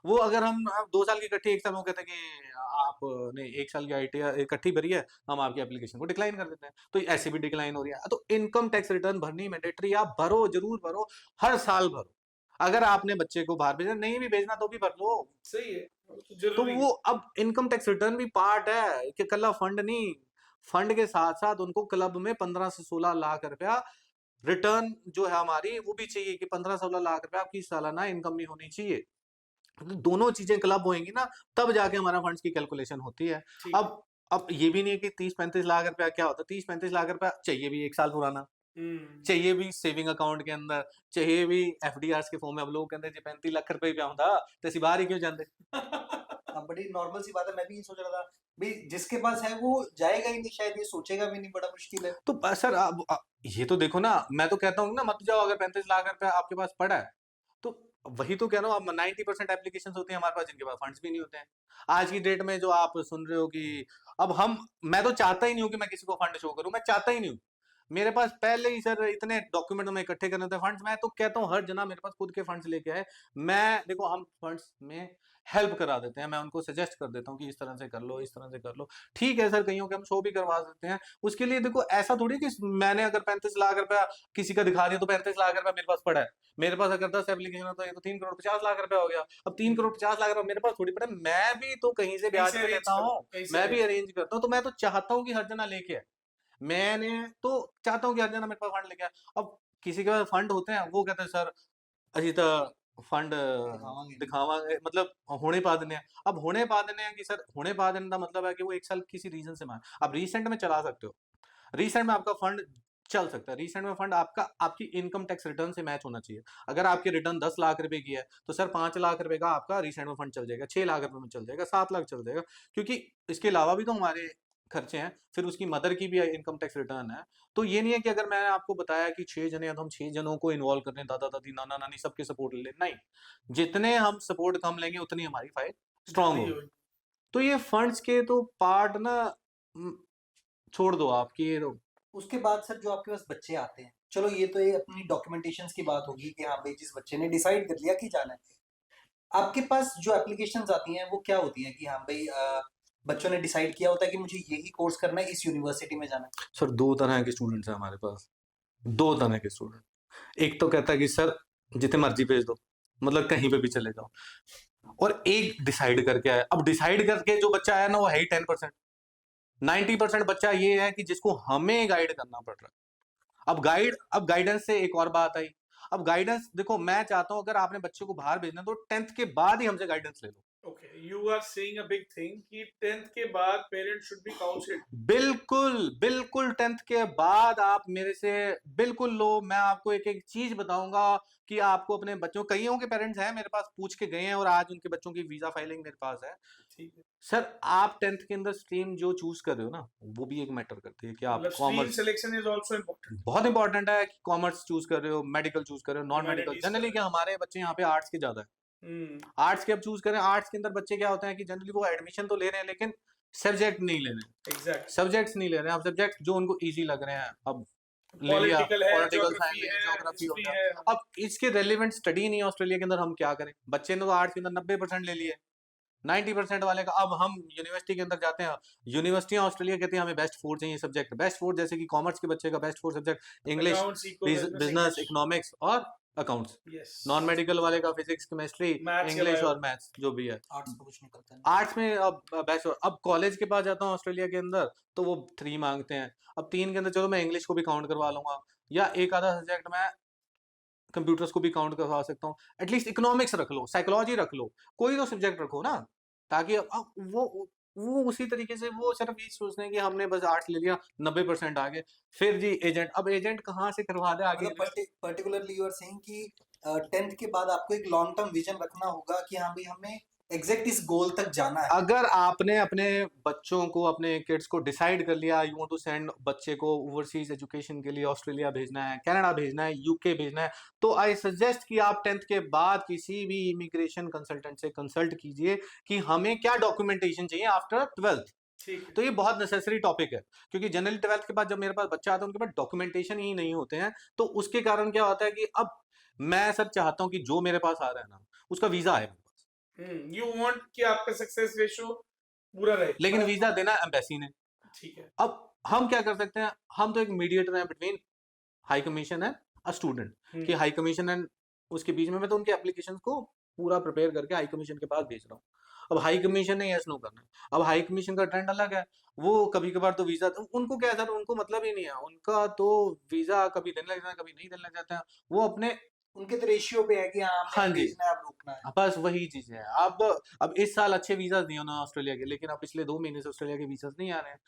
वो अगर हम 2 साल की इकट्ठी 1 साल में, वो कहते हैं कि आपने 1 साल की आईटीआर इकट्ठी भरी है, हम आपकी एप्लीकेशन को डिक्लाइन कर देते हैं। तो ऐसे भी डिक्लाइन हो रही है। तो इनकम टैक्स रिटर्न भरनी मैंडेटरी, आप भरो, ज़रूर भरो, हर साल भरो। अगर आपने बच्चे को बाहर भेजना, नहीं भी भेजना तो भी भर लो। सही है। वो तो तो ज़रूरी वो है। अब इनकम टैक्स रिटर्न भी पार्ट है कि कल्ला फंड नहीं, फंड के साथ-साथ उनको क्लब में 15 से 16 लाख रुपया रिटर्न जो है हमारी, वो भी चाहिए कि 15-16 लाख रुपया आपकी सालाना इनकम भी होनी चाहिए। तो दोनों चीज़ें क्लब होएँगी ना, तब जाके हमारा फंड्स की कैलकुलेशन होती है। ठीक है। अब ये भी नहीं है कि 30-35 लाख रुपया क्या होता है, 30-35 लाख रुपया चाहिए भी 1 साल पुराना, हुँ। चाहिए भी सेविंग अकाउंट के अंदर, चाहिए भी एफडीआरस के फॉर्म में। अब लोग कहते हैं जी 35 लाख रुपए पिया हुंदा ते असीं बाहर ही क्यों जांदे? अब बड़ी नॉर्मल सी बात है, मैं भी ये सोच रहा था भाई जिसके पास है वो जाएगा ही नहीं, शायद ये सोचेगा भी नहीं, बड़ा मुश्किल है। तो सर अब ये तो देखो ना, मैं तो कहता हूँ ना मत जाओ, अगर 35 लाख रुपया आपके पास पड़ा है, तो वही तो कह रहा हूँ, अब 90% एप्लीकेशंस होती हैं हमारे पास जिनके पास फंड्स भी नहीं होते हैं। आज की डेट में जो आप सुन रहे हो कि अब मैं तो चाहता ही नहीं हूँ कि मैं किसी को फंड शो करूँ, मैं चाहता ही नहीं हूँ। मेरे पास पहले ही सर इतने डॉक्यूमेंट में इकट्ठे करने थे फंड्स, मैं तो कहता हूँ हर जना मेरे पास खुद के फंड्स लेके आए। मैं देखो हम फंड्स में हेल्प करा देते हैं, मैं उनको सजेस्ट कर देता हूँ कि इस तरह से कर लो, इस तरह से कर लो। ठीक है सर, कईयों के हम शो भी करवा सकते हैं। उसके लिए देखो ऐसा थोड़ी कि मैंने अगर 35 लाख रुपया किसी का दिखा दिया तो 35 लाख रुपया मेरे पास पड़ा है। मेरे पास अगर 10 एप्लीकेशन है तो ये तो 3 करोड़ 50 लाख रुपया हो गया। अब 3 करोड़ 50 लाख रुपया मेरे पास थोड़ी पड़ा है, मैं भी तो कहीं से कहीं ब्याज से पे अरेंज लेता करो, हूँ, कहीं से मैं भी अरेंज अरेंज करता हूँ। तो मैं तो चाहता हूँ कि हर जना लेके आए। मैंने तो चाहता हूँ कि हर जना मेरे पास फंड लेके आए। अब किसी के पास फंड होते हैं, वो कहते हैं सर ਅਸੀਂ ਤਾਂ ਫੰਡ दिखावांगे नहीं। दिखावांगे, मतलब हुणे पा देने हैं। अब हुणे पा देने हैं कि सर हुणे पा देने का मतलब है कि वो 1 साल किसी रीज़न से माँगे। आप रीसेंट में चला सकते हो। रीसेंट में आपका फंड चल सकता है। रीसेंट में फंड आपकी इनकम टैक्स रिटर्न से मैच होना चाहिए। अगर आपकी रिटर्न 10 लाख रुपए की है, तो सर 5 लाख रुपए का आपका रीसेंट में फंड चल जाएगा, 6 लाख रुपए में चल जाएगा, 7 लाख चल जाएगा। क्योंकि इसके अलावा भी तो हमारे खर्चे हैं, फिर उसकी मदर की भी इनकम टैक्स रिटर्न है। तो ये नहीं है कि अगर मैंने आपको बताया कि 6 जने हैं तो हम 6 जनों को इन्वॉल्व कर रहे हैं, दादा-दादी, नाना-नानी सबके सपोर्ट ले लें, नहीं। जितने हम सपोर्ट कम लेंगे उतनी हमारी फाइल स्ट्रॉन्ग जल्दी होगी। होगी। तो ये फंड्स के तो पार्ट ना छोड़ दो आप कि ये उसके बाद सर जो आपके पास बच्चे आते हैं, चलो ये तो ये अपनी डॉक्यूमेंटेशंस की बात होगी कि हाँ भाई जिस बच्चे ने डिसाइड कर लिया कि जाना है, आपके पास जो एप्लीकेशंस आती हैं वो क्या होती हैं कि हाँ भाई बच्चों ने डिसाइड किया होता है कि मुझे यही कोर्स करना है, इस यूनिवर्सिटी में जाना है। सर 2 तरह के स्टूडेंट्स हैं हमारे पास। दो तरह के स्टूडेंट, एक तो कहता है कि सर जितने मर्जी भेज दो, मतलब कहीं पे भी चले जाओ, और एक डिसाइड करके आया। अब डिसाइड करके जो बच्चा आया ना वो है ही 10%। 90% बच्चा ये है कि जिसको हमें गाइड करना पड़ रहा है। अब गाइडेंस से एक और बात आई। अब गाइडेंस देखो, मैं चाहता हूं अगर आपने बच्चे को बाहर भेजना है तो 10th के बाद ही हमसे गाइडेंस ले लो। Okay, you are saying a big thing कि 10th के बाद parents should be counseled. बिल्कुल बिल्कुल 10th के बाद आप मेरे से बिल्कुल लो। मैं आपको एक एक चीज बताऊंगा कि आपको अपने बच्चों, कईयों के पेरेंट्स हैं मेरे पास, पूछ के गए हैं और आज उनके बच्चों की वीजा फाइलिंग मेरे पास है। ठीक है, सर आप 10th के अंदर स्ट्रीम जो चूज कर रहे हो ना, वो भी एक मैटर करती है कि आप मतलब stream commerce, selection is also important. बहुत इंपॉर्टेंट है कि कॉमर्स चूज कर रहे हो, मेडिकल चूज कर रहे हो, नॉन मेडिकल। Humanities कर जनरली रहे क्या हमारे बच्चे यहाँ पे आर्ट्स के ज्यादा है, हम्म, आर्ट्स के अब चूज करें। आर्ट्स के अंदर बच्चे क्या होते हैं कि जनरली वो एडमिशन तो ले रहे हैं लेकिन सब्जेक्ट नहीं ले रहे हैं, exactly. सब्जेक्ट्स नहीं ले रहे हैं। अब सब्जेक्ट जो उनको इजी लग रहे हैं, अब ले लिया, Political है, पॉलिटिकल geography साइंस, है, ज्योग्राफी हो history गया। है. अब इसके रेलिवेंट स्टडी नहीं है ऑस्ट्रेलिया के अंदर, हम क्या करें? बच्चे ने तो आर्ट्स के अंदर 90% ले लिए, 90% वाले का। अब हम यूनिवर्सिटी के अंदर जाते हैं, यूनिवर्सिटियां ऑस्ट्रेलिया कहती हैं हमें बेस्ट 4 चाहिए सब्जेक्ट, बेस्ट 4 जैसे कि कॉमर्स के बच्चे का best 4 subject English, Accounts, eco, business, business, English. Economics और अकाउंट्स। Yes. नॉन मेडिकल वाले का फिजिक्स, केमिस्ट्री, Maths या इंग्लिश bio. और मैथ्स जो भी है। आर्ट्स में कुछ निकलता है आर्ट्स में अब बेस्ट। अब कॉलेज के पास जाता हूँ ऑस्ट्रेलिया के अंदर तो वो 3 मांगते हैं। अब 3 के अंदर चलो मैं इंग्लिश को भी काउंट करवा लूंगा, या एक आधा सब्जेक्ट मैं कंप्यूटर्स को भी काउंट करवा सकता हूँ। एटलीस्ट इकोनॉमिक्स रख लो, साइकोलॉजी रख लो, कोई तो सब्जेक्ट रखो ना, ताकि अब वो उसी तरीके से वो सिर्फ ये सोचते हैं कि हमने बस आर्ट्स ले लिया, 90% आ गए। फिर जी एजेंट, अब एजेंट कहाँ से करवा दे आगे? मतलब पर्टिकुलरली यू आर सेइंग कि 10th के बाद आपको एक लॉन्ग टर्म विजन रखना होगा कि हाँ भाई हमें एग्जैक्ट इस गोल तक जाना है। अगर आपने अपने बच्चों को, अपने किड्स को डिसाइड कर लिया यू वांट टू सेंड बच्चे को ओवरसीज एजुकेशन के लिए ऑस्ट्रेलिया भेजना है, कनाडा भेजना है, यूके भेजना है, तो आई सजेस्ट कि आप 10th के बाद किसी भी इमिग्रेशन कंसल्टेंट से कंसल्ट कीजिए कि हमें क्या डॉक्यूमेंटेशन चाहिए आफ्टर 12th। ठीक है. तो ये बहुत नेसेसरी टॉपिक है, क्योंकि जनरली 12th के बाद जब मेरे पास बच्चा आता है उनके पास डॉक्यूमेंटेशन ही नहीं होते हैं। तो उसके कारण क्या होता है कि अब मैं सर चाहता हूं कि जो मेरे पास आ रहा है ना उसका वीजा आए मेरे पास, You want कि आपका सक्सेस रेशियो पूरा रहे. लेकिन वीजा देना एम्बेसी ने। ठीक है. अब हम क्या कर सकते हैं? हम तो एक मीडिएटर हैं between high commission and a student, कि हाई कमीशन एंड उसके बीच में मैं तो उनके एप्लीकेशंस को पूरा प्रिपेयर करके हाई कमीशन के पास भेज रहा हूँ। अब हाई कमीशन ने यस नो करना है। अब हाई कमीशन का ट्रेंड अलग है, वो कभी कभार तो वीजा, उनको क्या है सर, उनको मतलब ही नहीं है, उनका तो वीजा कभी देने लग जाता है, कभी नहीं देने लग जाता है। वो अपने, उनके तो रेशियो पे है कि हाँ हाँ हमें जी, भेजना है, अब रोकना है। बस वही चीज है। अब इस साल अच्छे वीजा दिए उन्होंने ऑस्ट्रेलिया के, लेकिन अब पिछले 2 महीने से ऑस्ट्रेलिया के वीजा नहीं आ रहे हैं।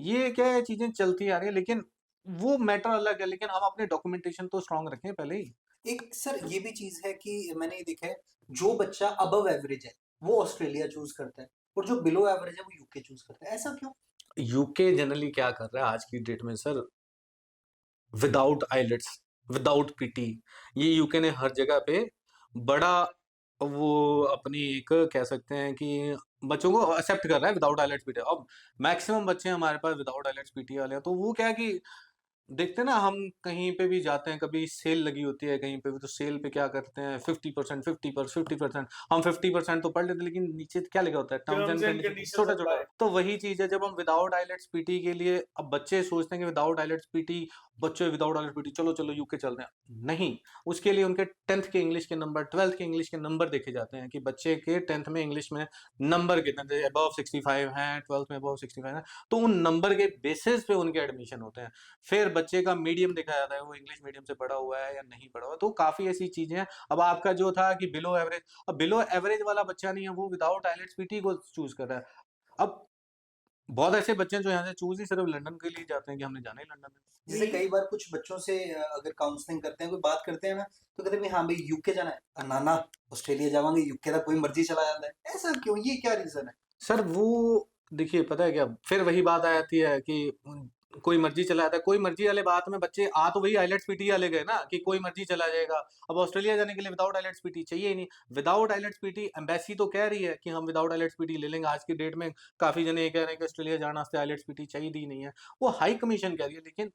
ये क्या है, चीजें चलती आ रही है, लेकिन वो मैटर अलग है। लेकिन हम अपने डॉक्यूमेंटेशन तो स्ट्रांग रखें पहले ही। एक सर ये भी चीज है कि मैंने ये देखा है, जो बच्चा अबव एवरेज है वो ऑस्ट्रेलिया चूज करता है और जो बिलो एवरेज है वो यूके चूज करता है, ऐसा क्यों? यूके जनरली क्या कर रहा है आज की डेट में sir, without IELTS, without PT, ये यूके ने हर जगह पे बड़ा वो अपनी एक कह सकते हैं कि बच्चों को एक्सेप्ट कर रहा है विदाउट आइलेट्स पीटी। अब मैक्सिमम बच्चे हमारे पास विदाउट आइलेट्स पीटी वाले हैं, तो वो क्या है कि देखते हैं ना, हम कहीं पे भी जाते हैं, कभी सेल लगी होती है कहीं पे भी, तो सेल पे क्या करते हैं 50%, 50%, हम 50% तो पढ़ लेते हैं, लेकिन नीचे क्या लिखा होता है, terms and Terms and condition, conditions छोटा छोटा। apply. तो वही चीज है, जब हम विदाउट आइलेट्स पीटी के लिए, अब बच्चे सोचते हैं कि विदाउट आइलेट्स पीटी, बच्चे विदाउट आइलेट्स पीटी, चलो चलो यूके चल रहे हैं, नहीं। उसके लिए उनके 10th के इंग्लिश के नंबर, 12th के इंग्लिश के नंबर देखे जाते हैं कि बच्चे के 10th में इंग्लिश में नंबर कितने, अबव 65 हैं, 12th में अबव 65 है, तो उन नंबर के बेसिस पे उनके एडमिशन होते हैं। फिर बच्चे का मीडियम देखा जाता है, वो इंग्लिश मीडियम से पढ़ा हुआ है या नहीं पढ़ा हुआ, तो काफी ऐसी चीजें हैं। अब आपका जो था कि बिलो एवरेज, अब बिलो एवरेज वाला बच्चा नहीं है, वो विदाउट आइलेट्स पीटी को चूज कर रहा है। अब बहुत ऐसे बच्चे हैं जो यहाँ से चूज ही सिर्फ लंदन के लिए जाते हैं कि हमने जाना ही लंदन है। जैसे कई बार कुछ बच्चों से अगर काउंसलिंग करते हैं, कोई बात करते हैं ना, तो कहते हैं भाई हाँ भाई यूके जाना है, ना ना ऑस्ट्रेलिया जावांगे, यूके तक कोई मर्जी चला जाता है, ऐसा क्यों, ये क्या रीजन है? सर वो देखिए, पता है क्या, फिर वही बात आ जाती है कि कोई मर्जी चला जाता है। कोई मर्जी वाले बात में बच्चे आ तो वही आइलेट्स पीटी वाले गए ना, कि कोई मर्जी चला जाएगा। अब ऑस्ट्रेलिया जाने के लिए विदाउट आइलेट्स पीटी चाहिए ही नहीं। विदाउट आइलेट्स पीटी एम्बेसी तो कह रही है कि हम विदाउट आइलेट्स पीटी ले लेंगे। आज की डेट में काफी जने ये कह रहे हैं कि ऑस्ट्रेलिया जाना से आइलेट्स पीटी चाहिए ही नहीं है, वो हाई कमीशन कह रही है। लेकिन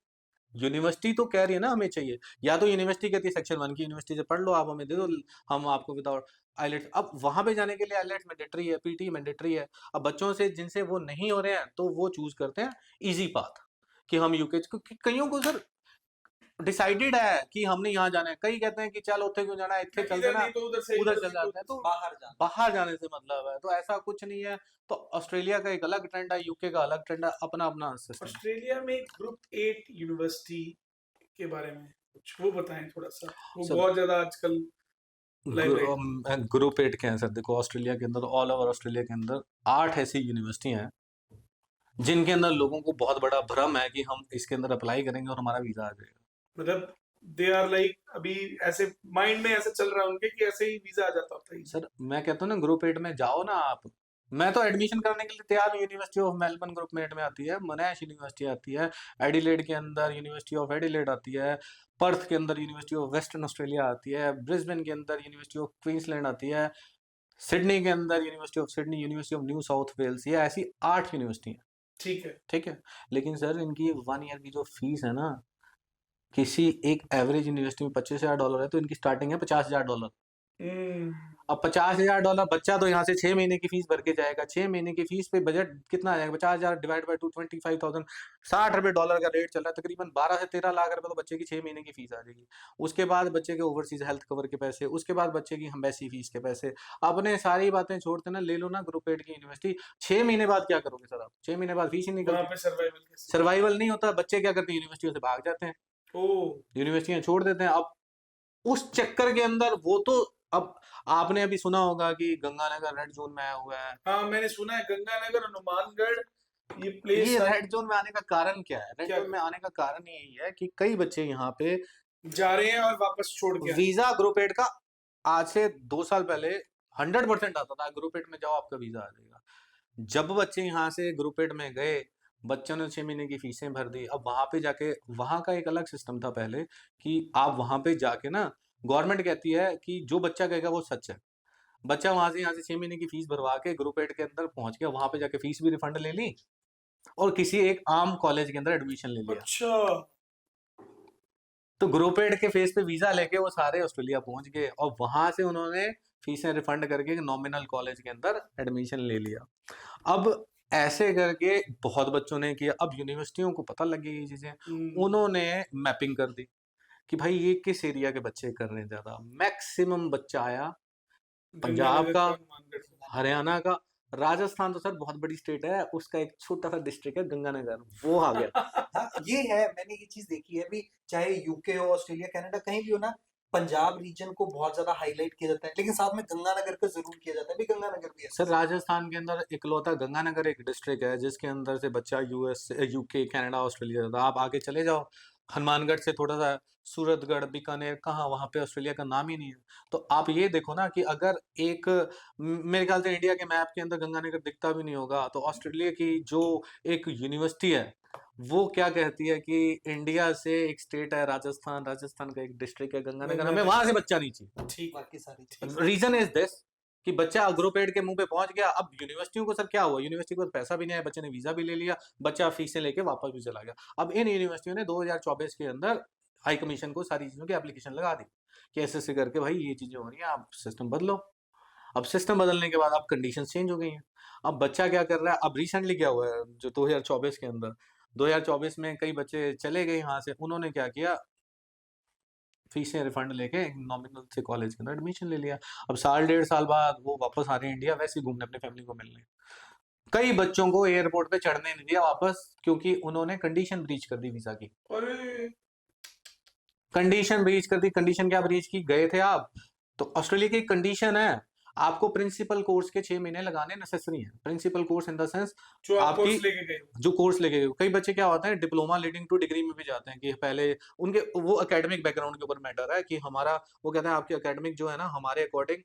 यूनिवर्सिटी तो कह रही है ना हमें चाहिए, या तो यूनिवर्सिटी कहती है सेक्शन 1 की यूनिवर्सिटी से पढ़ लो, आप हमें दे दो, हम आपको विदाउट आइलेट्स। अब वहां पे जाने के लिए आइलेट्स मैंडेटरी है, पीटी मैंडेटरी है। अब बच्चों से जिनसे वो नहीं हो रहे हैं तो वो चूज करते हैं इजी पाथ कि हम यूके, क्योंकि कईयों को सर डिसाइडेड है कि हमने यहाँ जाना है। कई कहते हैं कि चल उत्थे क्यों जाना है, इत्थे चल इधर देना, नहीं तो उधर से, उधर इधर चल नहीं तो जाते हैं। तो बाहर जाना। बाहर जाने से मतलब है, तो ऐसा कुछ नहीं है। तो ऑस्ट्रेलिया का एक अलग ट्रेंड है, यूके का अलग ट्रेंड है, अपना अपना सिस्टम। ऑस्ट्रेलिया में ग्रुप 8 यूनिवर्सिटी के बारे में कुछ वो बताएं थोड़ा सा, वो सर, बहुत ज्यादा आजकल लाइमलाइट। ग्रुप 8 के हैं सर। देखो ऑस्ट्रेलिया के अंदर, ऑल ओवर ऑस्ट्रेलिया के अंदर 8 ऐसी यूनिवर्सिटी हैं जिनके अंदर लोगों को बहुत बड़ा भ्रम है कि हम इसके अंदर अप्लाई करेंगे और हमारा वीजा आ जाएगा। मतलब दे आर लाइक, अभी ऐसे माइंड में ऐसे चल रहा है उनके कि ऐसे ही वीजा आ जाता होता है। सर मैं कहता हूँ ना, ग्रुप 8 में जाओ ना आप। मैं तो एडमिशन करने के लिए तैयार हूँ। यूनिवर्सिटी ऑफ मेलबर्न ग्रुप 8 में आती है, मोनाश यूनिवर्सिटी आती है, एडिलेड के अंदर यूनिवर्सिटी ऑफ एडिलेड आती है, पर्थ के अंदर यूनिवर्सिटी ऑफ वेस्टर्न ऑस्ट्रेलिया आती है, ब्रिस्बेन के अंदर यूनिवर्सिटी ऑफ क्वींसलैंड आती है, सिडनी के अंदर university of Sydney, university of New South Wales. ये ऐसी 8 यूनिवर्सिटी हैं। ठीक है। ठीक है, लेकिन सर इनकी 1 ईयर की जो फीस है ना, किसी एक एवरेज यूनिवर्सिटी में $25,000 है, तो इनकी स्टार्टिंग है $50,000। अब $50,000 बच्चा तो यहाँ से 6 महीने की फीस भर के जाएगा। 6 महीने की फीस पे बजट कितना आ जाएगा? 50,000 डिवाइड बाई 2, 25,000, $60 का रेट चल रहा है। तकरीबन 12 से 13 लाख रुपए तो बच्चे की 6 महीने की फीस आ जाएगी। उसके बाद बच्चे के ओवरसीज हेल्थ कवर के पैसे, उसके बाद बच्चे की एम्बेसी फीस के पैसे। अपने सारी बातें छोड़ते ना, ले लो ना ग्रुप 8 की यूनिवर्सिटी। 6 महीने बाद क्या करोगे सर आप? 6 महीने बाद फीस ही वहां निकलती। पे सर्वाइवल कैसे? सर्वाइवल नहीं होता। बच्चे क्या करते हैं? यूनिवर्सिटियों से भाग जाते हैं, ओ यूनिवर्सिटियां छोड़ देते हैं। अब उस चक्कर के अंदर वो तो, अब आपने अभी सुना होगा कि गंगानगर रेड जोन में आया हुआ है। हाँ, मैंने सुना है गंगानगर, हनुमानगढ़, ये प्लेस ये रेड जोन में आने का कारण क्या है? रेड क्या जोन में आने का कारण यही है कि कई बच्चे यहाँ पे जा रहे हैं और वापस छोड़ के आए। वीजा ग्रुप 8 का आज से 2 साल पहले 100% आता था, ग्रुप 8 में जाओ आपका वीजा आ जाएगा। जब बच्चे यहाँ से ग्रुप 8 में गए, बच्चों ने 6 महीने की फीसें भर दी। अब वहां पे जाके, वहां का एक अलग सिस्टम था पहले कि आप वहां पे जाके ना, गवर्नमेंट कहती है कि जो बच्चा कहेगा वो सच है। बच्चा वहां से, यहाँ से 6 महीने की फीस भरवा के ग्रुप 8 के अंदर पहुंच गया, वहां पे जाके फीस भी रिफंड ले ली और किसी एक आम कॉलेज के अंदर एडमिशन ले लिया। अच्छा, तो ग्रुप 8 के फेस पे वीजा लेके वो सारे ऑस्ट्रेलिया पहुंच गए और वहां से उन्होंने फीसें रिफंड करके नॉमिनल कॉलेज के अंदर एडमिशन ले लिया। अब ऐसे करके बहुत बच्चों ने किया। अब यूनिवर्सिटियों को पता लग गई ये चीजें, उन्होंने मैपिंग कर दी कि भाई ये किस एरिया के बच्चे कर रहे हैं ज्यादा। मैक्सिमम बच्चा आया पंजाब का, हरियाणा का, राजस्थान तो सर बहुत बड़ी स्टेट है, उसका एक छोटा सा डिस्ट्रिक्ट है गंगानगर, वो आ गया। हाँ, ये है, मैंने ये चीज देखी है अभी, चाहे यूके हो, ऑस्ट्रेलिया, कनाडा, कहीं भी हो ना, पंजाब रीजन को बहुत ज्यादा हाईलाइट किया जाता है, लेकिन साथ में गंगानगर का जरूर किया जाता है। भी गंगानगर भी है सर राजस्थान के अंदर इकलौता गंगानगर एक डिस्ट्रिक्ट है जिसके अंदर से बच्चा यूएस, यूके, कनाडा, ऑस्ट्रेलिया जाता है। आप आगे चले जाओ हनुमानगढ़ से थोड़ा सा, सूरतगढ़, बीकानेर, कहाँ वहां पे ऑस्ट्रेलिया का नाम ही नहीं है। तो आप ये देखो ना कि अगर एक, मेरे ख्याल से इंडिया के मैप के अंदर गंगानगर दिखता भी नहीं होगा, तो ऑस्ट्रेलिया की जो एक यूनिवर्सिटी है वो क्या कहती है कि इंडिया से एक स्टेट है राजस्थान, राजस्थान का एक डिस्ट्रिक्ट है गंगानगर, हमें वहां से बच्चा नहीं चाहिए। ठीक। बाकी सारी चीज रीजन इज दिस कि बच्चा ग्रुप 8 के मुंह पे पहुंच गया। अब यूनिवर्सिटियों को सर क्या हुआ? यूनिवर्सिटी को पैसा भी नहीं आया, बच्चे ने वीजा भी ले लिया, बच्चा फीसें लेके वापस भी चला गया। अब इन यूनिवर्सिटियों ने 2024 के अंदर हाई कमीशन को सारी चीजों की एप्लीकेशन लगा दी कि ऐसे ऐसे करके भाई ये चीजें हो रही हैं, आप सिस्टम बदलो। अब सिस्टम बदलने के बाद अब कंडीशन चेंज हो गई हैं। अब बच्चा क्या कर रहा है? अब रिसेंटली क्या हुआ है जो 2024 के अंदर, 2024 में कई बच्चे चले गए यहाँ से, उन्होंने क्या किया, फीसें रिफंड लेके नॉमिनल से कॉलेज के अंदर एडमिशन ले लिया। अब साल 1.5 साल बाद वो वापस आ रहे हैं इंडिया, वैसे ही घूमने अपनी फैमिली को मिलने। कई बच्चों को एयरपोर्ट पे चढ़ने नहीं दिया वापस, क्योंकि उन्होंने कंडीशन ब्रीच कर दी वीजा की। अरे कंडीशन ब्रीच कर दी। कंडीशन क्या ब्रीच की? गए थे आप, तो ऑस्ट्रेलिया की कंडीशन है आपको प्रिंसिपल कोर्स के 6 महीने लगाने नेसेसरी है। Principal course in the sense जो आप आपकी कोर्स लेके गए हो। जो कोर्स लेके गए। कई बच्चे क्या होते हैं, डिप्लोमा लीडिंग टू डिग्री में भी जाते हैं कि पहले उनके वो एकेडमिक बैकग्राउंड के ऊपर मैटर है कि हमारा, वो कहते हैं आपकी एकेडमिक जो है ना, हमारे अकॉर्डिंग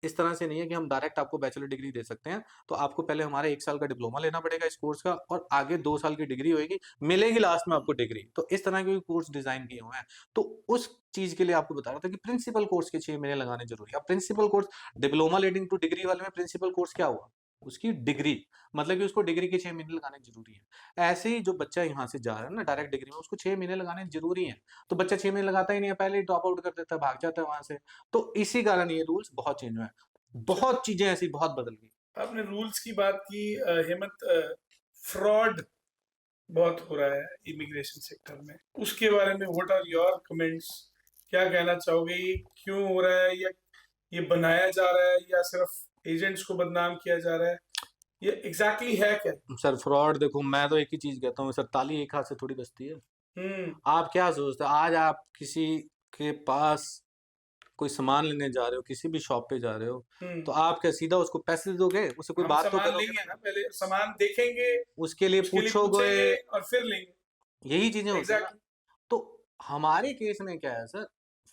इस तरह से नहीं है कि हम डायरेक्ट आपको बैचलर डिग्री दे सकते हैं। तो आपको पहले हमारे 1 साल का डिप्लोमा लेना पड़ेगा इस कोर्स का, और आगे 2 साल की डिग्री होगी, मिलेगी लास्ट में आपको डिग्री। तो इस तरह के कोर्स डिजाइन किए हुए हैं। तो उस चीज के लिए आपको बता रहा था कि प्रिंसिपल कोर्स के 6 महीने लगाने जरूरी है। अब principal course, diploma leading to degree वाले में प्रिंसिपल कोर्स क्या हुआ? उसकी डिग्री, मतलब कि उसको डिग्री के 6 महीने लगाने जरूरी है। ऐसे ही जो बच्चा यहाँ से जा रहा है ना डायरेक्ट डिग्री में, उसको 6 महीने लगाने जरूरी है। तो बच्चा 6 महीने लगाता ही नहीं है, पहले ही ड्रॉप आउट कर देता है, भाग जाता है वहां से। तो इसी कारण ये रूल्स बहुत चेंज हुए हैं, बहुत चीजें ऐसी बहुत बदल गई। आपने रूल्स की बात की, हेमंत, फ्रॉड बहुत हो रहा है इमिग्रेशन सेक्टर में, उसके बारे में व्हाट आर योर कमेंट्स? क्या कहना चाहोगे? ये क्यों हो रहा है, या ये बनाया जा रहा है, या सिर्फ एजेंट्स को बदनाम किया जा रहा है? ये एग्जैक्टली है क्या? सर फ्रॉड देखो, मैं तो एक ही चीज कहता हूँ सर, ताली एक हाथ से थोड़ी बजती है। हम्म आप क्या सोचते हो, आज आप किसी के पास कोई सामान लेने जा रहे हो, किसी भी शॉप पे जा रहे हो, तो हम्म आप क्या सीधा उसको पैसे दे दोगे, उससे कोई हम बात तो सामान करोगे लेंगे ना, ना, पहले सामान देखेंगे, उसके लिए उसके लिए पूछोगे, पूछेंगे और फिर लेंगे। यही चीजें होती है ना। एग्जैक्टली। तो हमारे केस में क्या है सर,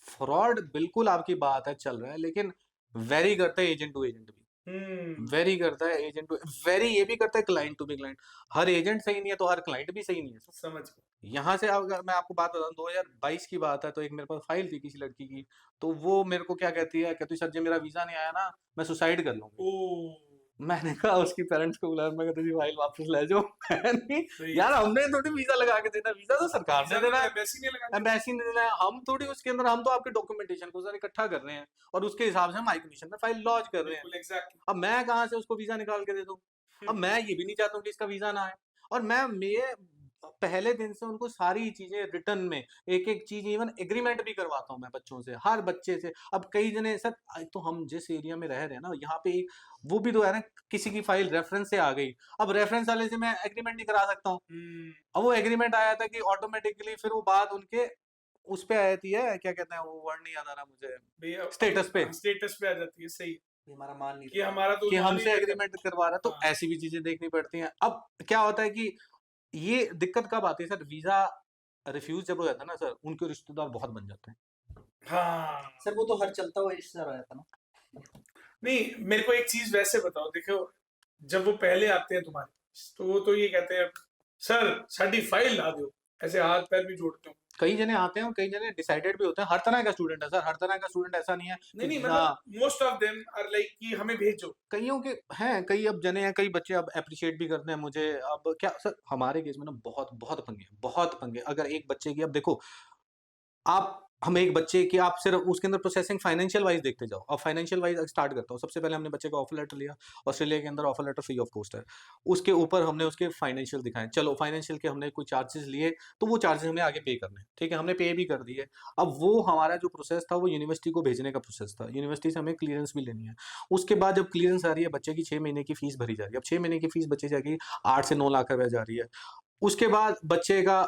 फ्रॉड बिल्कुल आपकी बात है चल रहा है, लेकिन वेरी करता है एजेंट टू एजेंट भी, हम्म वेरी करता है एजेंट टू वेरी, ये भी करता है क्लाइंट टू बी क्लाइंट। हर एजेंट सही नहीं है तो हर क्लाइंट भी सही नहीं है सर। समझ गया। यहाँ से अगर मैं आपको बात बताऊं, 2022 की बात है, तो एक मेरे पास फाइल थी किसी लड़की की, तो वो मेरे को क्या कहती है सर जी मेरा वीजा नहीं आया ना, मैं सुसाइड कर लूंगी। ओ मैंने कहा उसकी पेरेंट्स को बुलाया, मैं तुझी फाइल वापस ले जाओ। नहीं, सही यार है। हमने थोड़ी वीजा लगा के देना, वीजा तो सरकार वीजा ने तो देना है, एम्बेसी ने लगा दिया। एम्बेसी ने देना है, हम थोड़ी उसके अंदर, हम तो आपके डॉक्यूमेंटेशन को सर इकट्ठा कर रहे हैं और उसके हिसाब से हम हाई कमीशन में फाइल लॉन्च कर रहे हैं। बिल्कुल एग्जैक्टली। अब मैं कहाँ से उसको वीजा निकाल के दे दूं? अब मैं ये भी नहीं चाहता हूँ कि इसका वीजा ना आए, और मैं पहले दिन से उनको सारी चीजें रिटर्न में, एक एक चीज, इवन एग्रीमेंट भी करवाता हूँ मैं बच्चों से, हर बच्चे से। अब कई जने सर, तो हम जिस एरिया में रह रहे हैं ना, यहाँ पे एक वो भी तो है ना, किसी की फाइल रेफरेंस से आ गई, अब रेफरेंस वाले से मैं एग्रीमेंट नहीं करा सकता हूँ। अब वो एग्रीमेंट आया था कि ऑटोमेटिकली फिर वो बात उनके उस पे आ जाती है, क्या कहते हैं वो वर्ड नहीं याद आ रहा मुझे, भैया स्टेटस पे, स्टेटस पे आ जाती है। सही है ये हमारा मान नहीं कि रहा। हमारा तो कि मान ही हमसे नहीं रखा। एग्रीमेंट करवा रहा है, तो हाँ ऐसी भी चीजें देखनी पड़ती हैं। अब क्या होता है कि ये दिक्कत कब आती है सर, वीजा रिफ्यूज जब हो जाता है ना सर, उनके रिश्तेदार बहुत बन जाते हैं। हाँ। सर वो तो हर चलता हुआ रिश्तेदार आ जाता ना। नहीं, मेरे को एक चीज वैसे बताओ, देखो जब वो पहले आते हैं तुम्हारे पास, तो वो तो ये कहते हैं सर साडी फाइल ला दो, ऐसे हाथ पैर भी जोड़ते हो। कई जने आते हैं और कई जने डिसाइडेड भी होते हैं, हर तरह का स्टूडेंट है सर, हर तरह का स्टूडेंट ऐसा नहीं है नहीं कि नहीं, हाँ, मतलब most of them are like कि हमें भेजो। कईयों के हैं, कई अब जने हैं, कई बच्चे अब अप्रिशिएट भी करते हैं मुझे। अब क्या सर, हमारे केस में ना बहुत बहुत पंगे हैं, बहुत पंगे। अगर एक बच्चे की, अब देखो आप, हम एक बच्चे की आप सिर्फ उसके अंदर प्रोसेसिंग फाइनेंशियल वाइज देखते जाओ। अब फाइनेंशियल वाइज स्टार्ट करता हूँ, सबसे पहले हमने बच्चे का ऑफर लेटर लिया, ऑस्ट्रेलिया के अंदर offer letter free of cost है, उसके ऊपर हमने उसके फाइनेंशियल दिखाए, चलो फाइनेंशियल के हमने कोई चार्जेस लिए, तो वो चार्जेस हमें आगे पे करने हैं, ठीक है, हमने पे भी कर दिए। अब वो हमारा जो प्रोसेस था वो यूनिवर्सिटी को भेजने का प्रोसेस था, यूनिवर्सिटी से हमें क्लियरेंस भी लेनी है। उसके बाद जब क्लियरेंस आ रही है, बच्चे की 6 महीने की फीस भरी जा रही है, अब 6 महीने की फीस बच्चे जाएगी 8 से 9 लाख रुपए जा रही है। उसके बाद बच्चे का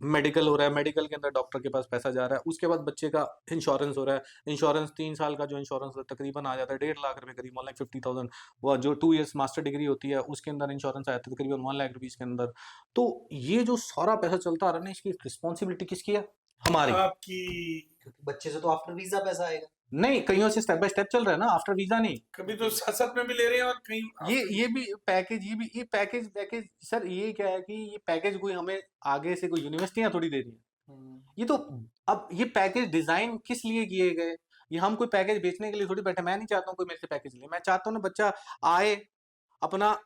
मेडिकल हो रहा है, मेडिकल के अंदर डॉक्टर के पास पैसा जा रहा है, उसके बाद बच्चे का इंश्योरेंस हो रहा है, इंश्योरेंस 3 साल का जो इंश्योरेंस तकरीबन आ जाता है 1.5 लाख रुपए करीब, 1,50,000। वो जो 2 इयर्स मास्टर डिग्री होती है उसके अंदर इंश्योरेंस आया था तकरीबन 1 लाख रुपीज के अंदर। तो ये जो सारा पैसा चलता आ रहा है ना, इसकी रिस्पॉन्सिबिलिटी किसकी है? हमारी। आपकी। क्योंकि बच्चे से तो आफ्टर वीजा पैसा आएगा। नहीं, कईयों से स्टेप बाय स्टेप चल रहा है ना, आफ्टर वीजा नहीं। कभी तो साथ में भी ले रहे हैं और कहीं ये भी पैकेज, ये पैकेज पैकेज सर, ये क्या है कि ये पैकेज कोई हमें आगे से कोई यूनिवर्सिटियां थोड़ी दे रही है, ये तो, अब ये पैकेज डिजाइन किस लिए किए गए, ये हम कोई पैकेज बेचने के लिए थोड़ी बैठे। मैं नहीं चाहता हूँ कोई मेरे से पैकेज ले, मैं चाहता हूँ ना बच्चा आए, अपना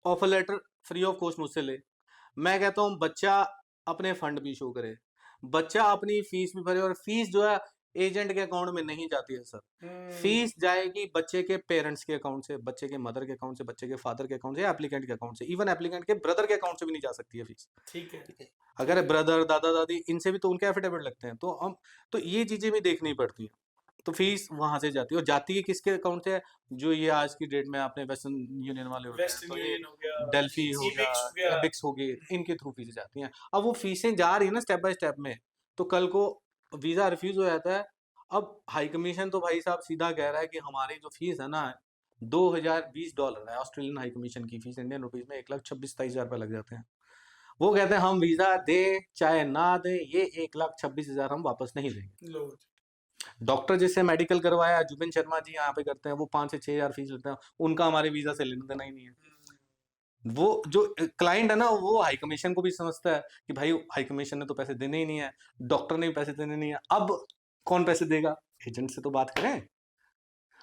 offer letter free of cost मुझसे ले, मैं कहता हूँ बच्चा अपने फंड भी शो करे, बच्चा अपनी फीस भी भरे, और फीस जो है एजेंट के अकाउंट में नहीं जाती है सर, फीस जाएगी बच्चे के पेरेंट्स के अकाउंट से, बच्चे के मदर के अकाउंट से, बच्चे के फादर के अकाउंट से, या एप्लीकेंट के अकाउंट से, इवन एप्लीकेंट के ब्रदर के अकाउंट से भी नहीं जा सकती है फीस। ठीक है। अगर ब्रदर, दादा दादी, इनसे भी तो उनके एफिडेविट लगते हैं, तो हम, तो ये चीजें भी देखनी पड़ती हैं। तो फीस वहां से जाती है, और जाती है किसके अकाउंट से? जो ये आज की डेट में आपने वेस्टर्न यूनियन वाले होते हैं, वेस्टर्न तो ये यूनियन हो गया, डेल्फी हो गया, Ebix हो गया। एबिक्स हो गई, इनके थ्रू फीसें जाती हैं। अब वो फीसें जा रही है ना स्टेप बाय स्टेप में, तो कल को वीजा रिफ्यूज हो जाता है। अब हाई कमीशन तो भाई साहब सीधा कह रहा है कि हमारी जो फीस है ना, $2020 है ऑस्ट्रेलियन हाई कमीशन की फीस, इंडियन रुपीज में 1,26,27,000 लग जाते हैं। वो कहते हैं हम वीजा दे चाहे ना दे, ये 1,26,000 हम वापस नहीं देंगे। लो। डॉक्टर जिससे मेडिकल करवाया, जुबिन शर्मा जी यहाँ पे करते हैं, वो 5 से 6 हजार फीस लेते हैं, उनका हमारे वीजा से लेना देना ही नहीं है। वो जो क्लाइंट है ना, वो हाई कमीशन को भी समझता है कि भाई हाई कमीशन ने तो पैसे देने ही नहीं है, डॉक्टर ने भी पैसे देने नहीं है, अब कौन पैसे देगा? एजेंट से तो बात करें।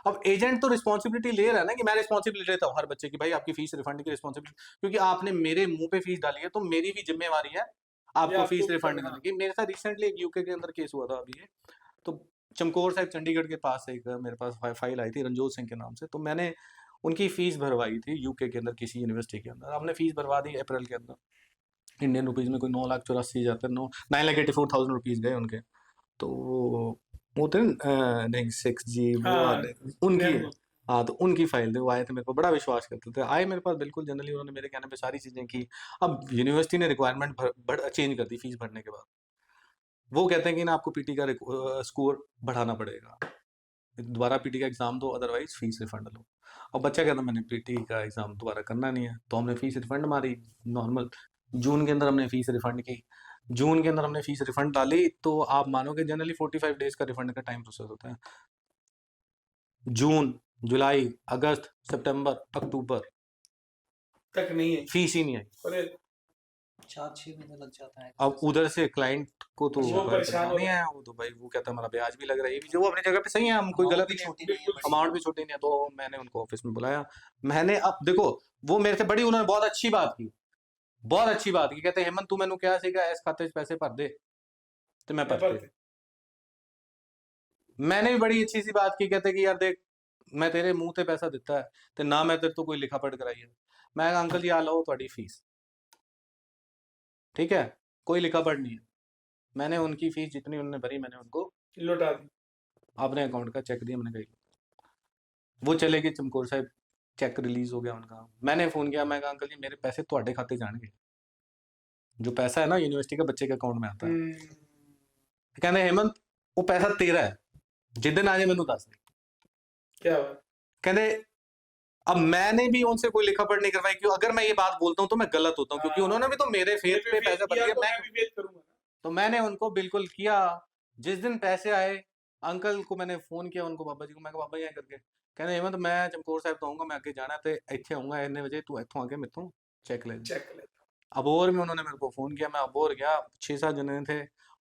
अब एजेंट तो रिस्पॉन्सिबिलिटी ले रहा है ना, कि मैं रिस्पॉन्सिबिलिटी लेता हूँ हर बच्चे की, भाई आपकी फीस रिफंड की रिस्पॉन्सिबिलिटी, क्योंकि आपने मेरे मुंह पे फीस डाली है, तो मेरी भी जिम्मेवारी है आपको फीस रिफंड करने की। मेरे साथ रिसेंटली एक यूके के अंदर केस हुआ था अभी, तो चमकौर साहिब चंडीगढ़ के पास एक मेरे पास फाइल आई थी रंजोत सिंह के नाम से, तो मैंने उनकी फीस भरवाई थी यूके के अंदर किसी यूनिवर्सिटी के अंदर, हमने फीस भरवा दी अप्रैल के अंदर। इंडियन रुपीज में कोई 9,84,000 9,84,000 रुपीज गए उनके। तो वो थे नहीं 6G वो हाँ वाले उनकी है। नेहरू। हाँ तो उनकी फाइल थी, वो आए थे मेरे को, बड़ा विश्वास करते थे, आए मेरे पास बिल्कुल जनरली, उन्होंने मेरे कहने पे सारी चीजें की। अब यूनिवर्सिटी ने रिक्वायरमेंट चेंज कर दी फीस भरने के बाद। वो कहते हैं कि ना आपको पीटी का स्कोर बढ़ाना पड़ेगा, दोबारा पीटी का एग्जाम दो, अदरवाइज फीस रिफंड लो। और बच्चा कहता मैंने पीटी का एग्जाम दोबारा करना नहीं है, तो हमने फीस रिफंड मारी नॉर्मल। जून के अंदर हमने फीस रिफंड की, जून के अंदर हमने फीस रिफंड डाली, तो आप मानोगे जनरली 45 डेज का रिफंड का टाइम प्रोसेस होता है। जून, जुलाई, अगस्त, सितंबर, अक्टूबर तक नहीं है। फीस ही नहीं आई। अरे 4-6 महीने लग जाता है। अब उधर से क्लाइंट को तो वो भाई परेशान हो नहीं रहा है। आया, वो तो भाई वो कहता हमारा ब्याज भी लग रहा है, ये भी जो अपनी जगह पे सही है, हम कोई अमाउंट गलत भी नहीं है, छोटी नहीं है बड़ी। अमाउंट भी छोटी नहीं है। तो मैंने उनको ऑफिस में बुलाया, मैंने अब देखो वो मेरे से बड़ी, उन्होंने बहुत अच्छी बात की, बहुत अच्छी बात की। कहते हेमंत तू मैंने क्या सीखा, इस खाते से पैसे भर दे, तो मैं भरते। मैंने भी बड़ी अच्छी सी बात की, कहते कि यार देख मैं तेरे मुंह ते पैसा दिता है ते ना मैं तेरे तो कोई लिखा पढ़ कराई है। मैं कहा, अंकल जी आ लो ਤੁਹਾਡੀ फीस, ठीक है, कोई लिखा पढ़ नहीं है। मैंने उनकी फीस जितनी उन्होंने भरी मैंने उनको लौटा दी। अपने अकाउंट का चेक दिया, मैंने कही वो चले गए चमकौर साहब, चेक रिलीज हो गया उनका। मैंने फोन किया, मैं कहा अंकल जी मेरे पैसे ਤੁਹਾਡੇ खाते जाएंगे, जो पैसा है ना यूनिवर्सिटी का बच्चे के अकाउंट में आता है। कहने हेमंत वो पैसा तेरा है, जिस दिन आ जाए मैनू दस दे। क्या हुआ? कहते अब मैंने भी उनसे कोई लिखा पढ़ नहीं करवाई, क्यों अगर मैं ये बात बोलता हूँ तो मैं गलत होता हूँ, क्योंकि उन्होंने भी तो मेरे फेथ पे पैसा भर दिया, मैं भी फेथ करूंगा। तो मैंने उनको बिल्कुल किया। जिस दिन पैसे आए अंकल को मैंने फोन किया, उनको पापा जी को, मैं कहा पापा यहाँ करके, कहने हेमंत मैं चमकौर साहब तो आऊंगा, मैं आगे जाना ते ਇੱਥੇ आऊंगा इतने बजे, तू ਇੱਥੋਂ आके मेरे तो चेक ले जा। चेक ले। अबोर में उन्होंने मेरे को फोन किया, मैं अबोर गया, 6-7 जने थे,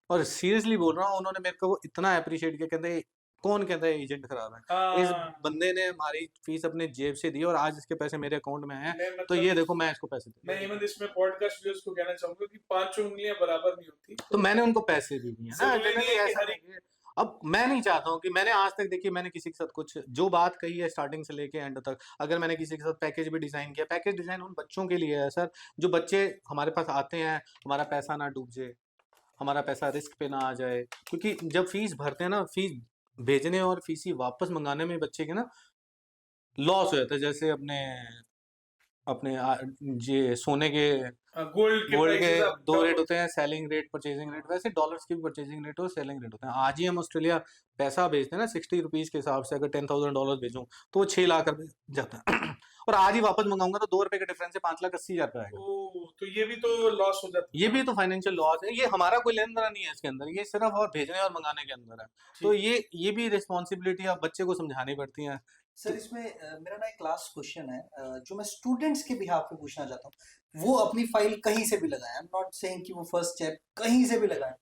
और सीरियसली बोल रहा हूँ उन्होंने मेरे को इतना अप्रिशिएट किया। कहते कौन कहता है एजेंट खराब है, इस हाँ बंदे ने हमारी फीस अपने जेब से दी और आज इसके पैसे मेरे अकाउंट में हैं, मैं तो मतलब ये देखो मैं इसको पैसे दे। मैं हेमंत इसमें पॉडकास्ट व्यूअर्स को कहना चाहूंगा कि पांचों उंगलियां बराबर नहीं होती। तो मैंने उनको पैसे भी दिए ना, जरूरी नहीं जनरली है कि ऐसा हर नहीं है। अब मैं नहीं चाहता हूँ कि मैंने आज तक देखिए मैंने किसी के साथ कुछ जो बात कही है स्टार्टिंग से लेके एंड तक, अगर मैंने किसी के साथ पैकेज भी डिजाइन किया, पैकेज डिजाइन उन बच्चों के लिए है सर, जो बच्चे हमारे पास आते हैं, हमारा पैसा ना डूब जाए, हमारा पैसा रिस्क पे ना आ जाए। क्योंकि जब फीस भरते हैं ना, फीस भेजने और फीस ही वापस मंगाने में बच्चे के ना लॉस हो जाता है। जैसे अपने अपने ये सोने के गोल्ड के गोल्ड के प्राइसेस आप दो रेट होते हैं, सेलिंग रेट परचेजिंग रेट, वैसे डॉलर्स की भी परचेजिंग रेट और सेलिंग रेट होते हैं। आज ही हम ऑस्ट्रेलिया पैसा भेजते हैं ना 60 रुपीज के हिसाब से, अगर $10,000 भेजूं तो वो 6 लाख रुपए जाता है और आज ही वापस मंगाऊंगा तो 2 रुपए के डिफरेंस से 5,80,000 रुपए आएगा। तो ये भी तो लॉस हो जाता है। ये भी तो फाइनेंशियल लॉस है, ये हमारा कोई लेन देन नहीं है इसके अंदर, ये सिर्फ और भेजने और मंगाने के अंदर है। तो ये भी रिस्पॉन्सिबिलिटी आप बच्चे को समझानी पड़ती है। सर इसमें मेरा ना एक लास्ट क्वेश्चन है जो मैं स्टूडेंट्स के बिहाफ पे पूछना चाहता हूँ। वो अपनी फाइल कहीं से भी लगाएं, आई एम नॉट सेइंग कि वो फर्स्ट स्टेप कहीं से भी लगाएं,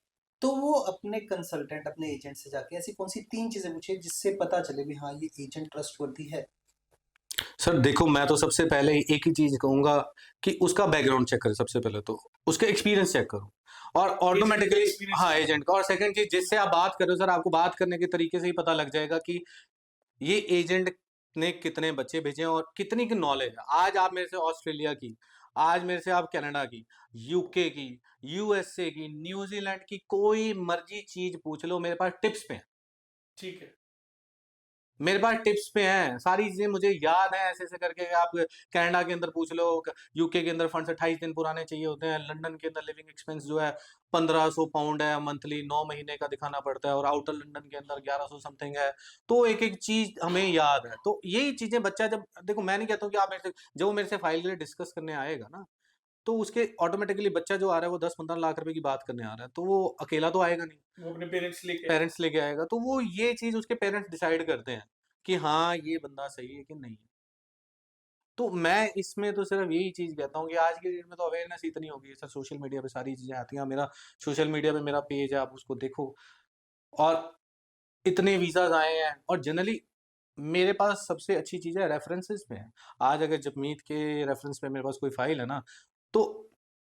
तो वो अपने कंसल्टेंट अपने एजेंट से जाके ऐसी कौन सी 3 चीजें पूछे जिससे पता चले भी हाँ ये एजेंट ट्रस्टवर्दी है। सर देखो मैं तो सबसे पहले एक ही चीज कहूंगा कि उसका बैकग्राउंड चेक करें, सबसे पहले तो उसके एक्सपीरियंस चेक करो और ऑटोमेटिकली experience हाँ एजेंट का। और सेकंड चीज जिससे आप बात कर रहे हो सर, आपको बात करने के तरीके से ही पता लग जाएगा कि ये एजेंट ने कितने बच्चे भेजे हैं और कितनी की नॉलेज है। आज आप मेरे से ऑस्ट्रेलिया की, आज मेरे से आप कनाडा की, यूके की, यूएसए की, न्यूजीलैंड की, कोई मर्जी चीज पूछ लो, मेरे पास टिप्स पे है, ठीक है। मेरे पास टिप्स पे हैं, सारी चीजें मुझे याद है ऐसे ऐसे करके। आप कनाडा के अंदर पूछ लो, यूके के अंदर फंड्स 28 दिन पुराने चाहिए होते हैं, लंदन के अंदर लिविंग एक्सपेंस जो है 1500 पाउंड है मंथली, 9 महीने का दिखाना पड़ता है, और आउटर लंदन के अंदर 1100 समथिंग है। तो एक एक चीज हमें याद है। तो यही चीजें बच्चा जब देखो, मैं नहीं कहता हूँ कि आप मेरे से जब वो मेरे से फाइल के लिए डिस्कस करने आएगा ना, तो उसके ऑटोमेटिकली बच्चा जो आ रहा है वो 10-15 लाख रुपए की बात करने आ रहा है, तो वो अकेला तो आएगा नहीं, वो अपने पेरेंट्स लेके आएगा। तो वो ये चीज उसके पेरेंट्स डिसाइड करते हैं कि हाँ ये बंदा सही है कि नहीं है। तो मैं इसमें तो सिर्फ यही चीज कहता हूँ कि आज की डेट में तो अवेयरनेस इतनी हो गई है सर, सोशल मीडिया पे सारी चीजें आती हैं। मेरा सोशल मीडिया पे मेरा पेज है, आप उसको देखो, और इतने वीजाज आए हैं, और जनरली मेरे पास सबसे अच्छी चीज है रेफरेंसेस में है। आज अगर जपमीत के रेफरेंस पे मेरे पास कोई फाइल है ना, तो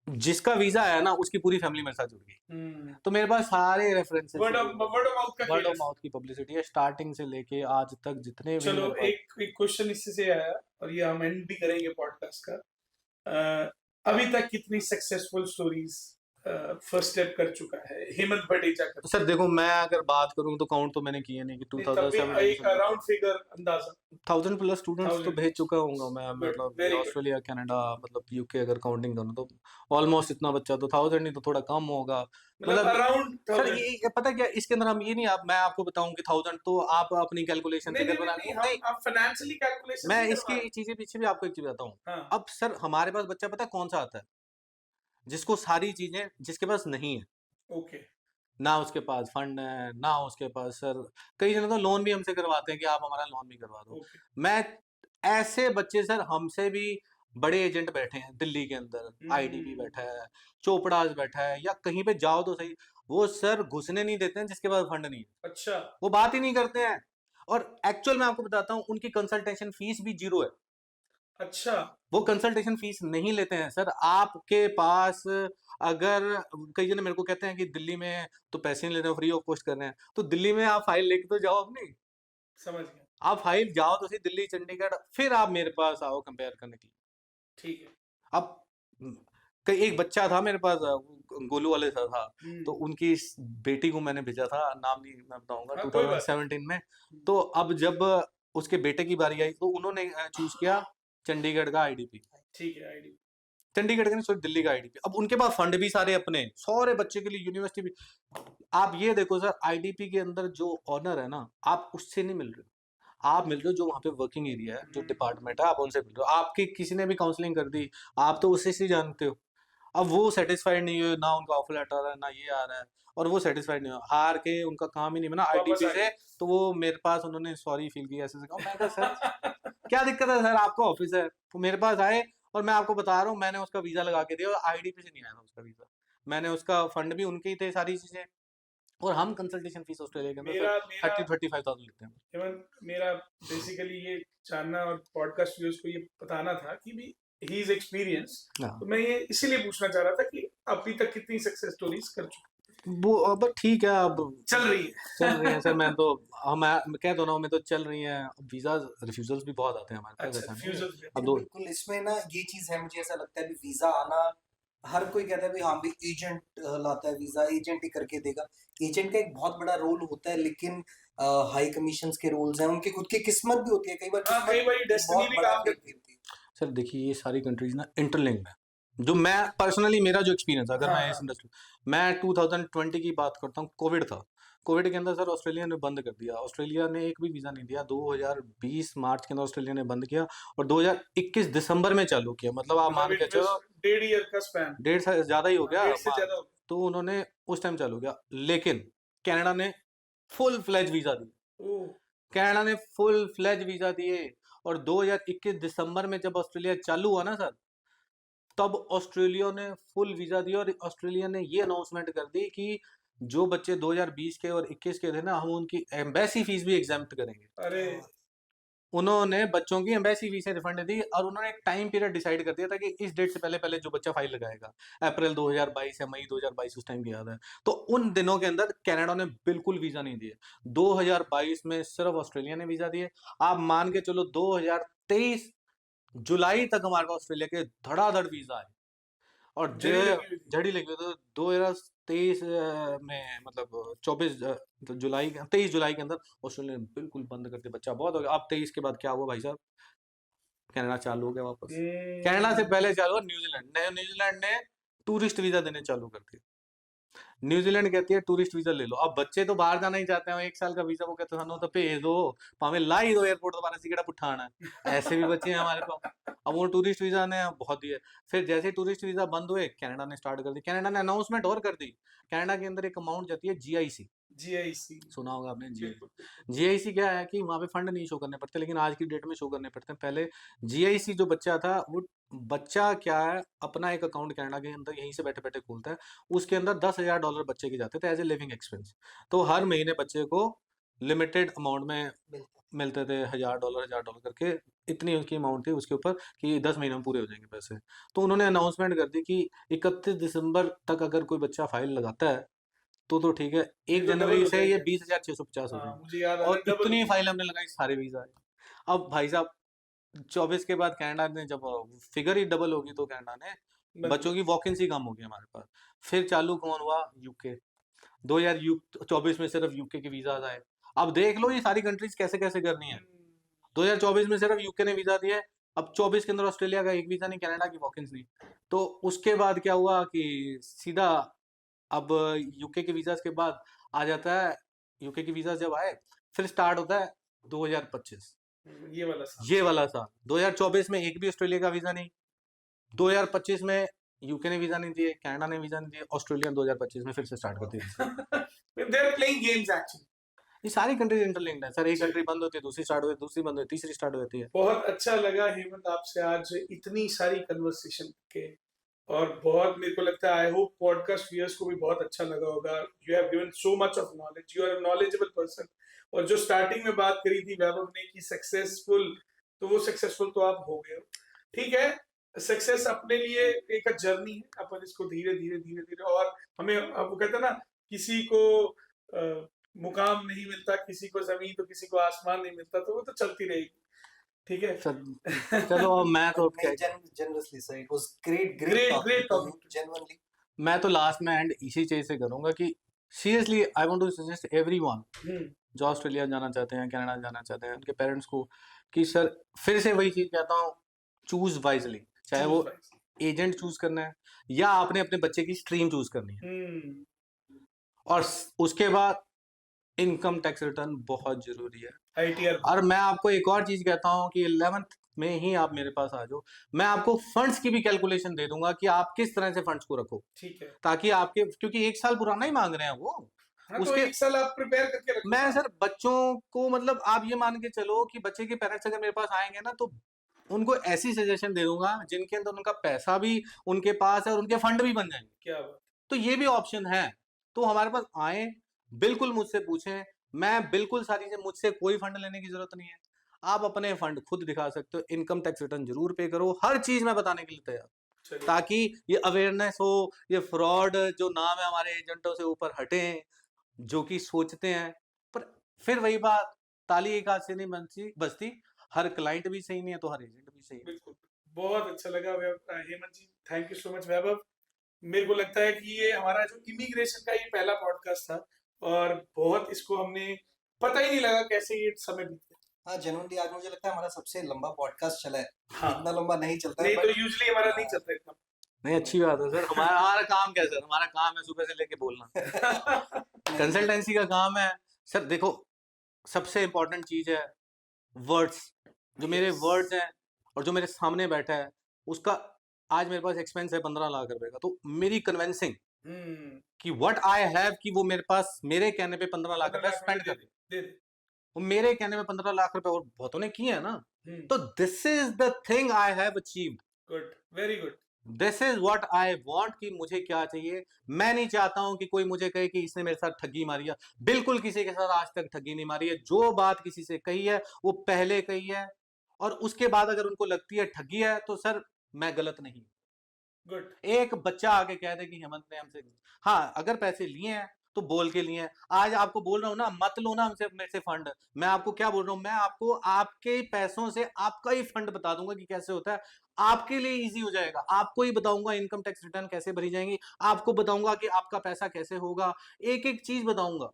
जिसका वीजा आया ना उसकी पूरी फैमिली मेरे साथ जुड़ गई। तो मेरे पास सारे रेफरेंसेस वर्ड ऑफ माउथ का वर्ड खेल ऑफ माउथ की पब्लिसिटी है, स्टार्टिंग से लेके आज तक जितने भी चलो मेरे पास- एक क्वेश्चन इससे से आया और ये हम एंड भी करेंगे पॉडकास्ट का। अभी तक कितनी सक्सेसफुल स्टोरीज फर्स्ट स्टेप कर चुका है हेमंत भटेजा का? सर देखो, मैं अगर बात करूं तो काउंट तो मैंने किया नहीं कि नहीं, तब भी 2017 एक अराउंड फिगर अंदाजा। 1000 प्लस स्टूडेंट्स तो 1000 भेज चुका हूँगा मैं, गुड, मतलब वेरी गुड। ऑस्ट्रेलिया, कनाडा, मतलब यूके अगर काउंटिंग करूँ तो ऑलमोस्ट इतना बच्चा तो 1000 नहीं तो थोड़ा कम होगा। मतलब मतलब अराउंड सर ये पता क्या, इसके अंदर हम ये नहीं, आप मैं आपको बताऊं कि 1000 तो आप अपनी कैलकुलेशन से नहीं कर नहीं बना नहीं, नहीं। हम फाइनेंशियली कैलकुलेशन मैं नहीं इसकी करवा रहे। चीजें पीछे भी आपको एक चीज बताता हूँ। हाँ, अब सर हमारे पास बच्चा पता है कौन सा आता है, जिसको सारी चीजें जिसके पास नहीं है, ओके। ना उसके पास फंड है, ना उसके पास सर कई जने तो लोन भी हमसे करवाते हैं कि आप हमारा लोन भी करवा दो। ओके। मैं ऐसे बच्चे सर हमसे भी बड़े एजेंट बैठे हैं दिल्ली के अंदर, आईडीपी बैठा है, चोपड़ास बैठा है, या कहीं पे जाओ तो सही, वो सर घुसने नहीं देते हैं जिसके पास फंड नहीं है, अच्छा। वो बात ही नहीं करते हैं। और एक्चुअल में आपको बताता हूँ, उनकी कंसल्टेशन फीस भी 0 है। अच्छा। वो कंसल्टेशन फीस नहीं लेते हैं सर। आपके पास अगर कई जने मेरे को कहते हैं कि दिल्ली में तो पैसे नहीं ले रहे हो, फ्री ऑफ कॉस्ट कर रहे हैं, तो दिल्ली में आप फाइल लेके तो जाओ अपनी, समझ गया। आप फाइल जाओ तो सही दिल्ली चंडीगढ़, फिर आप मेरे पास आओ कंपेयर करने के लिए। ठीक है। अब कई एक बच्चा था मेरे पास, गोलू वाले सा था, तो उनकी बेटी को मैंने भेजा था, नाम नहीं मैं बताऊंगा, हाँ, कोई बात 2017 में। तो अब जब उसके बेटे की बारी आई तो उन्होंने चूज किया चंडीगढ़ का आईडीपी, ठीक है। आईडी। चंडीगढ़ का नहीं सॉरी दिल्ली का आईडीपी। अब उनके पास फंड भी सारे अपने, सारे बच्चे के लिए यूनिवर्सिटी भी। आप ये देखो सर, आईडीपी के अंदर जो ऑनर है ना, आप उससे नहीं मिल रहे हो, आप मिल रहे हो जो वहाँ पे वर्किंग एरिया है, जो डिपार्टमेंट है, आप उनसे मिल रहे हो। आपकी किसी ने भी काउंसलिंग कर दी, आप तो उससे से जानते हो। अब वो सेटिस्फाइड नहीं हुए, ना उनका ऑफर लेटर आ रहा है, ना ये आ रहा है, और वो सेटिस्फाइड नहीं हुआ, हार के उनका काम ही नहीं बना वापस आईडीपी आ से। गए। तो वो मेरे पास उन्होंने सॉरी फील किया, ऐसे कहा। मैं कहा सर क्या दिक्कत है सर, आपका ऑफिस है। तो मेरे पास आए, और मैं आपको बता रहा हूँ, मैंने उसका वीजा लगा के दिया, और आईडीपी से नहीं आया था उसका वीजा। मैंने उसका फंड भी उनके ही थे, सारी चीजें। और हम कंसल्टेशन फीस ऑस्ट्रेलिया के अंदर सर मेरा मेरा 35,000 लेते हैं। हेमंत, मेरा बेसिकली ये जानना और पॉडकास्ट व्यूअर्स को ये बताना था कि भी ही इज एक्सपीरियंस। हाँ, तो मैं ये इसीलिए पूछना चाह रहा था कि अभी तक कितनी सक्सेस स्टोरीज कर चुके, वो अब ठीक है, अब चल रही है। चल रही है सर। मैं तो मैं कह तो रहा हूँ, मैं तो चल रही है। वीजा रिफ्यूजल्स भी बहुत आते हैं हमारे पास, अच्छा, ऐसा नहीं है। फ्यूजन भी। अब दो बिल्कुल इसमें ना ये चीज है, मुझे ऐसा लगता है भी वीजा आना, हर कोई कहता है भी हाँ भी एजेंट लाता है वीजा, एजेंट ही करके देगा। एजेंट का एक बहुत बड़ा रोल होता है, लेकिन हाई कमीशंस के रोल्स हैं, उनकी खुद की किस्मत भी होती है, कई बार हाँ, किस्मत कई बार डेस्टिनी बहुत भी बड़ा काम खेल करती है। खेलती है। सर देखिए, ये सारी कंट्रीज ना इंटरलिंक्ड है। जो मैं पर्सनली, मेरा जो एक्सपीरियंस अगर हाँ, मैं इस हाँ। इंडस्ट्री, मैं 2020 की बात करता हूँ, कोविड था। कोविड के अंदर सर ऑस्ट्रेलिया ने बंद कर दिया, ऑस्ट्रेलिया ने एक भी वीज़ा नहीं दिया। 2020 मार्च के अंदर ऑस्ट्रेलिया ने बंद किया, और 2021 दिसंबर में चालू किया। मतलब आप मतलब मान के इट वाज चलो 1.5 ईयर का स्पैन। 1.5 साल ज़्यादा ही हो गया। 1.5 से ज्यादा हो गया। तो उन्होंने उस टाइम चालू किया, लेकिन कनाडा ने फुल फ्लैज वीज़ा दी। ओह। कनाडा ने फुल फ्लैज वीज़ा दिए, और 2021 दिसंबर में जब ऑस्ट्रेलिया चालू हुआ ना सर, तब ऑस्ट्रेलिया ने फुल वीजा दिया, और ऑस्ट्रेलिया ने ये अनाउंसमेंट कर दी कि जो बच्चे 2020 के और 21 के थे ना, हम उनकी एम्बेसी फीस भी एग्जाम्प्ट करेंगे। अरे। उन्होंने बच्चों की एम्बेसी फीस रिफंड दी, और उन्होंने एक टाइम पीरियड डिसाइड कर दिया था कि इस डेट से पहले पहले जो बच्चा फाइल लगाएगा, अप्रैल 2022 या मई 2022 उस टाइम की याद है। तो उन दिनों के अंदर कनाडा ने बिल्कुल वीजा नहीं दिए। 2022 में सिर्फ ऑस्ट्रेलिया ने वीजा दिए। आप मान के चलो 2023 जुलाई तक हमारे पास ऑस्ट्रेलिया के धड़ाधड़ वीजा आए, और जड़ी लगी हुई थी। जड़ी लगी हुई। तो 2023 में, मतलब 24 तो जुलाई 23 जुलाई के अंदर ऑस्ट्रेलिया ने बिल्कुल बंद कर दिया। बच्चा बहुत हो गया। अब 23 के बाद क्या हुआ भाई साहब, कनाडा चालू हो गया वापस। कनाडा से पहले चालू हुआ न्यूजीलैंड। न्यूजीलैंड ने टूरिस्ट वीजा देने चालू कर दिए। न्यूजीलैंड कहती है टूरिस्ट वीजा ले लो। अब बच्चे तो बाहर जाना ही चाहते हैं, 1 साल का वीजा वो कहते हैं तो भेज दो, भावे ला ही दो एयरपोर्ट, दोबारा सिगड़ा पुठाना है। ऐसे भी बच्चे हैं हमारे पास। अब वो टूरिस्ट वीजा ने बहुत दिए। फिर जैसे टूरिस्ट वीजा बंद हुए, कनाडा ने स्टार्ट कर दी। कनाडा ने अनाउंसमेंट और कर दी, कनाडा के अंदर एक अमाउंट जाती है जीआईसी, जीआईसी। सुना होगा आपने जीआईसी। बिल्कुल बिल्कुल। जीआईसी क्या है कि वहाँ पे फंड नहीं शो करने पड़ते, लेकिन आज की डेट में शो करने पड़ते हैं। पहले जीआईसी जो बच्चा था, वो बच्चा क्या है, अपना एक अकाउंट कनाडा के अंदर यहीं से बैठे बैठे खोलता है। उसके अंदर $10,000 बच्चे के जाते थे एज ए लिविंग एक्सपेंस। तो हर महीने बच्चे को लिमिटेड अमाउंट में बिल्कुल। मिलते थे, $1,000 करके। इतनी उसकी अमाउंट थी उसके ऊपर कि 10 महीने में पूरे हो जाएंगे पैसे। तो उन्होंने अनाउंसमेंट कर दी कि 31 दिसंबर तक अगर कोई बच्चा फाइल लगाता है तो ठीक है, ये 1 तो डबल जनवरी हो से ये जाएंगे। 20,650 हो हाँ, जाएंगे। मुझे याद आ रहा और है, डबल इतनी हो फाइल हमने लगाई, सारे वीजा आए। अब भाई साहब 24 के बाद कनाडा ने जब फिगर ही डबल होगी, तो कनाडा ने बच्चों की वॉकिंसी कम हो गई हमारे पास। फिर चालू कौन हुआ? यूके। 2024 में सिर्फ यूके के वीजाज आए। अब देख लो ये सारी कंट्रीज कैसे कैसे करनी है। 2024 में सिर्फ यूके ने वीजा दिया है, अब 24 के अंदर ऑस्ट्रेलिया का एक वीजा नहीं, कनाडा की वॉकिंस नहीं। तो उसके बाद क्या हुआ कि सीधा अब यूके के वीजा के बाद आ जाता है, यूके के वीजा जब आए फिर स्टार्ट होता है 2025, ये वाला साल। ये वाला साल। 2024 में एक भी ऑस्ट्रेलिया का वीजा नहीं, 2025 में यूके ने वीजा नहीं दिए, कनाडा ने वीजा नहीं दिए, ऑस्ट्रेलिया 2025 में फिर से स्टार्ट करती है। They are playing games actually. ये सारी कंट्रीज इंटरलिंक्ड है सर, एक कंट्री बंद होती है दूसरी स्टार्ट होती है, दूसरी बंद होती है तीसरी स्टार्ट होती है। बहुत अच्छा लगा हेमंत आपसे आज इतनी सारी कन्वर्सेशन के, और बहुत मेरे को लगता है आई होप पॉडकास्ट व्यूअर्स को भी बहुत अच्छा लगा होगा। You have given so much of knowledge, you are a knowledgeable person. और जो स्टार्टिंग में बात करी थी वैभव ने कि सक्सेसफुल, तो वो सक्सेसफुल तो आप हो गए हो। ठीक है, सक्सेस अपने लिए एक जर्नी है, अपन इसको धीरे धीरे धीरे धीरे, और हमें अब वो कहते हैं ना, किसी को मुकाम नहीं मिलता, किसी को जमीन तो किसी को आसमान नहीं मिलता, तो वो तो चलती रहेगी। ठीक है सर चलो अब मैं तो generously sir, it was great great talking to you. Genuinely. मैं तो लास्ट में एंड इसी चीज से करूंगा कि seriously I want to suggest everyone जो ऑस्ट्रेलिया जाना चाहते हैं, कनाडा जाना चाहते हैं, उनके पेरेंट्स को कि सर फिर से वही चीज कहता हूँ, चूज वाइजली। चाहे वो एजेंट चूज करना है या आपने अपने बच्चे की स्ट्रीम चूज करनी है, और उसके बाद इनकम टैक्स रिटर्न बहुत जरूरी है। ITR। और मैं आपको एक और चीज कहता हूँ कि 11th में ही आप मेरे पास आ जाओ, मैं आपको फंड्स की भी कैलकुलेशन दे दूंगा कि आप किस तरह से फंड्स को रखो, ठीक है, ताकि आपके, क्योंकि एक साल पुराना ही मांग रहे हैं वो। हाँ, तो उसके एक साल आप प्रिपेयर करके रखो। मैं सर बच्चों को, मतलब आप ये मान के चलो कि बच्चे के पेरेंट्स अगर मेरे पास आएंगे ना, तो उनको ऐसी सजेशन दे दूंगा जिनके अंदर उनका पैसा भी उनके पास है और उनके फंड भी बन जाएंगे। क्या बात। तो ये भी ऑप्शन है, तो हमारे पास आए, बिल्कुल मुझसे पूछें, मैं बिल्कुल सारी चीजें, मुझसे कोई फंड लेने की जरूरत नहीं है, आप अपने फंड खुद दिखा सकते हो। इनकम टैक्स रिटर्न जरूर पे करो, हर चीज मैं बताने के लिए तैयार, चलिए, ताकि ये अवेयरनेस हो, ये फ्रॉड जो नाम है हमारे एजेंटों से ऊपर हटे, जो कि सोचते हैं। पर फिर वही बात, ताली एक हाथ से नहीं बजती, हर क्लाइंट भी सही नहीं है तो हर एजेंट भी सही है। बिल्कुल, बहुत अच्छा लगा हेमंत जी, थैंक यू सो मच वैभव। मेरे को लगता है कि ये हमारा जो इमिग्रेशन का ये पहला पॉडकास्ट था, और बहुत इसको हमने पता ही नहीं लगा कैसे ये समय बीत गया। हाँ, जेन्युइनली आज मुझे लगता है हमारा सबसे लंबा पॉडकास्ट चला है। हाँ, इतना लंबा नहीं चलता नहीं है, तो यूजुअली हमारा नहीं चलता इतना। नहीं, अच्छी बात है सर, हमारा हमारा काम क्या है सर, हमारा काम है सुबह से लेके बोलना, कंसल्टेंसी का काम है सर। देखो सबसे इंपॉर्टेंट चीज है वर्ड्स, जो मेरे वर्ड्स हैं और जो मेरे सामने बैठा है उसका आज मेरे पास एक्सपेंस है 15 लाख रुपए का, तो मेरी कन्विंसिंग कि व्हाट आई हैव, कि वो मेरे पास मेरे कहने पे 15 लाख रुपए स्पेंड कर दे, दे दे। वो मेरे कहने पे 15 लाख रुपए, और बहुतों ने किए हैं ना, तो this is the thing I have achieved, good, very good. This is what I want, कि मुझे क्या चाहिए। मैं नहीं चाहता हूं कि कोई मुझे कहे कि इसने मेरे साथ ठगी मारी है, बिल्कुल किसी के साथ आज तक ठगी नहीं मारी है। जो बात किसी से कही है वो पहले कही है, और उसके बाद अगर उनको लगती है ठगी है तो सर मैं गलत नहीं। गुड। एक बच्चा आके कह दे कि हेमंत ने हमसे, हाँ अगर पैसे लिए हैं तो बोल के लिए हैं। आज आपको बोल रहा हूँ ना, मत लो ना हमसे, मेरे से फंड। मैं आपको क्या बोल रहा हूँ, मैं आपको आपके पैसों से आपका ही फंड बता दूंगा कि कैसे होता है, आपके लिए इजी हो जाएगा। आपको ही बताऊंगा इनकम टैक्स रिटर्न कैसे भरी जाएंगी, आपको बताऊंगा कि आपका पैसा कैसे होगा, एक एक चीज बताऊंगा।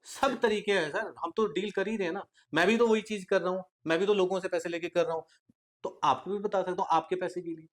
सब तरीके हैं सर, हम तो डील कर ही रहे हैं ना, मैं भी तो वही चीज कर रहा हूँ, मैं भी तो लोगों से पैसे लेके कर रहा हूँ, तो आपको भी बता सकता हूँ आपके पैसे के लिए।